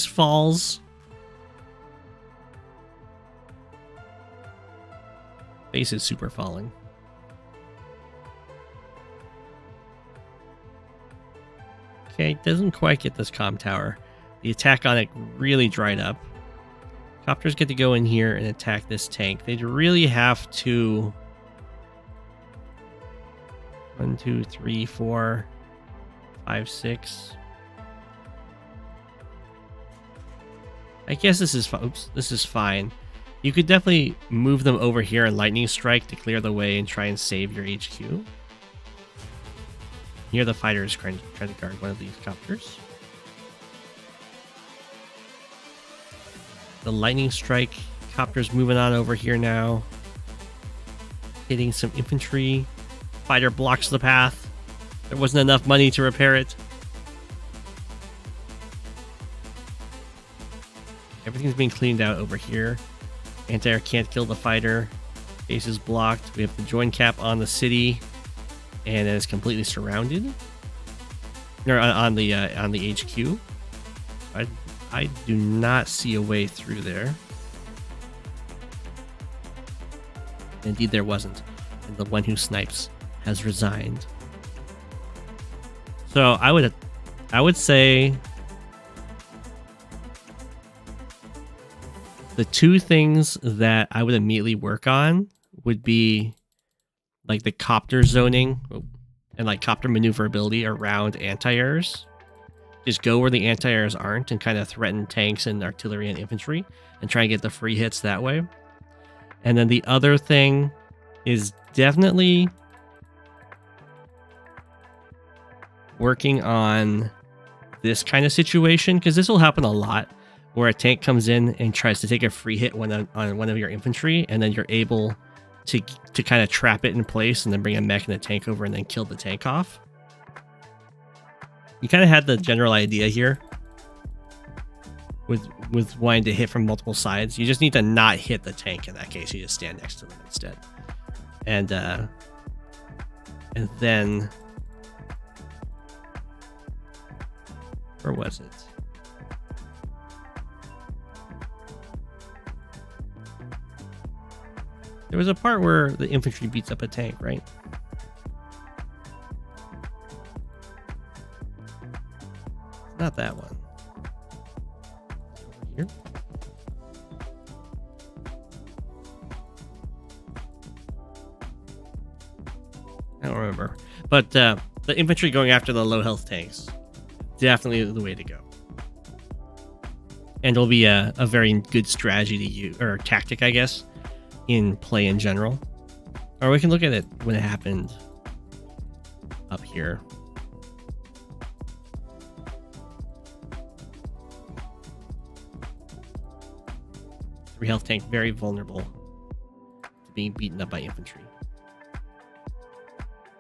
falls. Base is super falling. Okay, doesn't quite get this comm tower. The attack on it really dried up. Copters get to go in here and attack this tank. They'd really have to... 1, 2, 3, 4, 5, 6. I guess this is fine. Oops, this is fine. You could definitely move them over here and lightning strike to clear the way and try and save your HQ. Here the fighter is trying to guard one of these copters. The lightning strike copter's moving on over here now. Hitting some infantry. Fighter blocks the path. There wasn't enough money to repair it. Everything's being cleaned out over here. Anti-air can't kill the fighter. Base is blocked. We have the join cap on the city. And it is completely surrounded. Or on the HQ. I do not see a way through there. Indeed, there wasn't. And the one who snipes has resigned. So I would say the two things that I would immediately work on would be like the copter zoning and like copter maneuverability around anti-airs. Just go where the anti-airs aren't and kind of threaten tanks and artillery and infantry and try and get the free hits that way. And then the other thing is definitely working on this kind of situation, because this will happen a lot where a tank comes in and tries to take a free hit on one of your infantry, and then you're able to kind of trap it in place and then bring a mech and a tank over and then kill the tank off. You kind of had the general idea here with wanting to hit from multiple sides. You just need to not hit the tank in that case. You just stand next to them instead. And then where was it? There was a part where the infantry beats up a tank, right? Not that one. Over here. I don't remember. But the infantry going after the low health tanks, definitely the way to go. And it'll be a very good strategy to use, or tactic, I guess, in play in general. Or we can look at it when it happened up here. Three health tank, very vulnerable to being beaten up by infantry.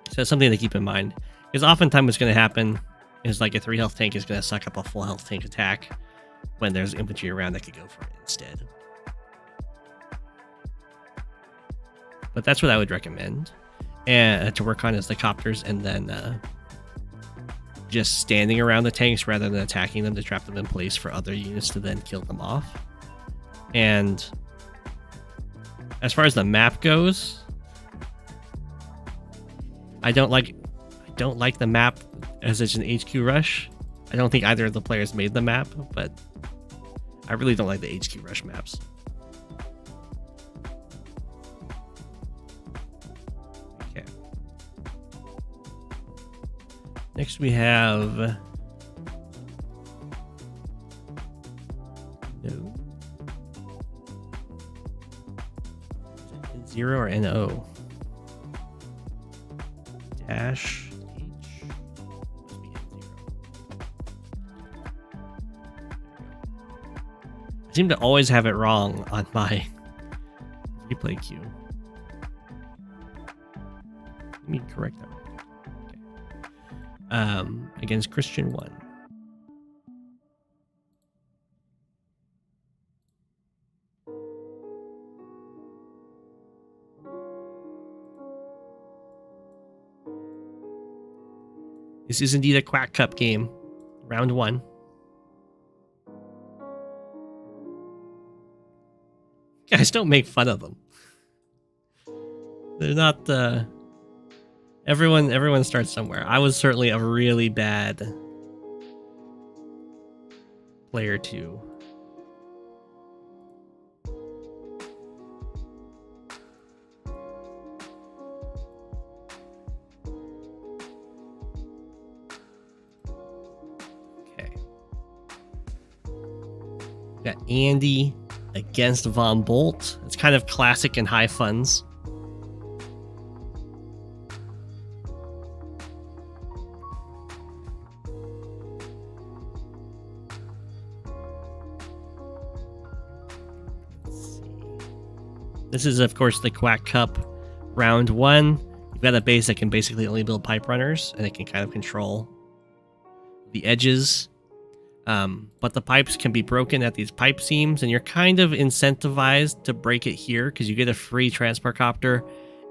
So that's something to keep in mind. Because oftentimes what's going to happen is like a 3 health tank is going to suck up a full health tank attack when there's infantry around that could go for it instead. But that's what I would recommend. And to work on is the copters, and then just standing around the tanks rather than attacking them to trap them in place for other units to then kill them off. And as far as the map goes, I don't like the map as it's an HQ rush. I don't think either of the players made the map, but I really don't like the HQ rush maps. Okay. Next we have no. 0 or NO? Dash H. Must be N0. I seem to always have it wrong on my replay queue. Let me correct that. Okay. Against Christian 1. This is indeed a Quack Cup game. Round 1. Guys, don't make fun of them. They're not everyone starts somewhere. I was certainly a really bad player too. Got Andy against Von Bolt. It's kind of classic and high funds. This is, of course, the Quack Cup round 1. You've got a base that can basically only build pipe runners, and it can kind of control the edges. But the pipes can be broken at these pipe seams, and you're kind of incentivized to break it here because you get a free transport copter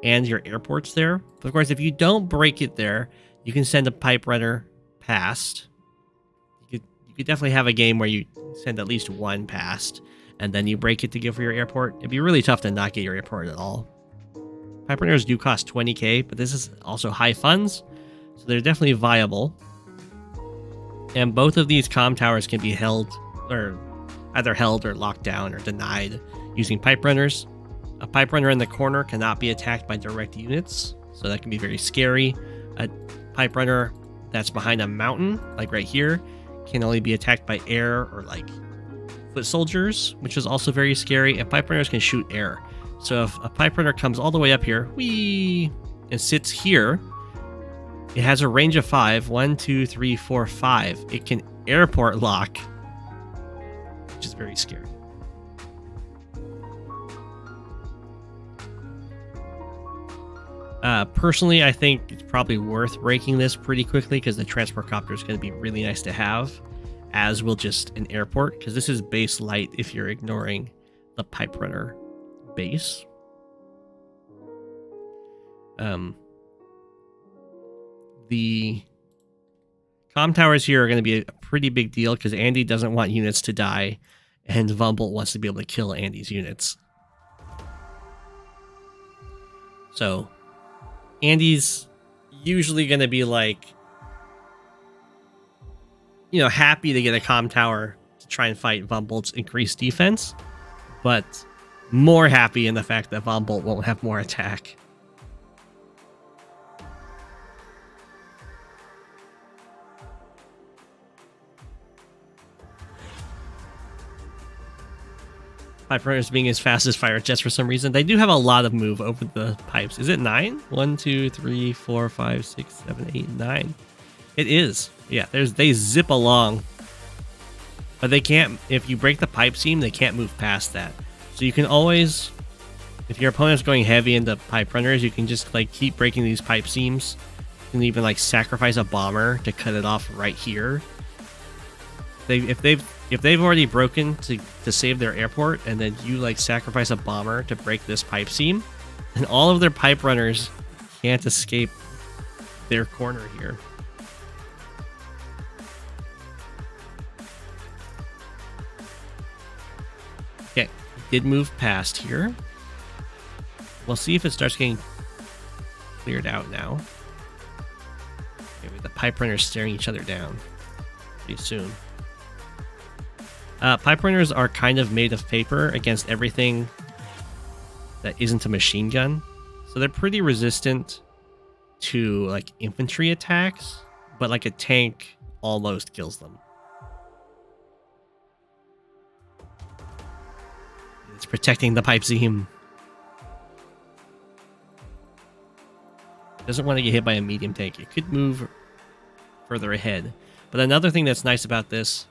and your airports there. But of course, if you don't break it there, you can send a pipe runner past. You could definitely have a game where you send at least one past, and then you break it to give for your airport. It'd be really tough to not get your airport at all. Pipe runners do cost 20k, but this is also high funds, so they're definitely viable. And both of these comm towers can be held, or either held or locked down or denied using pipe runners. A pipe runner in the corner cannot be attacked by direct units, so that can be very scary. A pipe runner that's behind a mountain, like right here, can only be attacked by air or like foot soldiers, which is also very scary. And pipe runners can shoot air. So if a pipe runner comes all the way up here, whee, and sits here, it has a range of 5. 1, 2, 3, 4, 5. It can airport lock, which is very scary. Personally, I think it's probably worth breaking this pretty quickly because the transport copter is going to be really nice to have, as will just an airport, because this is base light if you're ignoring the pipe runner base. The comm towers here are going to be a pretty big deal because Andy doesn't want units to die, and Vumble wants to be able to kill Andy's units. So Andy's usually going to be like, you know, happy to get a comm tower to try and fight Vumbolt's increased defense, but more happy in the fact that Vumbolt won't have more attack. Pipe runners being as fast as fire jets for some reason. They do have a lot of move over the pipes. Is it 9? 1, 2, 3, 4, 5, 6, 7, 8, 9. It is. Yeah, they zip along. But they can't, if you break the pipe seam, they can't move past that. So you can always, if your opponent's going heavy into pipe runners, you can just like keep breaking these pipe seams. You can even like sacrifice a bomber to cut it off right here. If they've already broken to save their airport, and then you like sacrifice a bomber to break this pipe seam, and all of their pipe runners can't escape their corner here. Okay, did move past here. We'll see if it starts getting cleared out now. Maybe the pipe runners staring each other down pretty soon. Pipe runners are kind of made of paper against everything that isn't a machine gun. So they're pretty resistant to like infantry attacks, but like a tank almost kills them. It's protecting the pipe seam. It doesn't want to get hit by a medium tank. It could move further ahead. But another thing that's nice about this,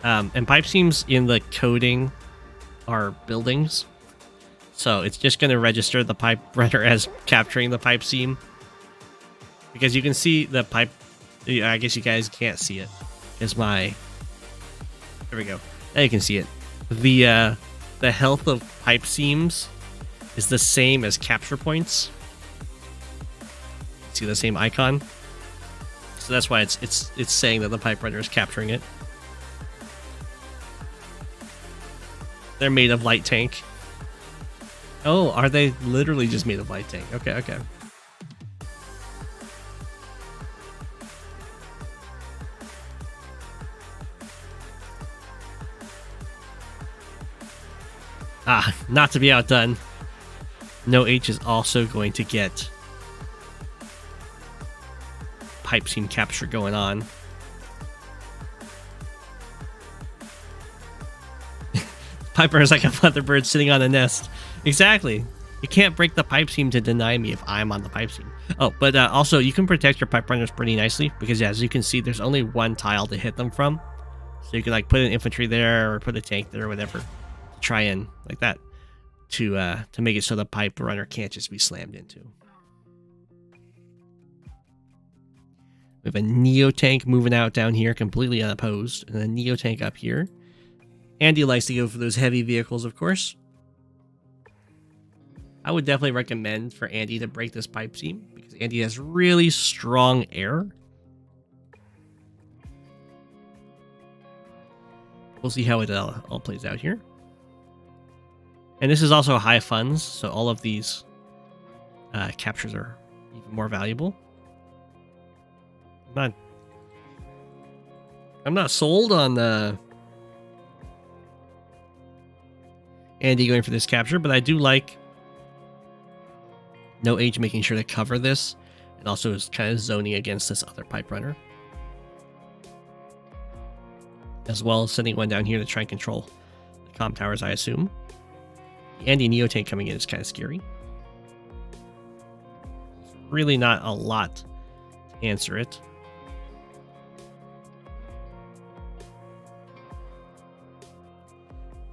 and pipe seams in the coding are buildings, so it's just going to register the pipe runner as capturing the pipe seam, because you can see the pipe. I guess you guys can't see it. There we go. Now you can see it. The health of pipe seams is the same as capture points. See the same icon, so that's why it's saying that the pipe runner is capturing it. They're made of light tank. Oh, are they literally just made of light tank? Okay, okay. Ah, not to be outdone. No H is also going to get pipe seam capture going on. Piper is like a mother bird sitting on a nest. Exactly. You can't break the pipe seam to deny me if I'm on the pipe seam. Oh, but also you can protect your pipe runners pretty nicely, because as you can see, there's only one tile to hit them from. So you can like put an infantry there or put a tank there or whatever to try and like that to make it so the pipe runner can't just be slammed into. We have a Neo tank moving out down here, completely unopposed, and a Neo tank up here. Andy likes to go for those heavy vehicles, of course. I would definitely recommend for Andy to break this pipe seam, because Andy has really strong air. We'll see how it all plays out here. And this is also high funds, so all of these captures are even more valuable. I'm not sold on Andy going for this capture, but I do like No Age making sure to cover this, and also is kind of zoning against this other pipe runner, as well as sending one down here to try and control the comm towers, I assume. The Andy Neo tank coming in is kind of scary. There's really not a lot to answer it.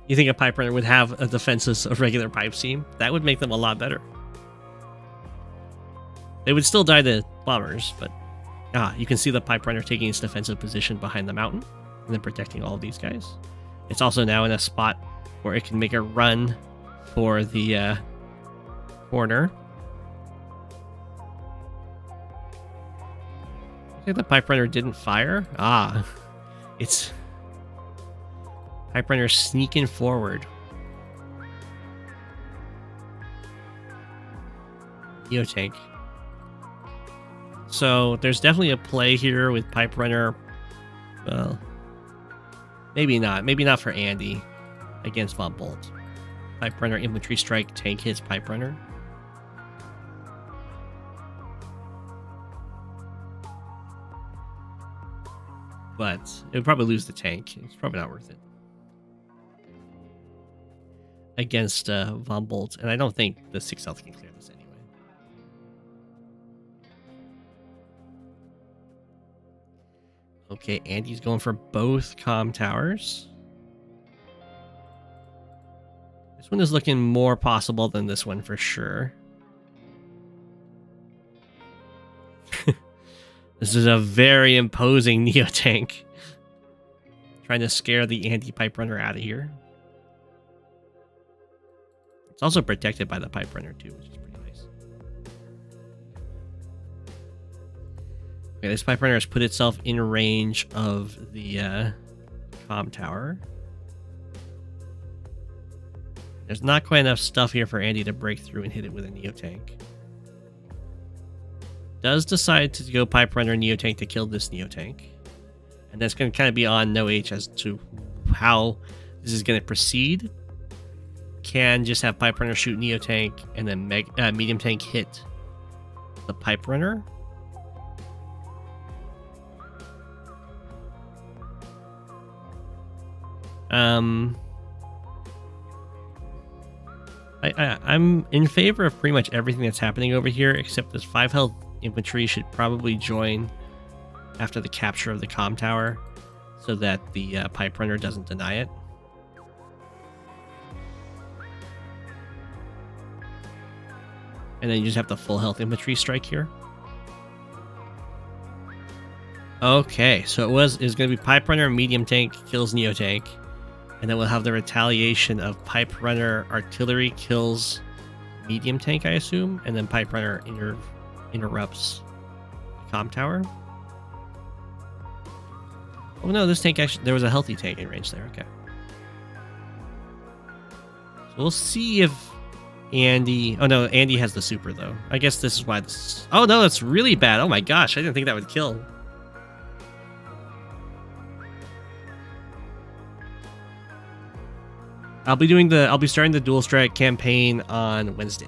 You think a pipe runner would have a defenses of regular pipe seam? That would make them a lot better. They would still die to bombers, but you can see the pipe runner taking its defensive position behind the mountain and then protecting all of these guys. It's also now in a spot where it can make a run for the corner. I think the pipe runner didn't fire. It's pipe runner sneaking forward. Neo tank. So there's definitely a play here with pipe runner. Well, maybe not. Maybe not for Andy against Von Bolt. Pipe runner infantry strike tank hits pipe runner. But it would probably lose the tank. It's probably not worth it against Von Bolt, and I don't think the 6 health can clear this anyway. Okay, Andy's going for both comm towers. This one is looking more possible than this one for sure. This is a very imposing Neo tank, trying to scare the Andy pipe runner out of here. It's also protected by the pipe runner too, which is pretty nice. Okay, this pipe runner has put itself in range of the comm tower. There's not quite enough stuff here for Andy to break through and hit it with a Neo tank. Does decide to go pipe runner Neo tank to kill this Neo tank, and that's going to kind of be on No H as to how this is going to proceed. Can just have pipe runner shoot Neo tank and then medium tank hit the pipe runner. I'm in favor of pretty much everything that's happening over here, except this 5 health infantry should probably join after the capture of the comm tower so that the pipe runner doesn't deny it. And then you just have the full health infantry strike here. Okay, so it is going to be pipe runner, medium tank kills Neo tank, and then we'll have the retaliation of pipe runner artillery kills medium tank, I assume, and then pipe runner interrupts the comm tower. Oh no, this tank actually, there was a healthy tank in range there. Okay, so we'll see if Andy... Oh no, Andy has the super though. I guess this is why this... Oh no, that's really bad. Oh my gosh, I didn't think that would kill. I'll be starting the dual strike campaign on Wednesday.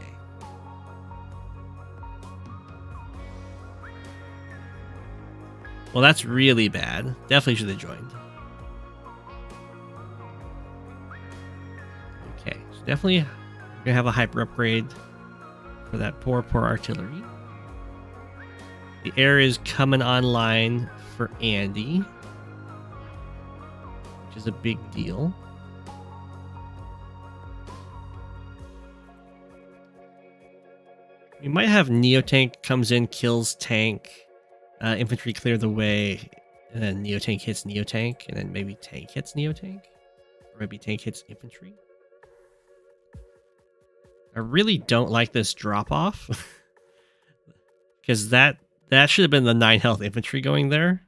Well, that's really bad. Definitely should have joined. Okay, so definitely we're gonna have a hyper upgrade for that poor artillery. The air is coming online for Andy, which is a big deal. We might have Neo-Tank comes in, kills tank, infantry clear the way, and then Neo-Tank hits Neo-Tank, and then maybe tank hits Neo-Tank, or maybe tank hits infantry. I really don't like this drop-off, because that should have been the 9 health infantry going there.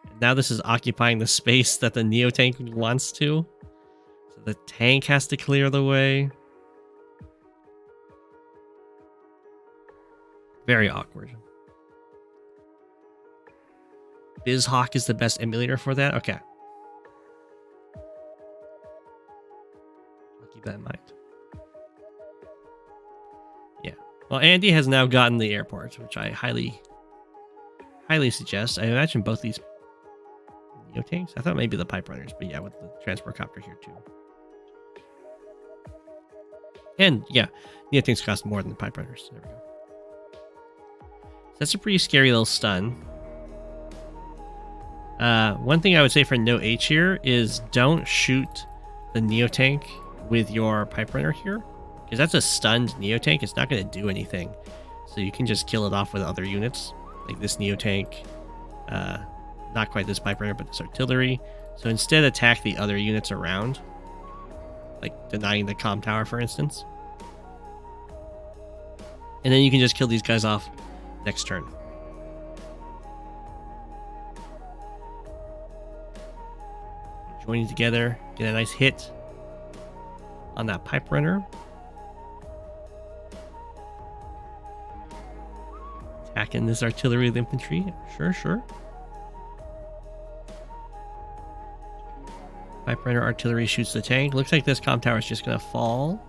And now this is occupying the space that the Neo-Tank wants to, so the tank has to clear the way. Very awkward. BizHawk is the best emulator for that? Okay. I'll keep that in mind. Yeah. Well, Andy has now gotten the airport, which I highly suggest. I imagine both these Neo-Tanks. I thought maybe the pipe runners, but yeah, with the transport copter here too. And yeah, Neo-Tanks cost more than the pipe runners. There we go. That's a pretty scary little stun. One thing I would say for no H here is don't shoot the Neo-Tank with your pipe runner here, because that's a stunned Neo-Tank. It's not going to do anything, so you can just kill it off with other units like this Neo-Tank. Not quite this pipe runner, but this artillery. So instead, attack the other units around, like denying the comm tower, for instance, and then you can just kill these guys off next turn. Joining together, get a nice hit on that pipe runner. Attacking this artillery with infantry. Sure. Pipe runner artillery shoots the tank. Looks like this comm tower is just going to fall.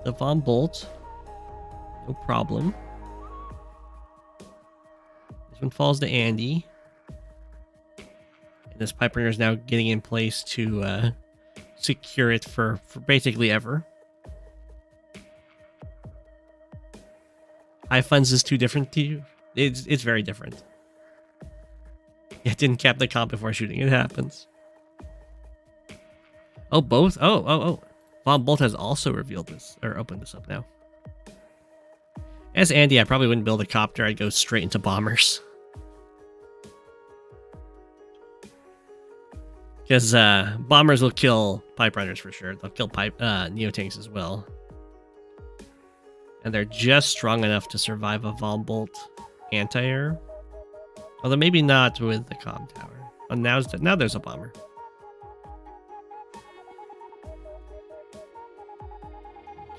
The Von Bolt. No problem. This one falls to Andy. And this pipe runner is now getting in place to secure it for basically ever. High funds is too different to you. It's very different. It didn't cap the comp before shooting. It happens. Oh, both? Oh. Von Bolt has also revealed this, or opened this up now. As Andy, I probably wouldn't build a copter. I'd go straight into bombers. Because bombers will kill pipe runners for sure. They'll kill Neo-Tanks as well. And they're just strong enough to survive a Von Bolt anti-air. Although maybe not with the comm tower. Oh, now there's a bomber.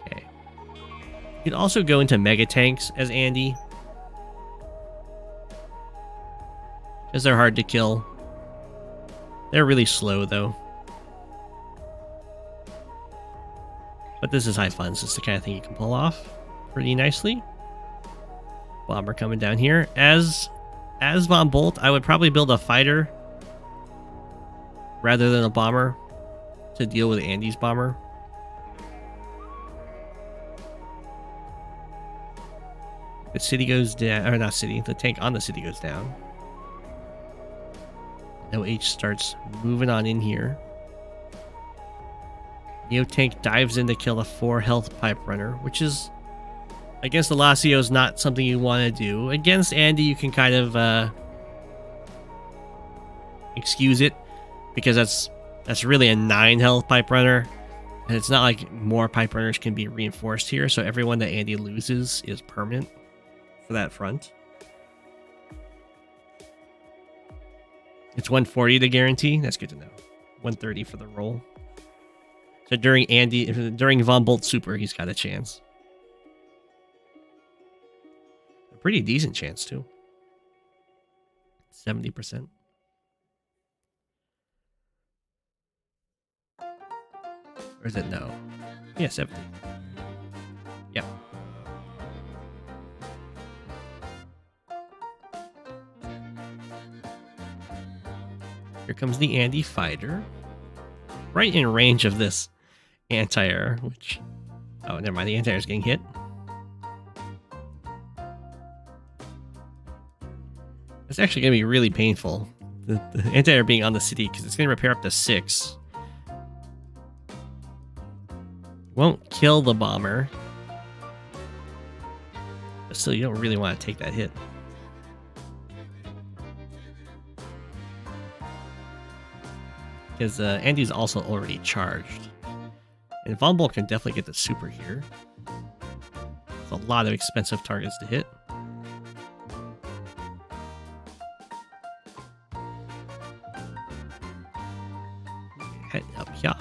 Okay. You could also go into mega tanks as Andy, because they're hard to kill. They're really slow though. But this is high funds. It's the kind of thing you can pull off pretty nicely. Bomber coming down here. As Von Bolt, I would probably build a fighter rather than a bomber to deal with Andy's bomber. The city goes down, or not city, the tank on the city goes down. No H starts moving on in here. Neo-Tank dives in to kill a 4 health pipe runner, which is, against the Lazio, is not something you want to do. Against Andy, you can kind of excuse it, because that's really a 9 health pipe runner, and it's not like more pipe runners can be reinforced here, so everyone that Andy loses is permanent for that front. It's 140 to guarantee. That's good to know. 130 for the roll. So during Von Bolt Super, he's got a chance. A pretty decent chance too. 70%. Or is it no? Yeah, 70. Yeah. Here comes the Andy fighter. Right in range of this anti-air, which... Oh, never mind. The anti-air is getting hit. It's actually going to be really painful. The anti-air being on the city, because it's going to repair up to 6. Won't kill the bomber. But still, you don't really want to take that hit. Because Andy's also already charged. And Vomble can definitely get the super here. It's a lot of expensive targets to hit. Head up here.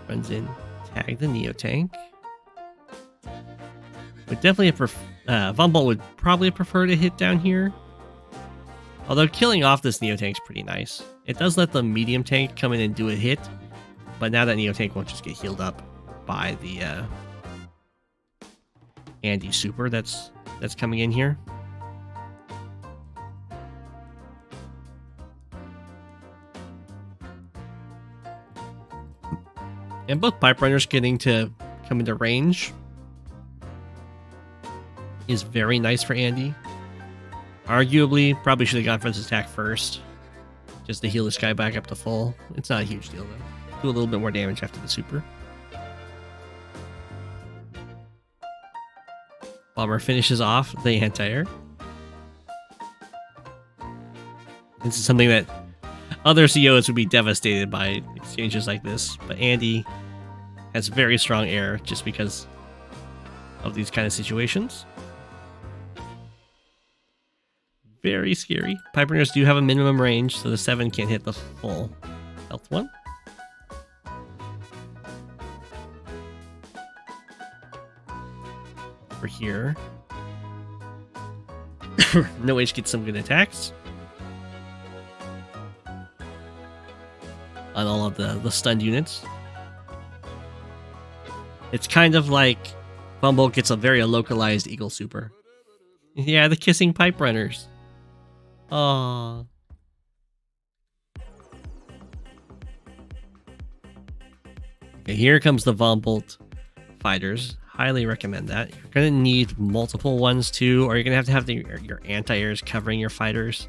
Runs in, tag the Neo Tank. But definitely, Vomble would probably prefer to hit down here. Although killing off this Neo Tank's pretty nice. It does let the medium tank come in and do a hit, but now that Neo Tank won't just get healed up by the Andy super that's coming in here. And both Pipe Runners getting to come into range is very nice for Andy. Arguably, probably should have gone for this attack first, just to heal this guy back up to full. It's not a huge deal, though. Do a little bit more damage after the super. Bomber finishes off the anti-air. This is something that other CEOs would be devastated by exchanges like this, but Andy has very strong air just because of these kind of situations. Very scary. Pipe Runners do have a minimum range, so the 7 can't hit the full health one. Over here. No H gets some good attacks. On all of the stunned units. It's kind of like Vomble gets a very localized Eagle Super. Yeah, the kissing Pipe Runners. Aww. Okay, here comes the Vombolt fighters. Highly recommend that. You're going to need multiple ones too, or you're going to have your anti-airs covering your fighters.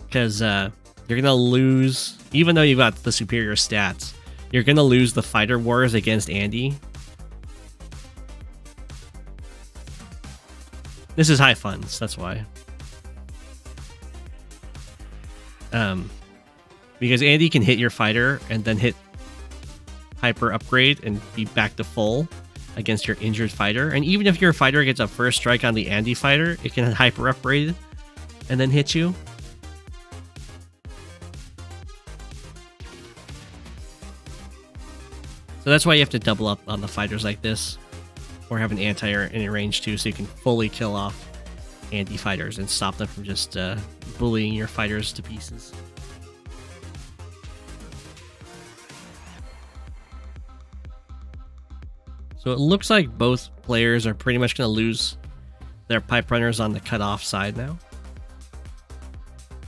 Because you're going to lose, even though you've got the superior stats, you're going to lose the fighter wars against Andy. This is high funds, that's why. Because Andy can hit your fighter and then hit hyper upgrade and be back to full against your injured fighter. And even if your fighter gets a first strike on the Andy fighter, it can hyper upgrade and then hit you. So that's why you have to double up on the fighters like this, or have an anti-air in range too, so you can fully kill off Andy fighters and stop them from just bullying your fighters to pieces. So it looks like both players are pretty much going to lose their Pipe Runners on the cutoff side now.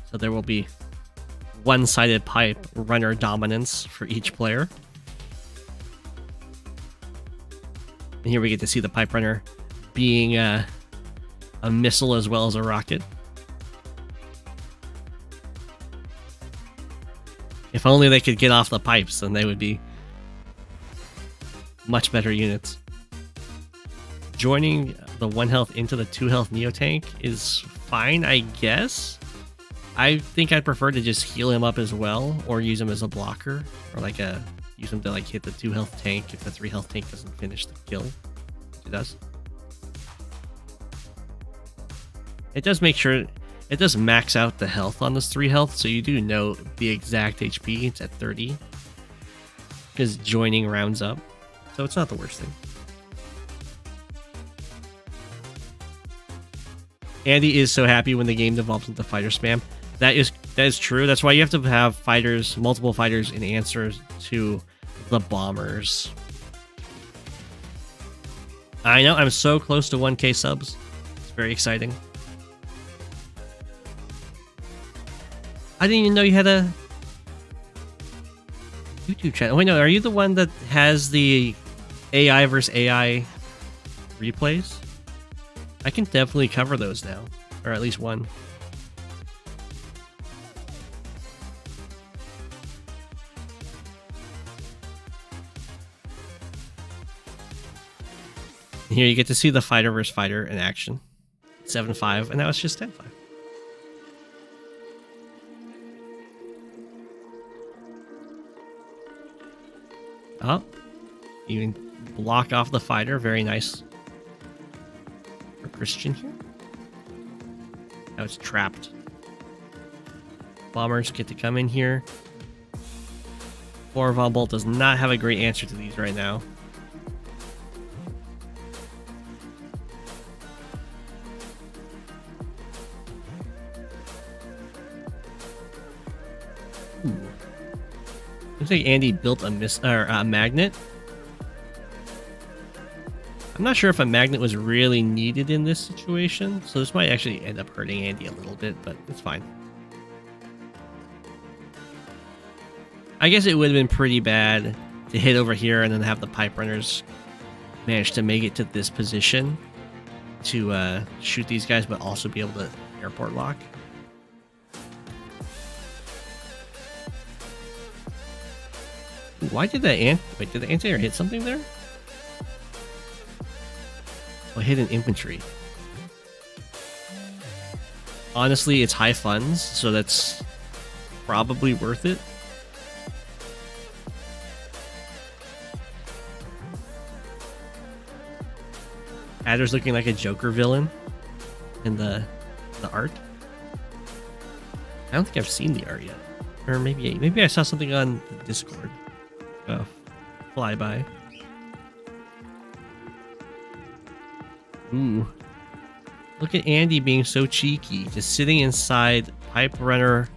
So there will be one-sided Pipe Runner dominance for each player. And here we get to see the Pipe Runner being a missile as well as a rocket. If only they could get off the pipes, then they would be much better units. Joining the 1 health into the 2 health Neo Tank is fine, I guess. I think I'd prefer to just heal him up as well, or use him as a blocker, or like use him to like hit the 2 health tank if the 3 health tank doesn't finish the kill. It does. It does make sure it does max out the health on this 3 health, so you do know the exact HP. It's at 30 because joining rounds up, so it's not the worst thing. Andy is so happy when the game devolves into fighter spam. That is true. That's why you have to have fighters, multiple fighters, in answer to the bombers. I know, I'm so close to 1K subs. It's very exciting. I didn't even know you had a YouTube channel. Wait, no, are you the one that has the AI versus AI replays? I can definitely cover those now, or at least one. Here you get to see the fighter versus fighter in action. 7-5, and now it's just 10-5. Oh, you can block off the fighter. Very nice for Christian here. Now it's trapped. Bombers get to come in here. Von Bolt does not have a great answer to these right now. Ooh. Looks like Andy built a magnet. I'm not sure if a magnet was really needed in this situation, so this might actually end up hurting Andy a little bit, but it's fine. I guess it would have been pretty bad to hit over here and then have the pipe runners manage to make it to this position to shoot these guys, but also be able to airport lock. Why did that wait, did the anti-air hit something there? Oh, hit an infantry. Honestly, it's high funds, so that's probably worth it. Adder's looking like a Joker villain in the art. I don't think I've seen the art yet. Or maybe I saw something on Discord. Flyby. Ooh. Look at Andy being so cheeky, just sitting inside pipe runner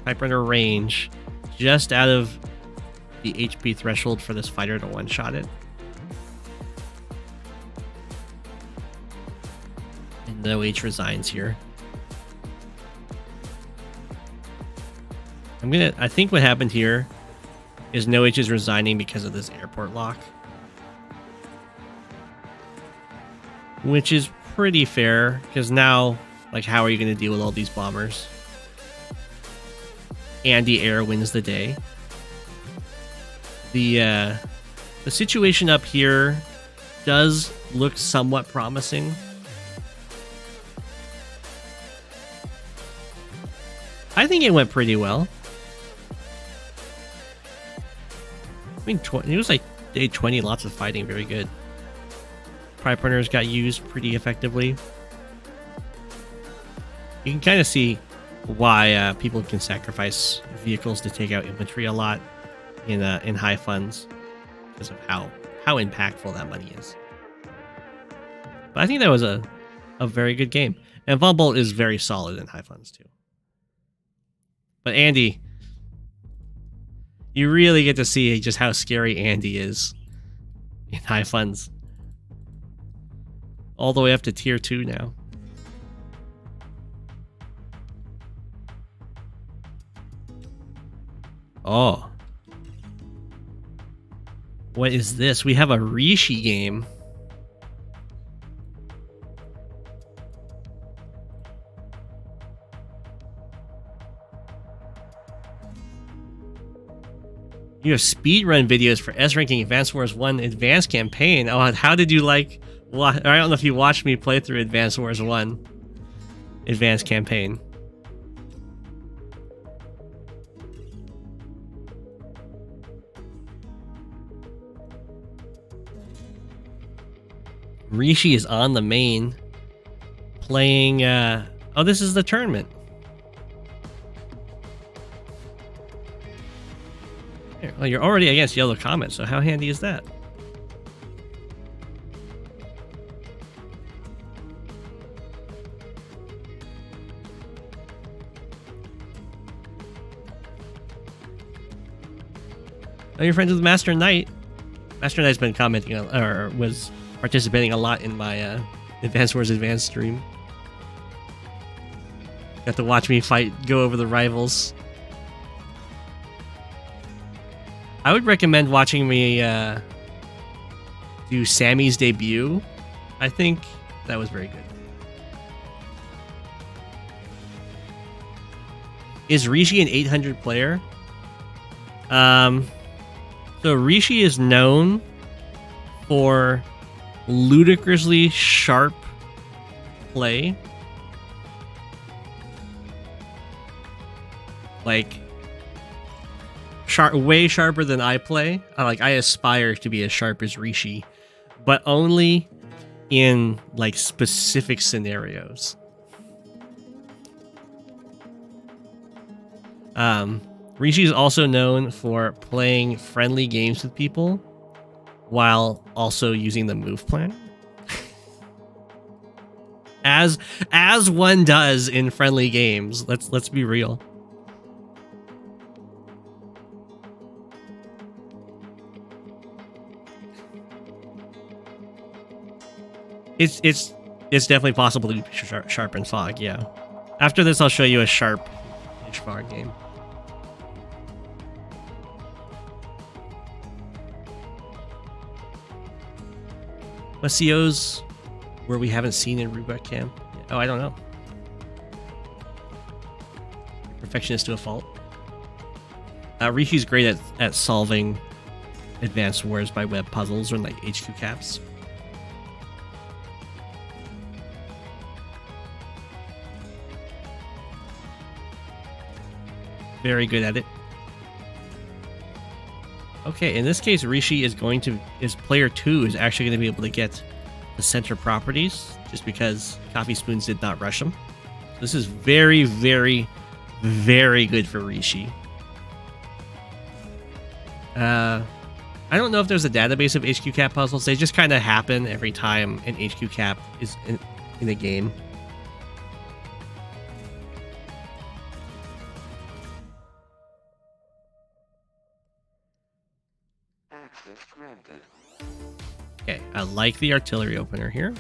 range, just out of the HP threshold for this fighter to one-shot it. And no H resigns here. I think what happened here is No H is resigning because of this airport lock. Which is pretty fair, because now, like, how are you going to deal with all these bombers? Andy-air wins the day. The situation up here does look somewhat promising. I think it went pretty well. I mean, it was like day 20, lots of fighting, very good. Pipe runners got used pretty effectively. You can kind of see why people can sacrifice vehicles to take out infantry a lot in high funds because of how impactful that money is. But I think that was a very good game, and Von Bolt is very solid in high funds too. But Andy, you really get to see just how scary Andy is in high funds. All the way up to tier 2 now. Oh. What is this? We have a Rishi game. You have speedrun videos for S-Ranking Advanced Wars 1 Advanced Campaign. Oh, how did you like... Well, I don't know if you watched me play through Advanced Wars 1 Advanced Campaign. Rishi is on the main playing... Oh, this is the tournament. Well, you're already against Yellow Comet, so how handy is that? Oh, you're friends with Master Knight. Master Knight's been commenting or was participating a lot in my Advanced Wars Advanced stream. Got to watch me go over the rivals. I would recommend watching me do Sami's debut. I think that was very good. Is Rishi an 800 player? So Rishi is known for ludicrously sharp play. Like way sharper than I play. I aspire to be as sharp as Rishi, but only in like specific scenarios. Rishi is also known for playing friendly games with people while also using the move plan. as one does in friendly games. Let's be real. It's definitely possible to be sharp in fog, yeah. After this, I'll show you a sharp-ish fog game. What COs where we haven't seen in Reboot Camp? Oh, I don't know. Perfectionist to a fault. Rishi's great at solving advanced wars by web puzzles or like HQ caps. Very good at it. Okay, in this case, Rishi is player 2 is actually going to be able to get the center properties just because Coffeespoons did not rush them. So this is very, very, very good for Rishi. I don't know if there's a database of HQ cap puzzles. They just kind of happen every time an HQ cap is in a game. Okay, I like the artillery opener here.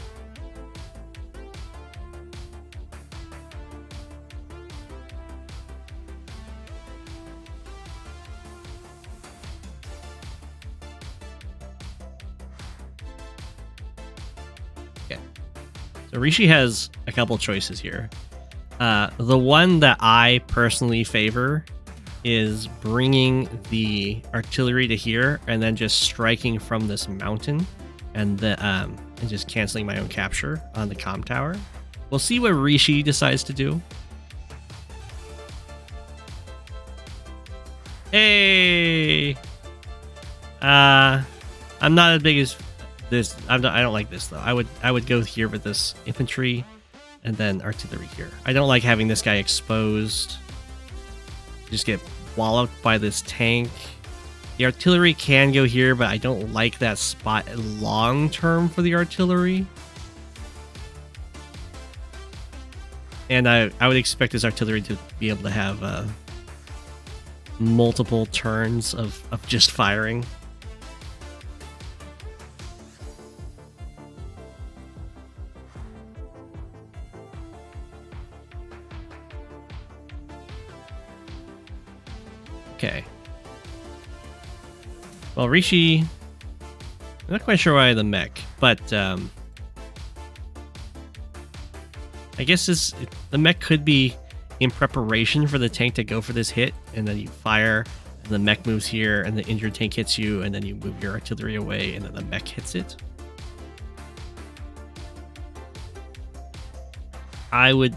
Okay, so Rishi has a couple choices here. The one that I personally favor is bringing the artillery to here and then just striking from this mountain and just canceling my own capture on the comm tower. We'll see what Rishi decides to do. Hey, I'm not as big as this. I don't like this though. I would go here with this infantry and then artillery here. I don't like having this guy exposed. Just get walloped by this tank. The artillery can go here, but I don't like that spot long term for the artillery. And I would expect this artillery to be able to have multiple turns of just firing. Okay. Well, Rishi, I'm not quite sure why the mech, but I guess the mech could be in preparation for the tank to go for this hit, and then you fire, and the mech moves here, and the injured tank hits you, and then you move your artillery away, and then the mech hits it. I would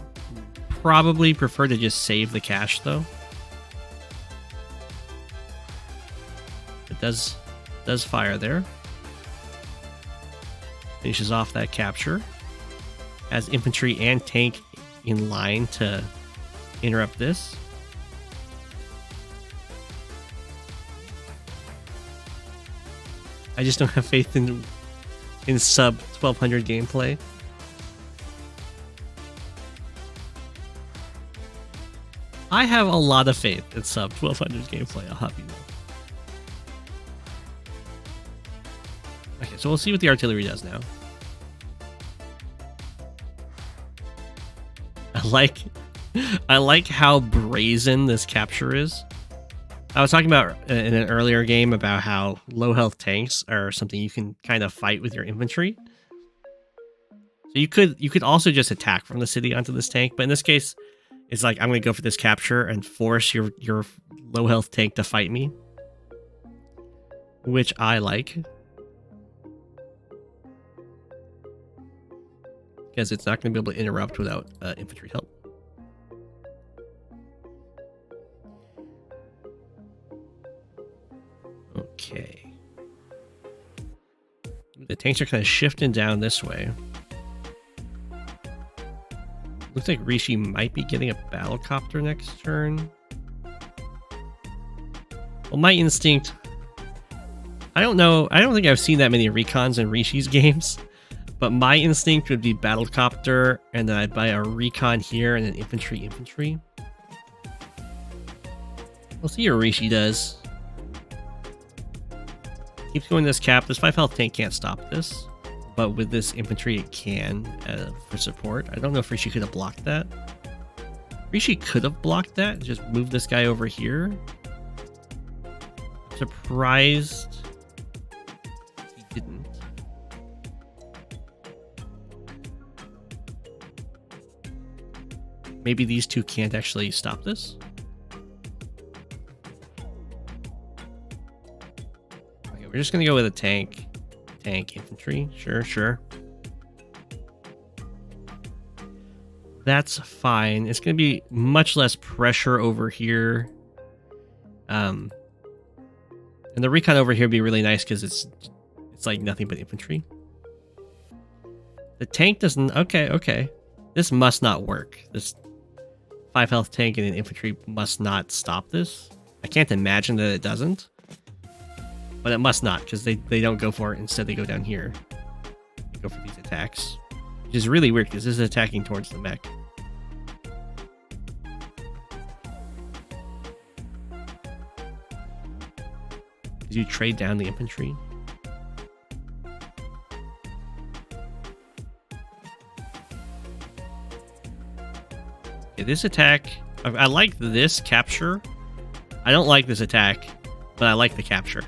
probably prefer to just save the cash, though. Does fire there. Finishes off that capture. Has infantry and tank in line to interrupt this. I just don't have faith in sub 1200 gameplay. I have a lot of faith in sub 1200 gameplay, I'll have you know. Okay, so we'll see what the artillery does now. I like how brazen this capture is. I was talking about in an earlier game about how low health tanks are something you can kind of fight with your infantry. So you could also just attack from the city onto this tank, but in this case, it's like I'm going to go for this capture and force your low health tank to fight me, which I like. because it's not going to be able to interrupt without infantry help. Okay. The tanks are kind of shifting down this way. Looks like Rishi might be getting a battlecopter next turn. Well, my instinct... I don't know. I don't think I've seen that many recons in Rishi's games. But my instinct would be battlecopter, and then I'd buy a recon here and an infantry. We'll see what Rishi does. Keeps going this cap. This 5 health tank can't stop this. But with this infantry, it can for support. I don't know if Rishi could have blocked that. Rishi could have blocked that. Just move this guy over here. I'm surprised he didn't. Maybe these two can't actually stop this. Okay, we're just gonna go with a tank. Tank infantry, sure. That's fine. It's gonna be much less pressure over here. And the recon over here would be really nice because it's like nothing but infantry. The tank doesn't. Okay. This must not work. This 5 health tank and an infantry must not stop this. I can't imagine that it doesn't. But it must not, because they don't go for it. Instead, they go down here. They go for these attacks. Which is really weird, because this is attacking towards the mech. Did you trade down the infantry? Okay, this attack... I like this capture. I don't like this attack, but I like the capture.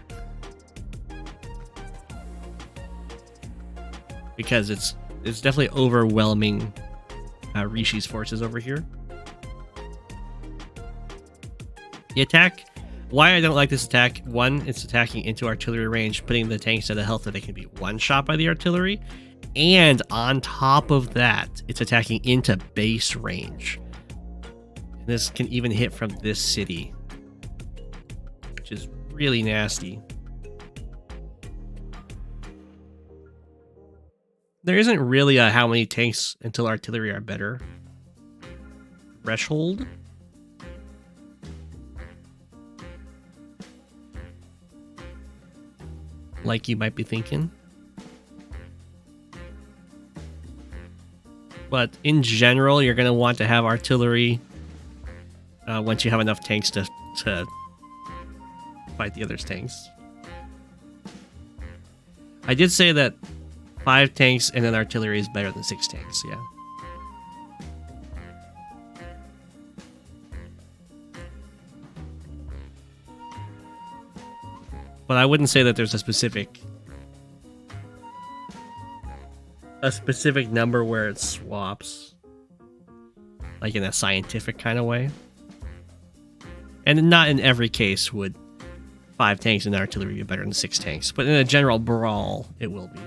Because it's definitely overwhelming Rishi's forces over here. The attack, why I don't like this attack, one, it's attacking into artillery range, putting the tanks at a health that they can be one-shot by the artillery, and on top of that, it's attacking into base range. And this can even hit from this city, which is really nasty. There isn't really a how many tanks until artillery are better threshold. Like you might be thinking. But in general, you're going to want to have artillery once you have enough tanks to fight the other's tanks. I did say that 5 tanks and an artillery is better than 6 tanks, yeah. But I wouldn't say that there's a specific number where it swaps. Like in a scientific kind of way. And not in every case would 5 tanks and artillery be better than 6 tanks. But in a general brawl, it will be.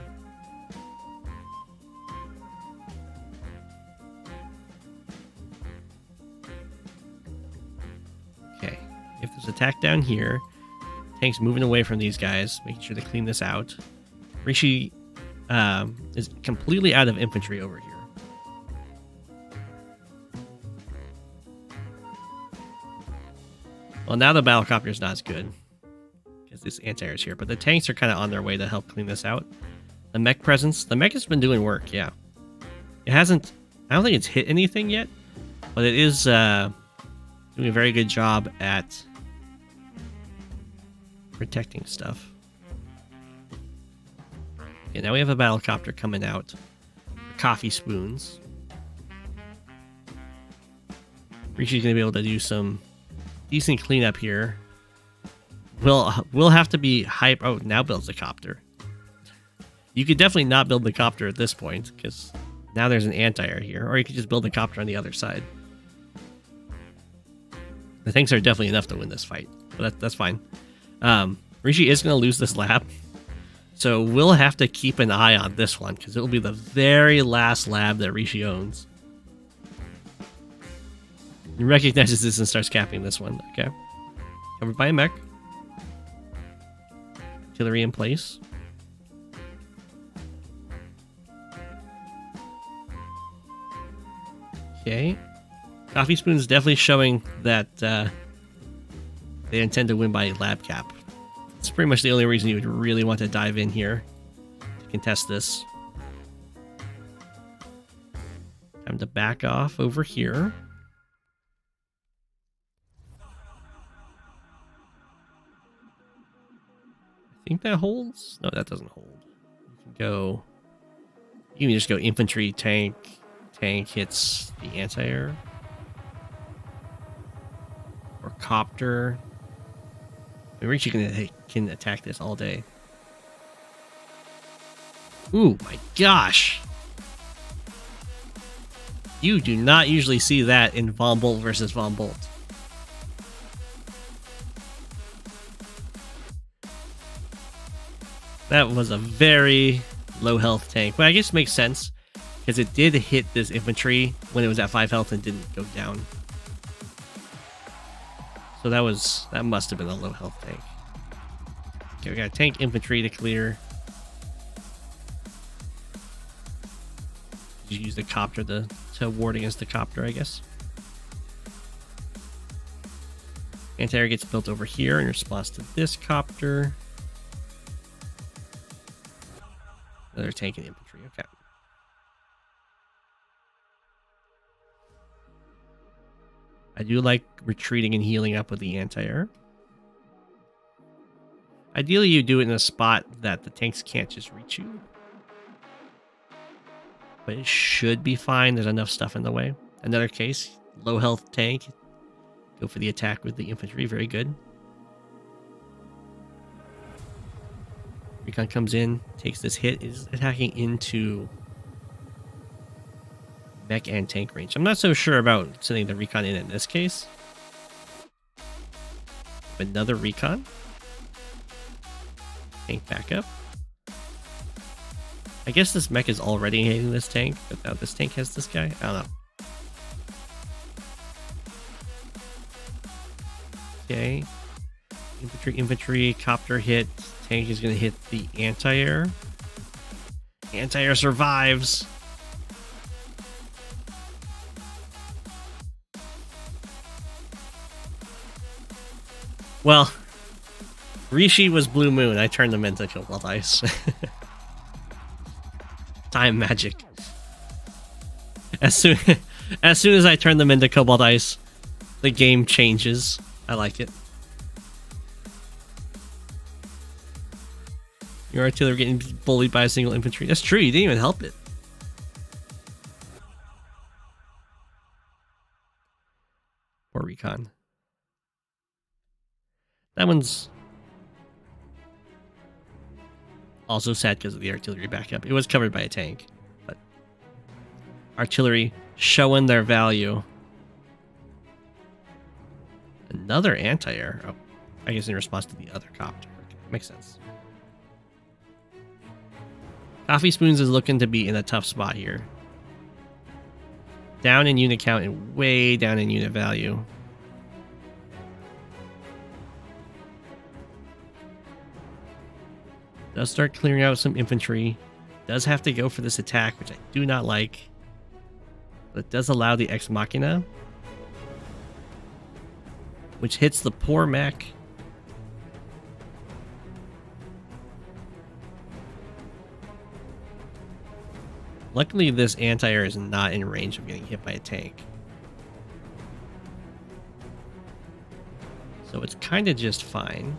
Okay, if there's attack down here, tanks moving away from these guys, making sure to clean this out. Rishi is completely out of infantry over here. Well, now the battlecopter is not as good because this anti-air is here, but the tanks are kind of on their way to help clean this out. The mech presence, the mech has been doing work, yeah. It hasn't, I don't think it's hit anything yet, but it is doing a very good job at protecting stuff. Okay, now we have a battlecopter coming out. Coffeespoons. Rishi's gonna be able to do some decent cleanup here. We'll have to be hype. Oh, now builds the copter. You could definitely not build the copter at this point because now there's an anti-air here, or you could just build the copter on the other side. The tanks are definitely enough to win this fight, but that's fine. Rishi is going to lose this lap So we'll have to keep an eye on this one, because it'll be the very last lab that Rishi owns. He recognizes this and starts capping this one. Okay. Covered by a mech. Artillery in place. Okay. Coffeespoons definitely showing that they intend to win by lab cap. It's pretty much the only reason you would really want to dive in here to contest this. Time to back off over here. I think that holds? No, that doesn't hold. You can go... You can just go infantry, tank. Tank hits the anti-air. Or copter. I mean, Rishi can attack this all day. Ooh, my gosh! You do not usually see that in Von Bolt versus Von Bolt. That was a very low health tank, but I guess it makes sense because it did hit this infantry when it was at 5 health and didn't go down. So that must have been a low health tank. Okay, we got tank infantry to clear. You use the copter to ward against the copter, I guess. Anti-air gets built over here in response to this copter. Another tank and infantry, okay. I do like retreating and healing up with the anti-air. Ideally, you do it in a spot that the tanks can't just reach you. But it should be fine. There's enough stuff in the way. Another case, low health tank. Go for the attack with the infantry, very good. Recon comes in, takes this hit, is attacking into mech and tank range. I'm not so sure about sending the recon in this case. Another recon. Tank backup. I guess this mech is already hitting this tank, but now this tank has this guy? I don't know. Okay. Infantry, copter hit. Tank is going to hit the anti-air. Anti-air survives. Well, Rishi was Blue Moon. I turned them into Cobalt Ice. Time magic. As soon as I turn them into Cobalt Ice, the game changes. I like it. Your artillery getting bullied by a single infantry. That's true, you didn't even help it. Or recon. That one's also sad because of the artillery backup. It was covered by a tank, but artillery showing their value. Another anti-air. Oh, I guess in response to the other copter. Okay, makes sense. Coffeespoons is looking to be in a tough spot here. Down in unit count and way down in unit value. Does start clearing out some infantry. Does have to go for this attack, which I do not like. But it does allow the Ex Machina, which hits the poor mech. Luckily, this anti-air is not in range of getting hit by a tank. So it's kind of just fine.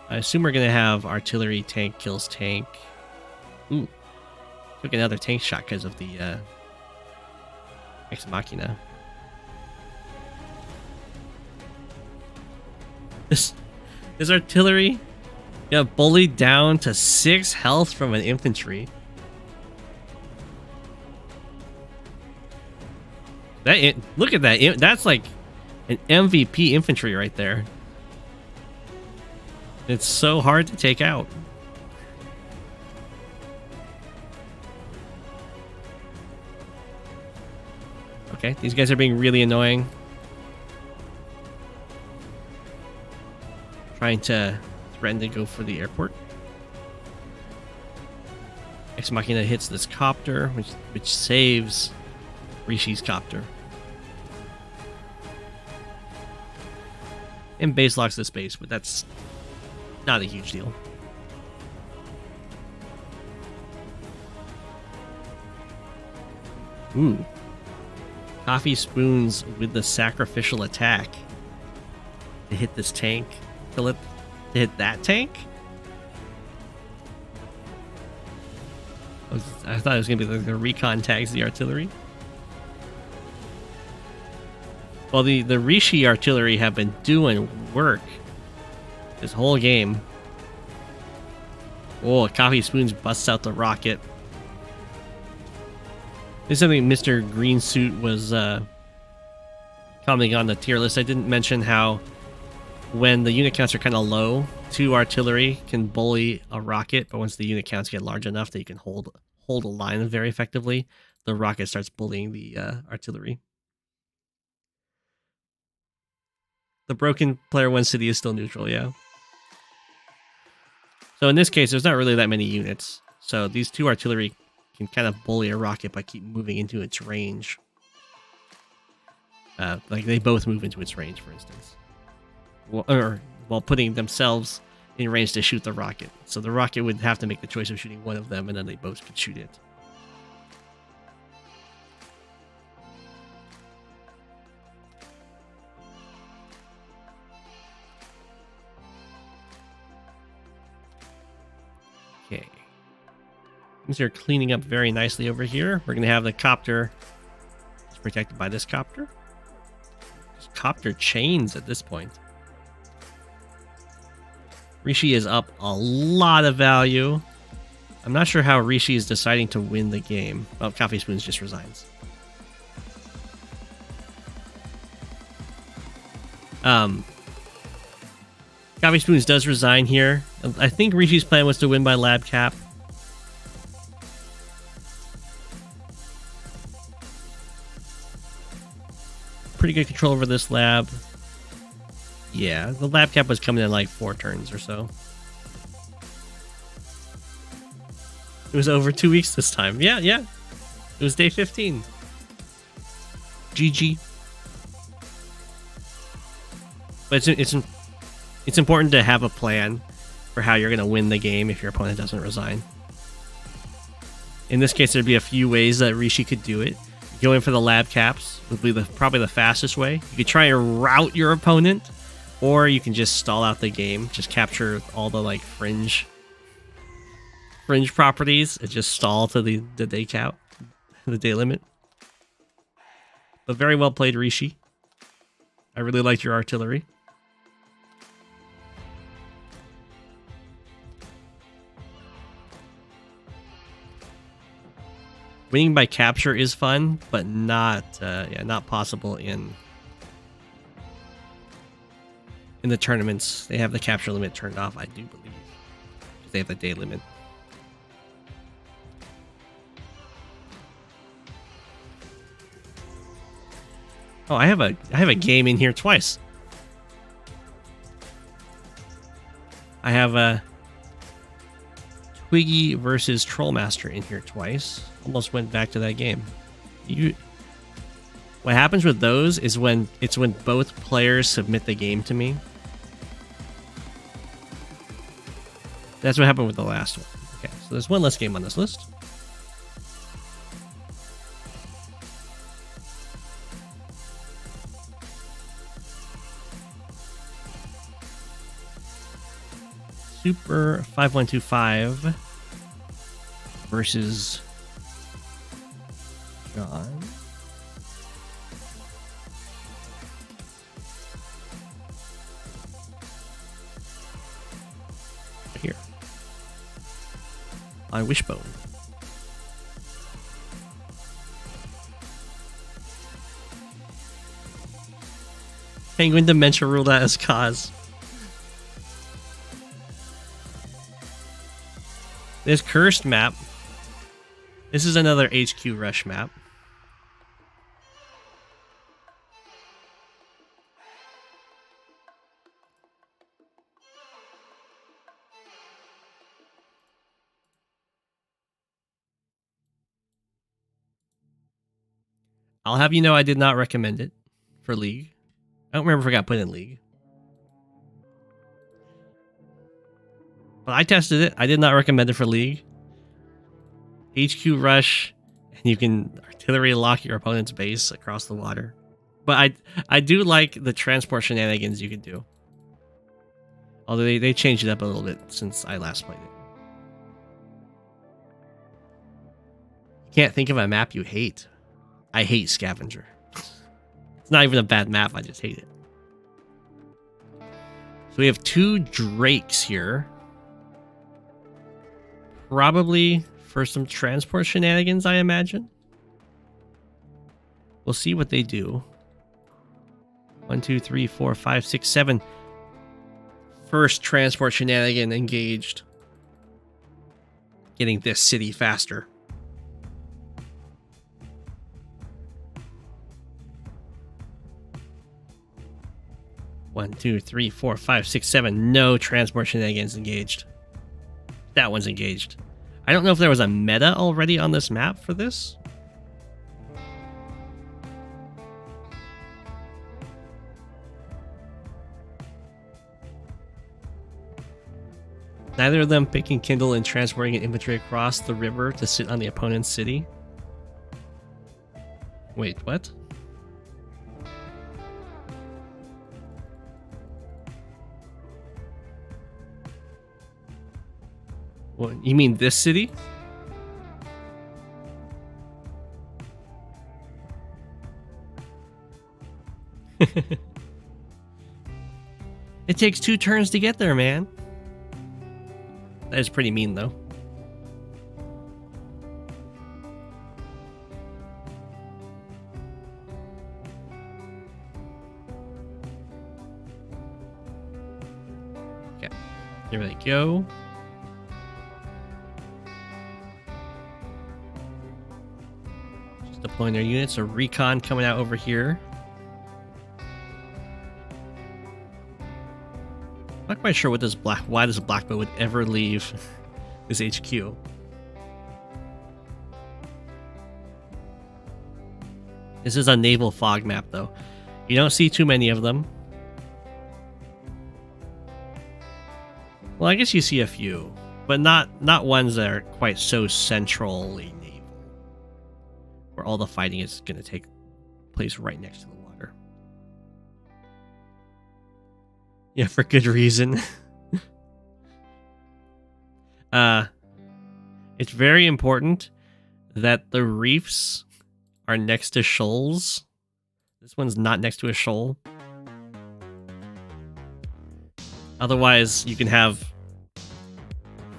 I assume we're going to have artillery tank kills tank. Ooh. Took another tank shot because of the Ex Machina. This artillery got bullied down to 6 health from an infantry. Look at that. That's like an MVP infantry right there. It's so hard to take out. Okay, these guys are being really annoying. Trying to threaten to go for the airport. Ex Machina hits this copter, which saves Rishi's copter. And base locks this base, but that's not a huge deal. Ooh. Coffeespoons with the sacrificial attack to hit this tank. To hit that tank? I thought it was going to be like the recon tags the artillery. Well, the Rishi artillery have been doing work this whole game. Oh, Coffeespoons busts out the rocket. This is something Mr. Green Suit was commenting on the tier list. I didn't mention how when the unit counts are kind of low, 2 artillery can bully a rocket, but once the unit counts get large enough that you can hold a line very effectively, the rocket starts bullying the artillery. The broken player 1 city is still neutral, yeah. So in this case, there's not really that many units. So these 2 artillery can kind of bully a rocket by keep moving into its range. Like they both move into its range, for instance. While putting themselves in range to shoot the rocket. So the rocket would have to make the choice of shooting one of them, and then they both could shoot it. Okay. Things are cleaning up very nicely over here. We're going to have the copter. It's protected by this copter. Just copter chains at this point. Rishi is up a lot of value. I'm not sure how Rishi is deciding to win the game. Well, Coffeespoons just resigns. Coffeespoons does resign here. I think Rishi's plan was to win by lab cap. Pretty good control over this lab. Yeah, the lab cap was coming in like 4 turns or so. It was over 2 weeks this time. Yeah. It was day 15. GG. But it's important to have a plan for how you're going to win the game if your opponent doesn't resign. In this case, there'd be a few ways that Rishi could do it. Going for the lab caps would be probably the fastest way. You could try and rout your opponent, or you can just stall out the game. Just capture all the like fringe properties and just stall to the day count, the day limit. But very well played, Rishi. I really liked your artillery. Winning by capture is fun, but not possible in the tournaments. They have the capture limit turned off, I do believe, because they have the day limit. Oh, I have a game in here twice. I have a Twiggy versus Trollmaster in here twice. Almost went back to that game. What happens with those is when both players submit the game to me. That's what happened with the last one. Okay, so there's one less game on this list. Super 5125 versus John. Here. On Wishbone. Penguin Dementia ruled out as cause. This cursed map. This is another HQ rush map. I'll have you know I did not recommend it for League. I don't remember if I got put in League. But I tested it. I did not recommend it for League. HQ rush, and you can artillery lock your opponent's base across the water. But I do like the transport shenanigans you can do. Although they changed it up a little bit since I last played it. Can't think of a map you hate. I hate Scavenger. It's not even a bad map, I just hate it. So we have 2 Drakes here. Probably for some transport shenanigans, I imagine. We'll see what they do. 1, 2, 3, 4, 5, 6, 7. First transport shenanigan engaged. Getting this city faster. One, 2, 3, 4, 5, 6, 7. No transport shenanigans engaged. That one's engaged. I don't know if there was a meta already on this map for this. Neither of them picking Kindle and transporting an infantry across the river to sit on the opponent's city. Wait, what? What, you mean this city? It takes 2 turns to get there, man. That is pretty mean, though. Okay, here they go. Just deploying their units. A recon coming out over here. Not quite sure what this why this black boat would ever leave this HQ. This is a naval fog map, though. You don't see too many of them. Well, I guess you see a few, but not ones that are quite so centrally naval, where all the fighting is going to take place right next to the water. Yeah, for good reason. It's very important that the reefs are next to shoals. This one's not next to a shoal. Otherwise, you can have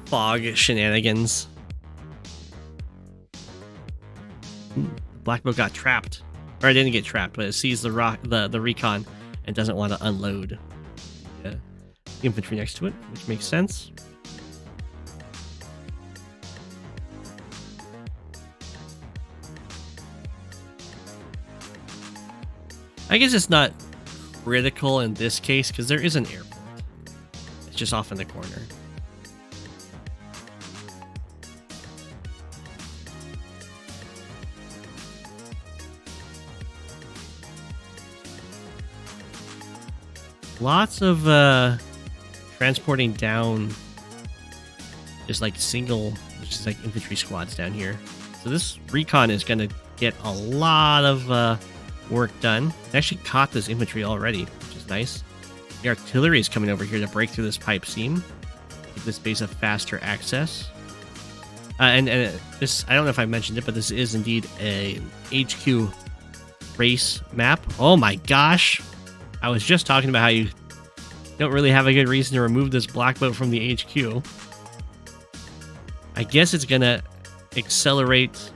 fog shenanigans. Black boat got trapped. Or it didn't get trapped, but it sees the recon and doesn't want to unload infantry next to it, which makes sense. I guess it's not critical in this case because there is an airport. It's just off in the corner. Lots of transporting down just like just like infantry squads down here. So this recon is going to get a lot of work done. It actually caught this infantry already, which is nice. The artillery is coming over here to break through this pipe seam, give this base a faster access. And this, I don't know if I mentioned it, but this is indeed a HQ race map. Oh my gosh! I was just talking about how you don't really have a good reason to remove this black boat from the HQ. I guess it's gonna accelerate.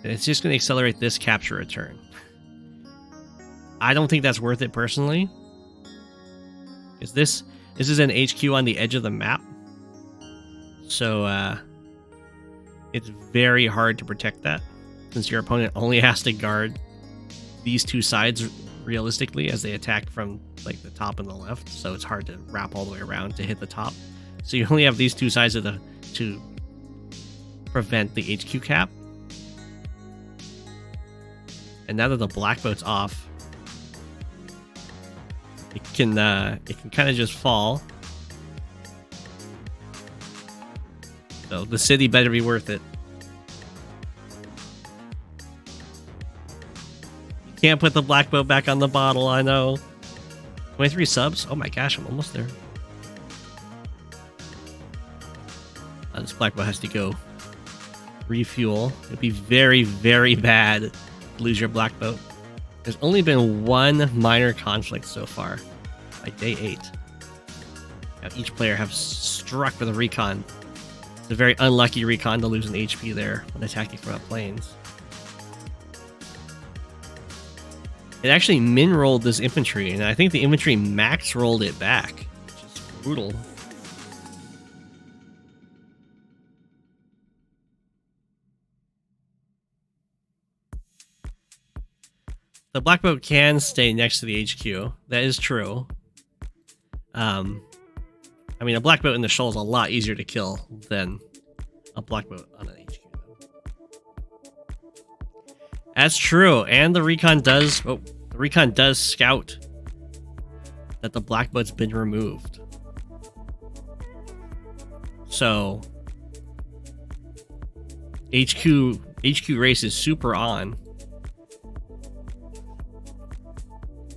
It's just gonna accelerate this capture return. I don't think that's worth it personally. Is this is an HQ on the edge of the map. So it's very hard to protect that, since your opponent only has to guard these two sides realistically as they attack from like the top and the left. So it's hard to wrap all the way around to hit the top. So you only have these two sides of to prevent the HQ cap. And now that the black boat's off, it can kind of just fall. So the city better be worth it. You can't put the black boat back on the bottle, I know. 23 subs? Oh my gosh, I'm almost there. This black boat has to go refuel. It'd be very, very bad to lose your black boat. There's only been one minor conflict so far by day 8. Now each player have struck with a recon. It's a very unlucky recon to lose an HP there when attacking from up planes. It actually min-rolled this infantry, and I think the infantry max rolled it back, which is brutal. The black boat can stay next to the HQ. That is true. I mean, a black boat in the shoal is a lot easier to kill than a black boat on an HQ. That's true, and the recon does. Oh, the recon does scout that the black boat's been removed. So HQ race is super on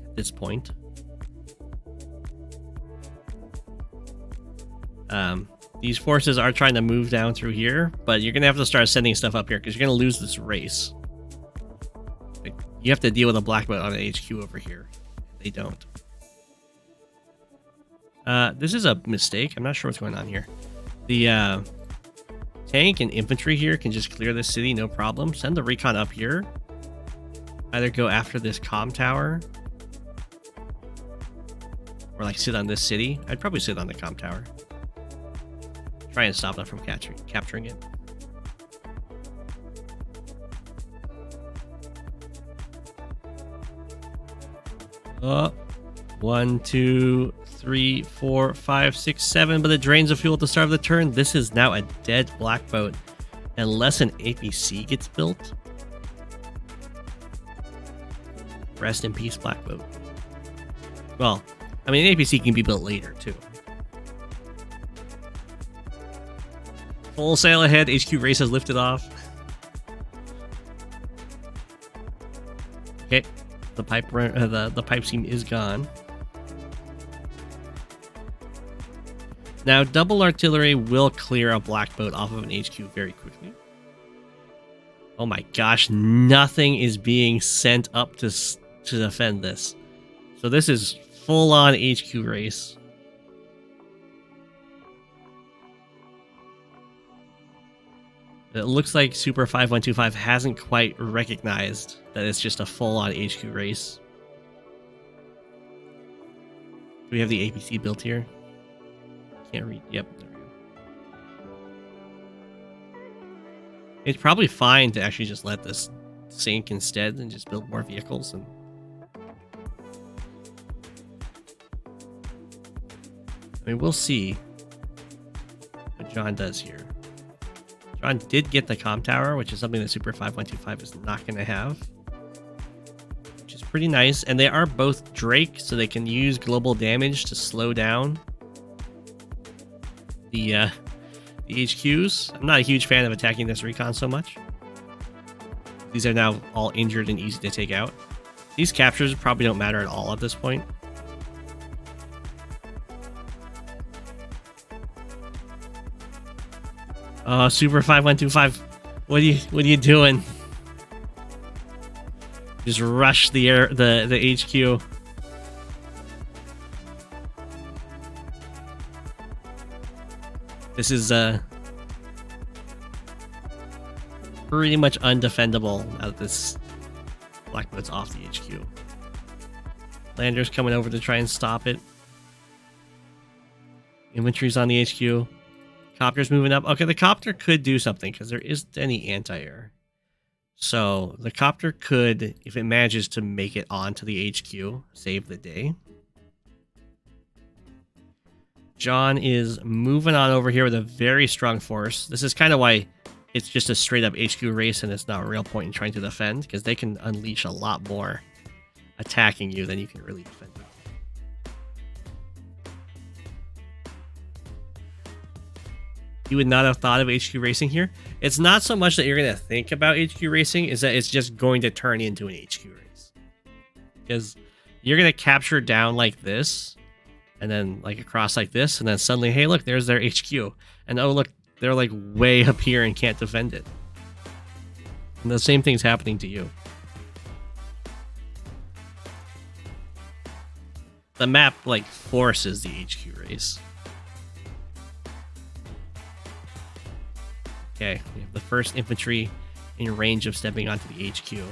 at this point. These forces are trying to move down through here, but you're gonna have to start sending stuff up here because you're gonna lose this race. Like, you have to deal with a black boat on an HQ over here. They don't. This is a mistake. I'm not sure what's going on here. The tank and infantry here can just clear this city, no problem. Send the recon up here. Either go after this comm tower, or like sit on this city. I'd probably sit on the comm tower. Try and stop them from capturing it. Oh, 1, 2, 3, 4, 5, 6, 7. But it drains the fuel at the start of the turn. This is now a dead black boat, unless an APC gets built. Rest in peace, black boat. Well, I mean, an APC can be built later too. Full sail ahead. HQ race has lifted off. Okay, the pipe seam is gone. Now, double artillery will clear a black boat off of an HQ very quickly. Oh my gosh, nothing is being sent up to defend this. So this is full-on HQ race. It looks like Super 5125 hasn't quite recognized that it's just a full-on HQ race. Do we have the APC built here? Can't read. Yep, there we go. It's probably fine to actually just let this sink instead and just build more vehicles. And I mean, we'll see what John does here. John did get the comm tower, which is something that Super 5125 is not going to have, which is pretty nice. And they are both Drake, so they can use global damage to slow down the HQs. I'm not a huge fan of attacking this recon so much. These are now all injured and easy to take out. These captures probably don't matter at all at this point. Oh, Super 5125, what are you doing? Just rush the HQ. This is pretty much undefendable now that this black boat's off the HQ. Lander's coming over to try and stop it. Infantry's on the HQ. Copter's moving up. Okay, the copter could do something because there isn't any anti-air. So the copter could, if it manages to make it onto the HQ, save the day. John is moving on over here with a very strong force. This is kind of why it's just a straight up HQ race and it's not a real point in trying to defend, because they can unleash a lot more attacking you than you can really defend. You would not have thought of HQ racing here. It's not so much that you're going to think about HQ racing, is that it's just going to turn into an HQ race. Because you're going to capture down like this, and then like across like this, and then suddenly, hey, look, there's their HQ. And oh, look, they're like way up here and can't defend it. And the same thing's happening to you. The map like forces the HQ race. Okay, we have the first infantry in range of stepping onto the HQ.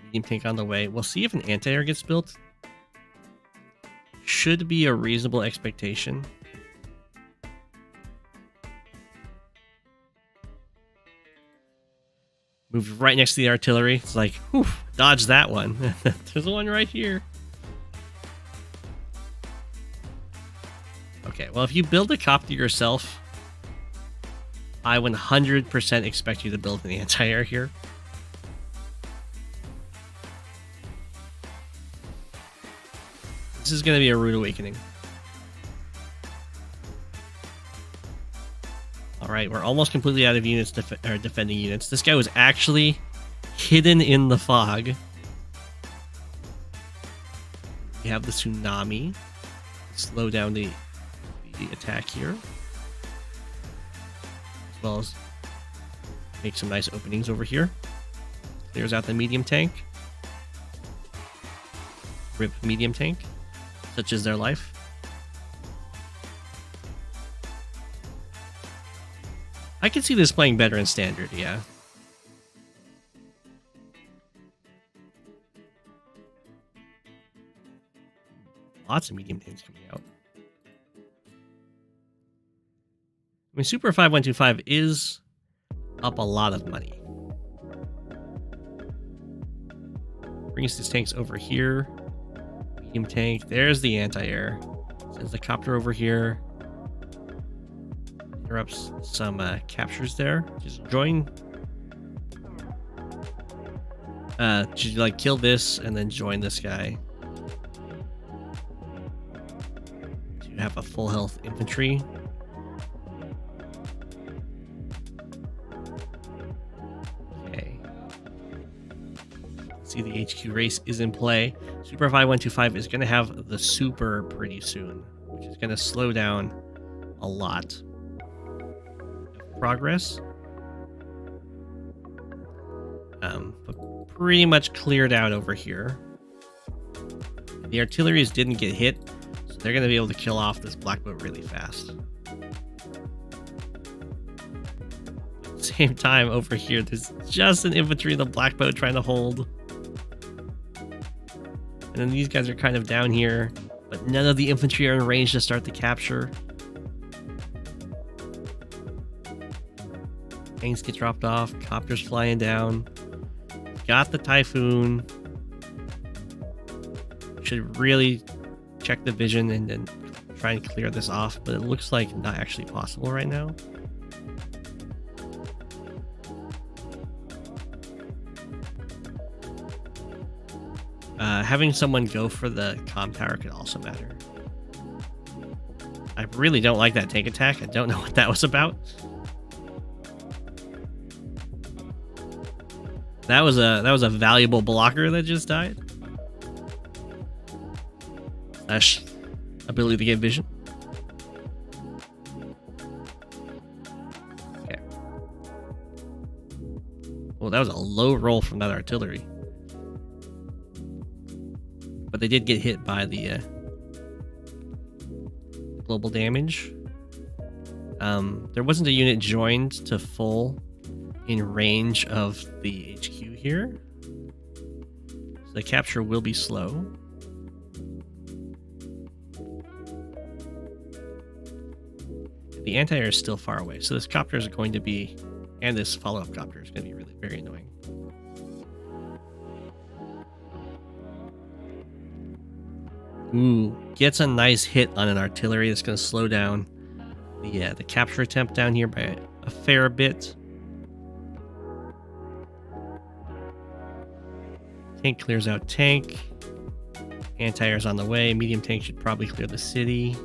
Medium tank on the way. We'll see if an anti-air gets built. Should be a reasonable expectation. Moved right next to the artillery. It's like, whew, dodge that one. There's one right here. Okay, well, if you build a copter yourself, I 100% expect you to build an anti-air here. This is going to be a rude awakening. Alright, we're almost completely out of units, defending units. This guy was actually hidden in the fog. We have the tsunami. Slow down the attack here. As well as make some nice openings over here. Clears out the medium tank. Rip medium tank. Such is their life. I can see this playing better in standard, yeah. Lots of medium tanks coming out. I mean, Super 5125 is up a lot of money. Brings these tanks over here. Medium tank. There's the anti-air. Sends the copter over here. Interrupts some captures there. Just join. Just like kill this and then join this guy. To have a full health infantry. Okay. See, the HQ race is in play. Super 5125 is going to have the super pretty soon, which is going to slow down a lot. Progress. But pretty much cleared out over here. The artilleries didn't get hit, so they're going to be able to kill off this black boat really fast. At the same time, over here, there's just an infantry in the black boat trying to hold. And then these guys are kind of down here, but none of the infantry are in range to start the capture. Tanks get dropped off, copters flying down. Got the Typhoon. Should really check the vision and then try and clear this off, but it looks like not actually possible right now. Having someone go for the comm tower could also matter. I really don't like that tank attack. I don't know what that was about. That was a valuable blocker that just died. Slash ability to get vision. Okay. Well, that was a low roll from that artillery. But they did get hit by the global damage. There wasn't a unit joined to full in range of the HQ here. So the capture will be slow. The anti-air is still far away, so this copter is going to be, and this follow-up copter is going to be really very annoying. Ooh, gets a nice hit on an artillery that's going to slow down the capture attempt down here by a fair bit. Tank clears out tank. Anti-air's on the way. Medium tank should probably clear the city.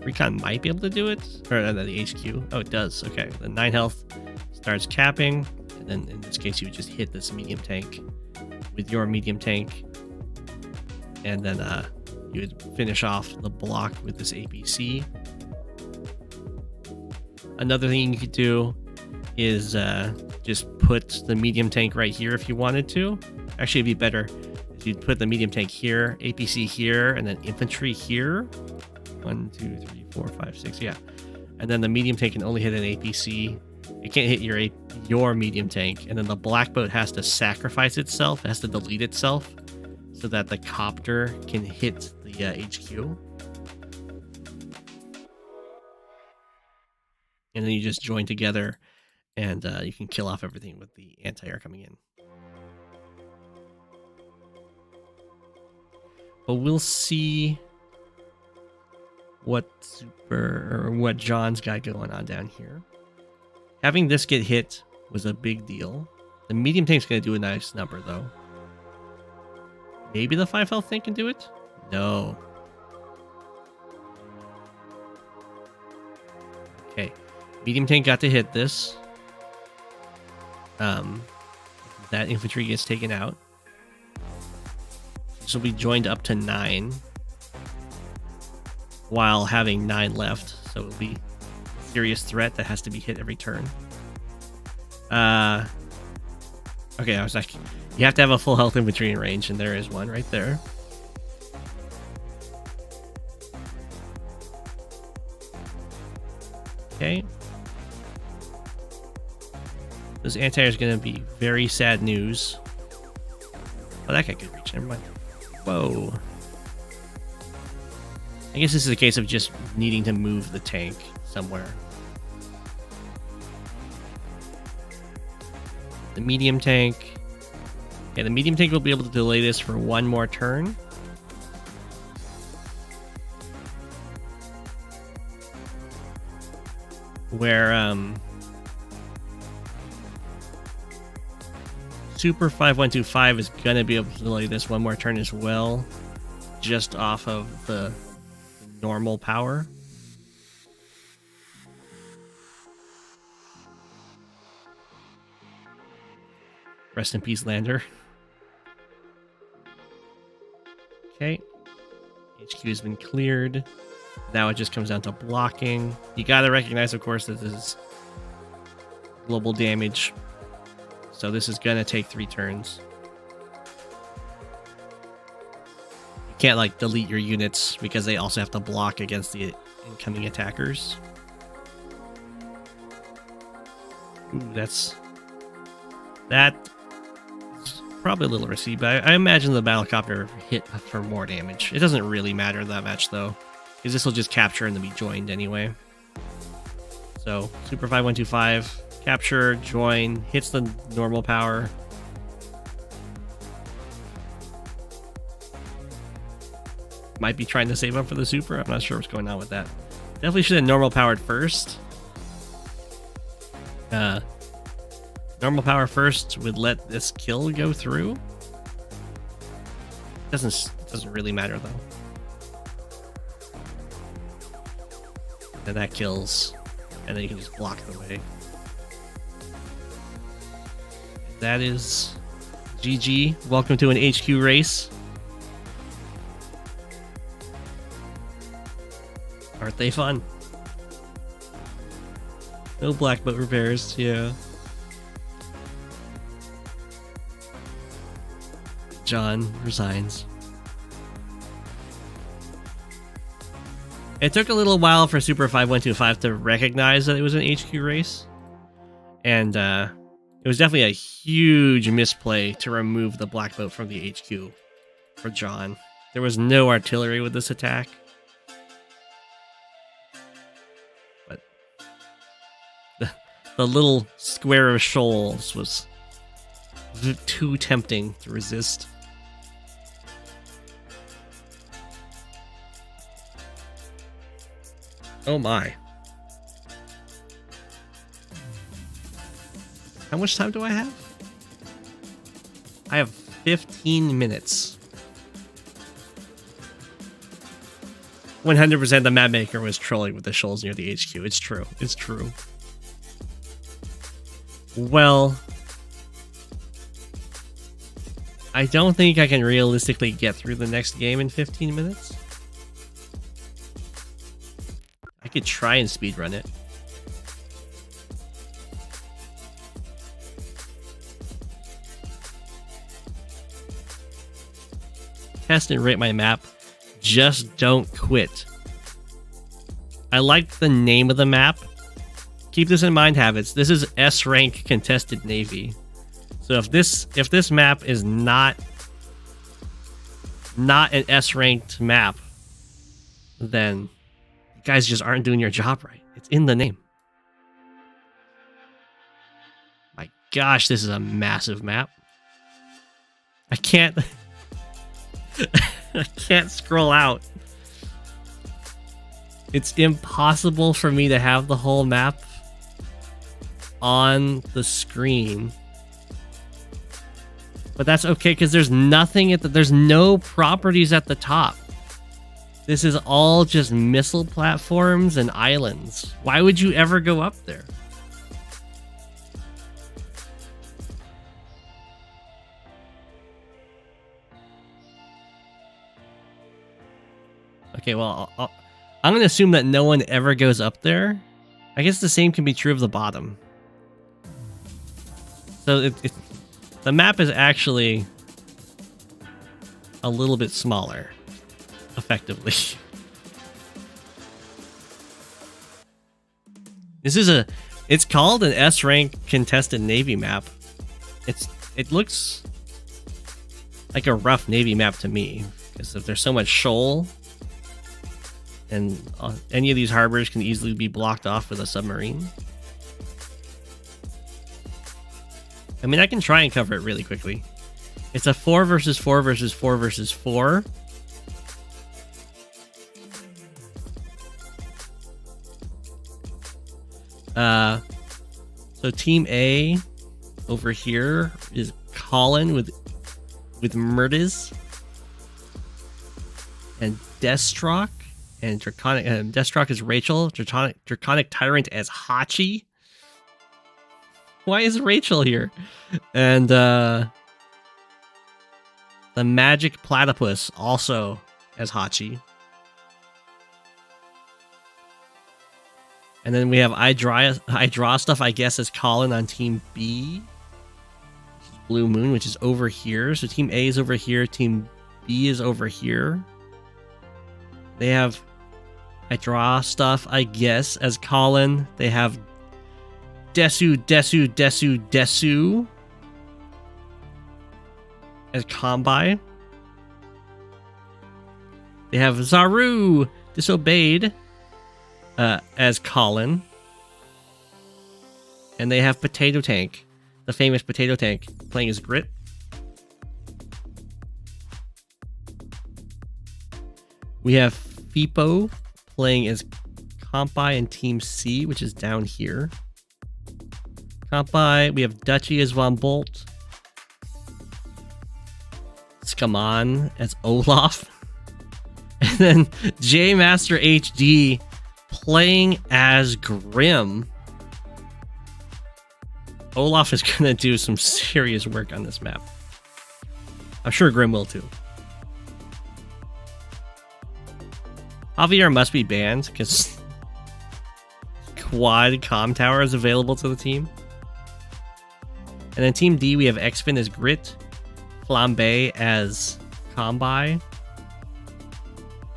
Recon might be able to do it. Or the HQ. Oh, it does. Okay. The 9 health starts capping. And then in this case, you would just hit this medium tank with your medium tank. And then you would finish off the block with this APC. Another thing you could do is just put the medium tank right here if you wanted to. Actually, it'd be better if you'd put the medium tank here, APC here, and then infantry here. 1, 2, 3, 4, 5, 6, yeah. And then the medium tank can only hit an APC. It can't hit your medium tank. And then the black boat has to sacrifice itself, has to delete itself, so that the copter can hit the HQ. And then you just join together, and you can kill off everything with the anti-air coming in. But we'll see what John's got going on down here. Having this get hit was a big deal. The medium tank's going to do a nice number, though. Maybe the 5 health thing can do it? No. Okay. Medium tank got to hit this. That infantry gets taken out. This will be joined up to 9 while having 9 left, so it'll be a serious threat that has to be hit every turn. Okay, I was like, you have to have a full health infantry in range, and there is one right there. Okay. This anti-air is going to be very sad news. Oh, that guy could reach. Never mind. Whoa. I guess this is a case of just needing to move the tank somewhere. The medium tank. Okay, the medium tank will be able to delay this for 1 more turn. Where, Super 5125 is going to be able to delay this 1 more turn as well, just off of the normal power. Rest in peace, Lander. Okay. HQ has been cleared. Now it just comes down to blocking. You gotta recognize, of course, that this is global damage. So this is gonna take 3 turns. You can't, like, delete your units because they also have to block against the incoming attackers. Ooh, that's probably a little risky, but I imagine the battlecopter hit for more damage. It doesn't really matter that much, though, because this will just capture and then be joined anyway. So, Super 5125, capture, join, hits the normal power. Might be trying to save up for the super. I'm not sure what's going on with that. Definitely should have normal powered first. Normal power first would let this kill go through. Doesn't really matter though. Then that kills, and then you can just block the way. That is GG. Welcome to an HQ race. Aren't they fun? No black boat repairs, yeah. John resigns. It took a little while for Super 5125 to recognize that it was an HQ race. And it was definitely a huge misplay to remove the black boat from the HQ for John. There was no artillery with this attack. But the little square of shoals was too tempting to resist. Oh my. How much time do I have? I have 15 minutes. 100% the map maker was trolling with the shoals near the HQ. It's true. It's true. Well, I don't think I can realistically get through the next game in 15 minutes. I could try and speedrun it. Test and rate my map. Just don't quit. I like the name of the map. Keep this in mind, Habits. This is S rank contested Navy. So if this map is not an S ranked map, then you guys just aren't doing your job right. It's in the name. My gosh, this is a massive map. I can't I can't scroll out. It's impossible for me to have the whole map on the screen. But that's okay, because there's nothing at there's no properties at the top. This is all just missile platforms and islands. Why would you ever go up there? Okay, well, I'm going to assume that no one ever goes up there. I guess the same can be true of the bottom. So the map is actually a little bit smaller, effectively. It's called an S rank contested Navy map. It looks like a rough Navy map to me, because if there's so much shoal, and any of these harbors can easily be blocked off with a submarine. I mean, I can try and cover it really quickly. It's a 4 versus 4 versus 4 versus 4. So Team A over here is Colin with Mirddes and destrok. And destrok is Rachel. DraconicTyrant as Hachi. Why is Rachel here? And TheMagicPlatypus also as Hachi. And then we have IDrawStuffIGuess as Colin on Team B. Blue Moon, which is over here. So Team A is over here. Team B is over here. They have IDrawStuffIGuess as Colin. They have desudesudesu as Combi. They have Zaru Disobeyed as Colin. And they have Potato Tank, the famous Potato Tank, playing as Grit. We have Fipo playing as Compi and Team C, which is down here. Compi, we have Duchy as Von Bolt. Skaman as Olaf. And then J Master HD playing as Grim. Olaf is going to do some serious work on this map. I'm sure Grim will too. Javier must be banned because quad comm tower is available to the team. And then Team D, we have Xfin as Grit, Flambe as Combi,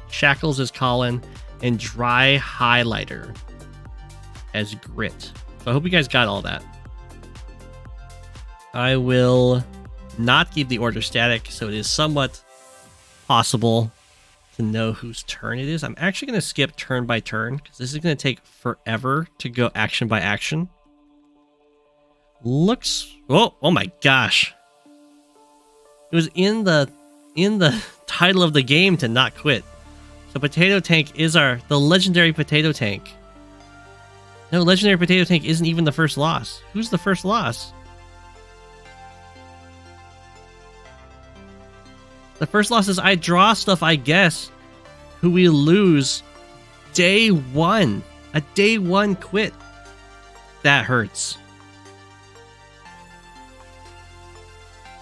Shackles as Colin, and Dry Highlighter as Grit. So I hope you guys got all that. I will not keep the order static, so it is somewhat possible to know whose turn it is. I'm actually going to skip turn by turn, because this is going to take forever to go action by action. Looks... Oh my gosh. It was in the title of the game to not quit. So Potato Tank is the legendary Potato Tank. No, legendary Potato Tank isn't even the first loss. Who's the first loss? The first loss is IDrawStuffIGuess, who we lose day one. A day one quit. That hurts.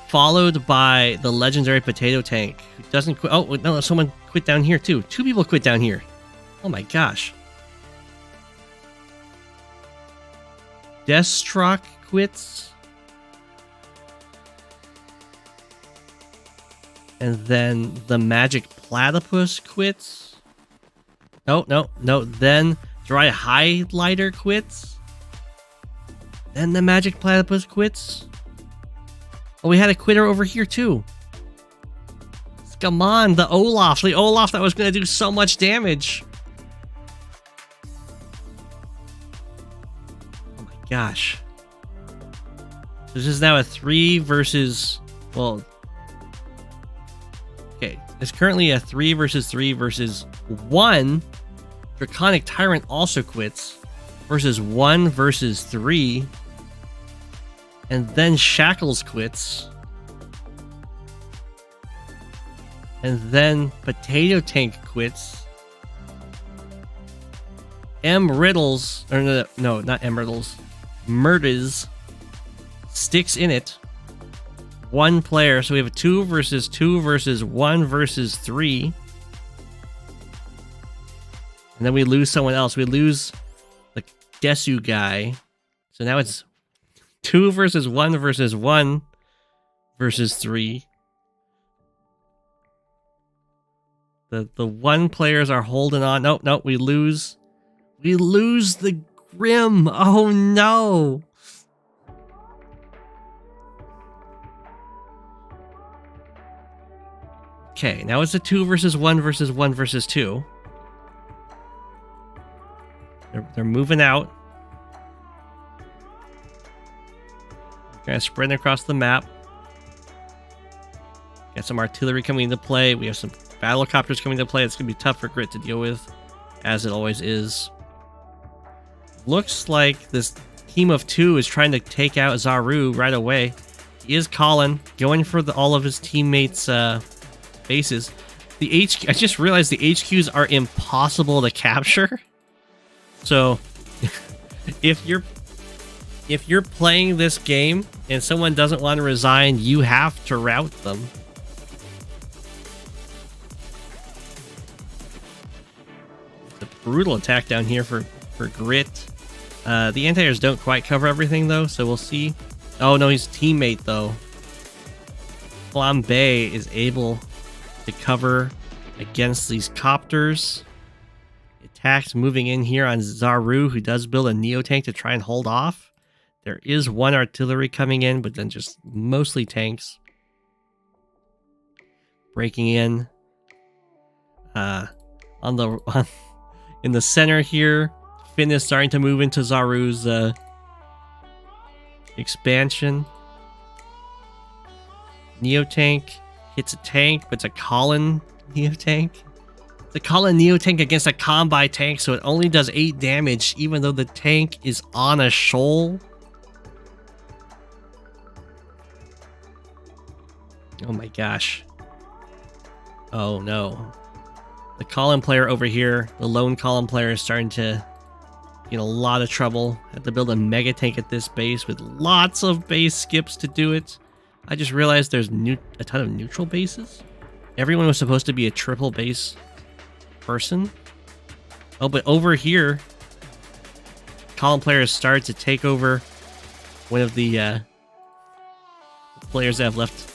Followed by the legendary Potato Tank, who doesn't quit. Oh, no, someone quit down here too. 2 people quit down here. Oh my gosh. Destrok quits. And then the TheMagicPlatypus quits. No. Then Dry Highlighter quits. Then the TheMagicPlatypus quits. Oh, we had a quitter over here too. Come on, the Olaf. The Olaf that was going to do so much damage. Oh my gosh. This is now a 3 versus... Well... Okay, it's currently a 3 versus 3 versus 1. DraconicTyrant also quits. Versus 1 versus 3. And then Shackles quits. And then Potato Tank quits. Mirddes, or no, not Mirddes. Mirddes sticks in it. 1 player, so we have a 2 versus 2 versus 1 versus 3. And then we lose someone else. We lose the Desu guy. So now it's 2 versus 1 versus 1 versus 3. The 1 players are holding on. Nope, we lose. We lose the Grim. Oh no. Okay, now it's a 2 versus 1 versus 1 versus 2. They're moving out. Kind of spreading across the map. Got some artillery coming into play. We have some battlecopters coming into play. It's going to be tough for Grit to deal with, as it always is. Looks like this team of 2 is trying to take out Zaru right away. He is Colin, going for all of his teammates' bases. The HQ, I just realized the HQs are impossible to capture. So, if you're playing this game and someone doesn't want to resign, you have to rout them. It's a brutal attack down here for Grit. The anti-airs don't quite cover everything though, so we'll see. Oh no, his teammate though. Flambe is able to cover against these copters. Attacks moving in here on Zaru, who does build a Neo Tank to try and hold off. There is 1 artillery coming in, but then just mostly tanks. Breaking in. In the center here, Finn is starting to move into Zaru's expansion. Neo Tank hits a tank, but it's a Colin Neo Tank. The Colin Neo Tank against a Combi tank, so it only does 8 damage, even though the tank is on a shoal. Oh my gosh. Oh no. The Colin player over here, the lone Colin player, is starting to get in a lot of trouble. Had to build a mega tank at this base with lots of base skips to do it. I just realized there's a ton of neutral bases. Everyone was supposed to be a triple base person. Oh, but over here, Colin players start to take over one of the players that have left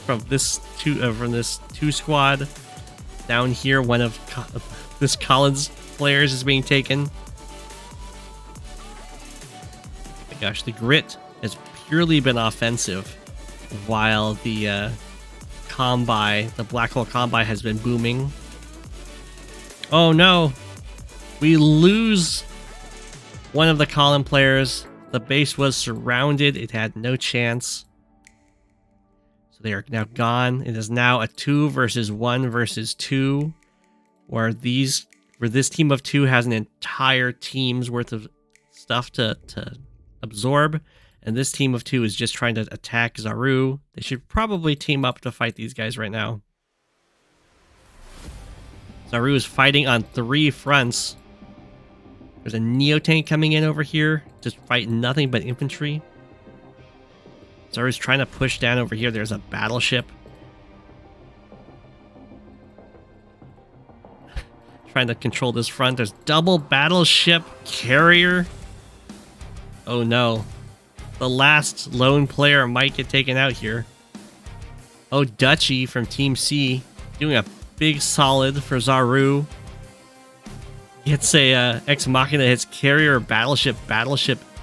from this 2 squad. Down here, one of this Colin's players is being taken. Oh my gosh, the Grit has purely been offensive, while the the Black Hole Combi has been booming. Oh no! We lose one of the column players. The base was surrounded. It had no chance. So they are now gone. It is now a 2 versus 1 versus 2, where this team of 2 has an entire team's worth of stuff to absorb, and this team of 2 is just trying to attack Zaru. They should probably team up to fight these guys right now. Zaru is fighting on 3 fronts. There's a Neo-Tank coming in over here, just fighting nothing but infantry. Zaru's trying to push down over here. There's a battleship. Trying to control this front. There's double battleship carrier. Oh no. The last lone player might get taken out here. Oh, Dutchy from Team C doing a big solid for Zaru. Hits a Ex Machina, hits carrier, battleship,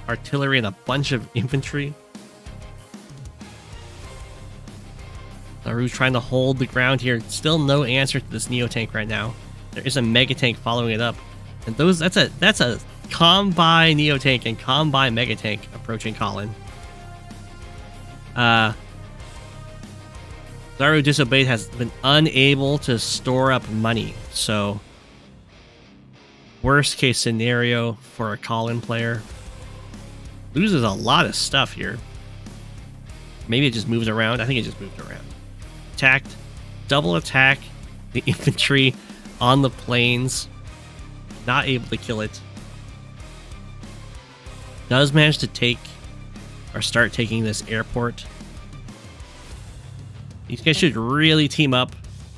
artillery, and a bunch of infantry. Zaru's trying to hold the ground here. Still no answer to this Neo-Tank right now. There is a Mega Tank following it up. And that's a Combi Neo-Tank and Combi Mega Tank approaching Colin. Zaru Disobeyed has been unable to store up money, so worst case scenario for a Colin player. Loses a lot of stuff here. Maybe it just moves around. I think it just moved around. Attacked. Double attack the infantry on the plains. Not able to kill it. Does manage to take or start taking this airport. These guys should really team up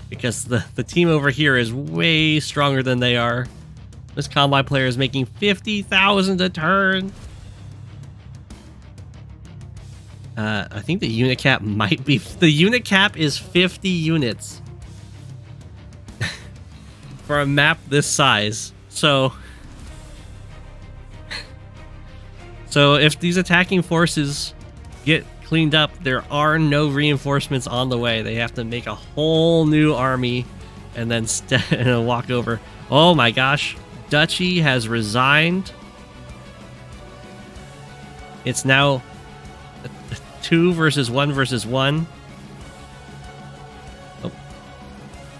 because the team over here is way stronger than they are. This Combi player is making 50,000 a turn. I think the unit cap might be... The unit cap is 50 units. For a map this size. So if these attacking forces get cleaned up, there are no reinforcements on the way. They have to make a whole new army and then walk over. Oh my gosh. Dutchy has resigned. It's now 2 versus 1 versus 1.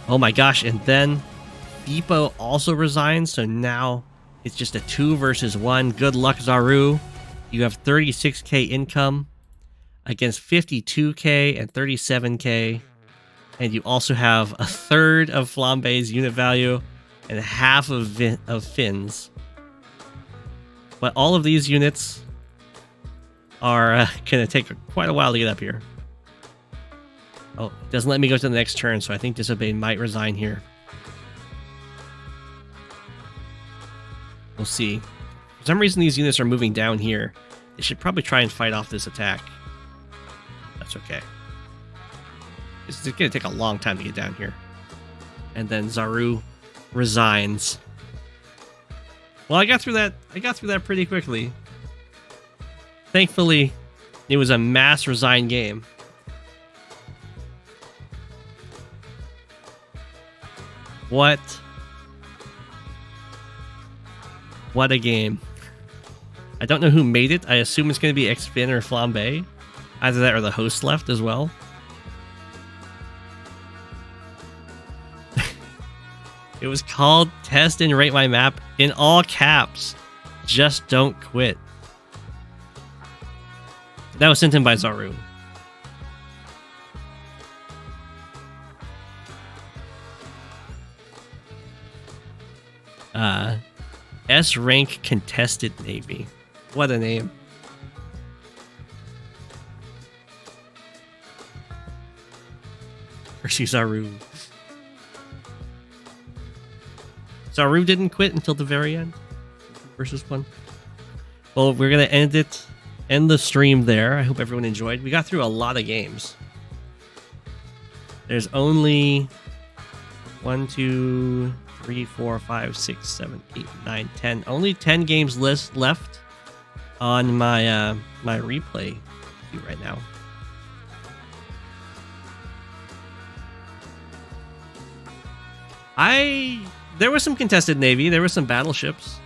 Oh my gosh, and then Beepo also resigns, so now it's just a 2 versus 1. Good luck, Zaru. You have 36k income against 52k and 37k. And you also have a third of Flambe's unit value and half of Finn's. But all of these units are going to take quite a while to get up here. Oh, it doesn't let me go to the next turn, so I think Disobeyed might resign here. We'll see. For some reason, these units are moving down here. They should probably try and fight off this attack. That's okay. It's going to take a long time to get down here. And then Zaru resigns. Well, I got through that pretty quickly. Thankfully, it was a mass resign game. What a game. I don't know who made it. I assume it's going to be Xfin or Flambe. Either that or the host left as well. It was called Test and Rate My Map in all caps. Just don't quit. That was sent in by Zaru. S rank contested Navy. What a name. Rishi Zaru. Zaru didn't quit until the very end. Versus 1. Well, we're going to end the stream there. I hope everyone enjoyed. We got through a lot of games. There's only 1, 2, 3, 4, 5, 6, 7, 8, 9, 10. Only 10 games left on my my replay do right now. There was some contested Navy. There were some battleships.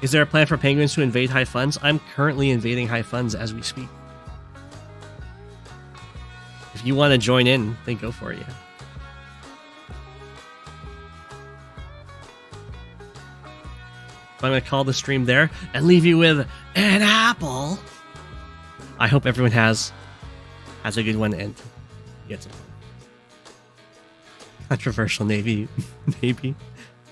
Is there a plan for penguins to invade high funds? I'm currently invading high funds as we speak. If you want to join in, then go for it. Yeah. I'm going to call the stream there and leave you with an apple. I hope everyone has a good one and gets it. Controversial Navy, maybe.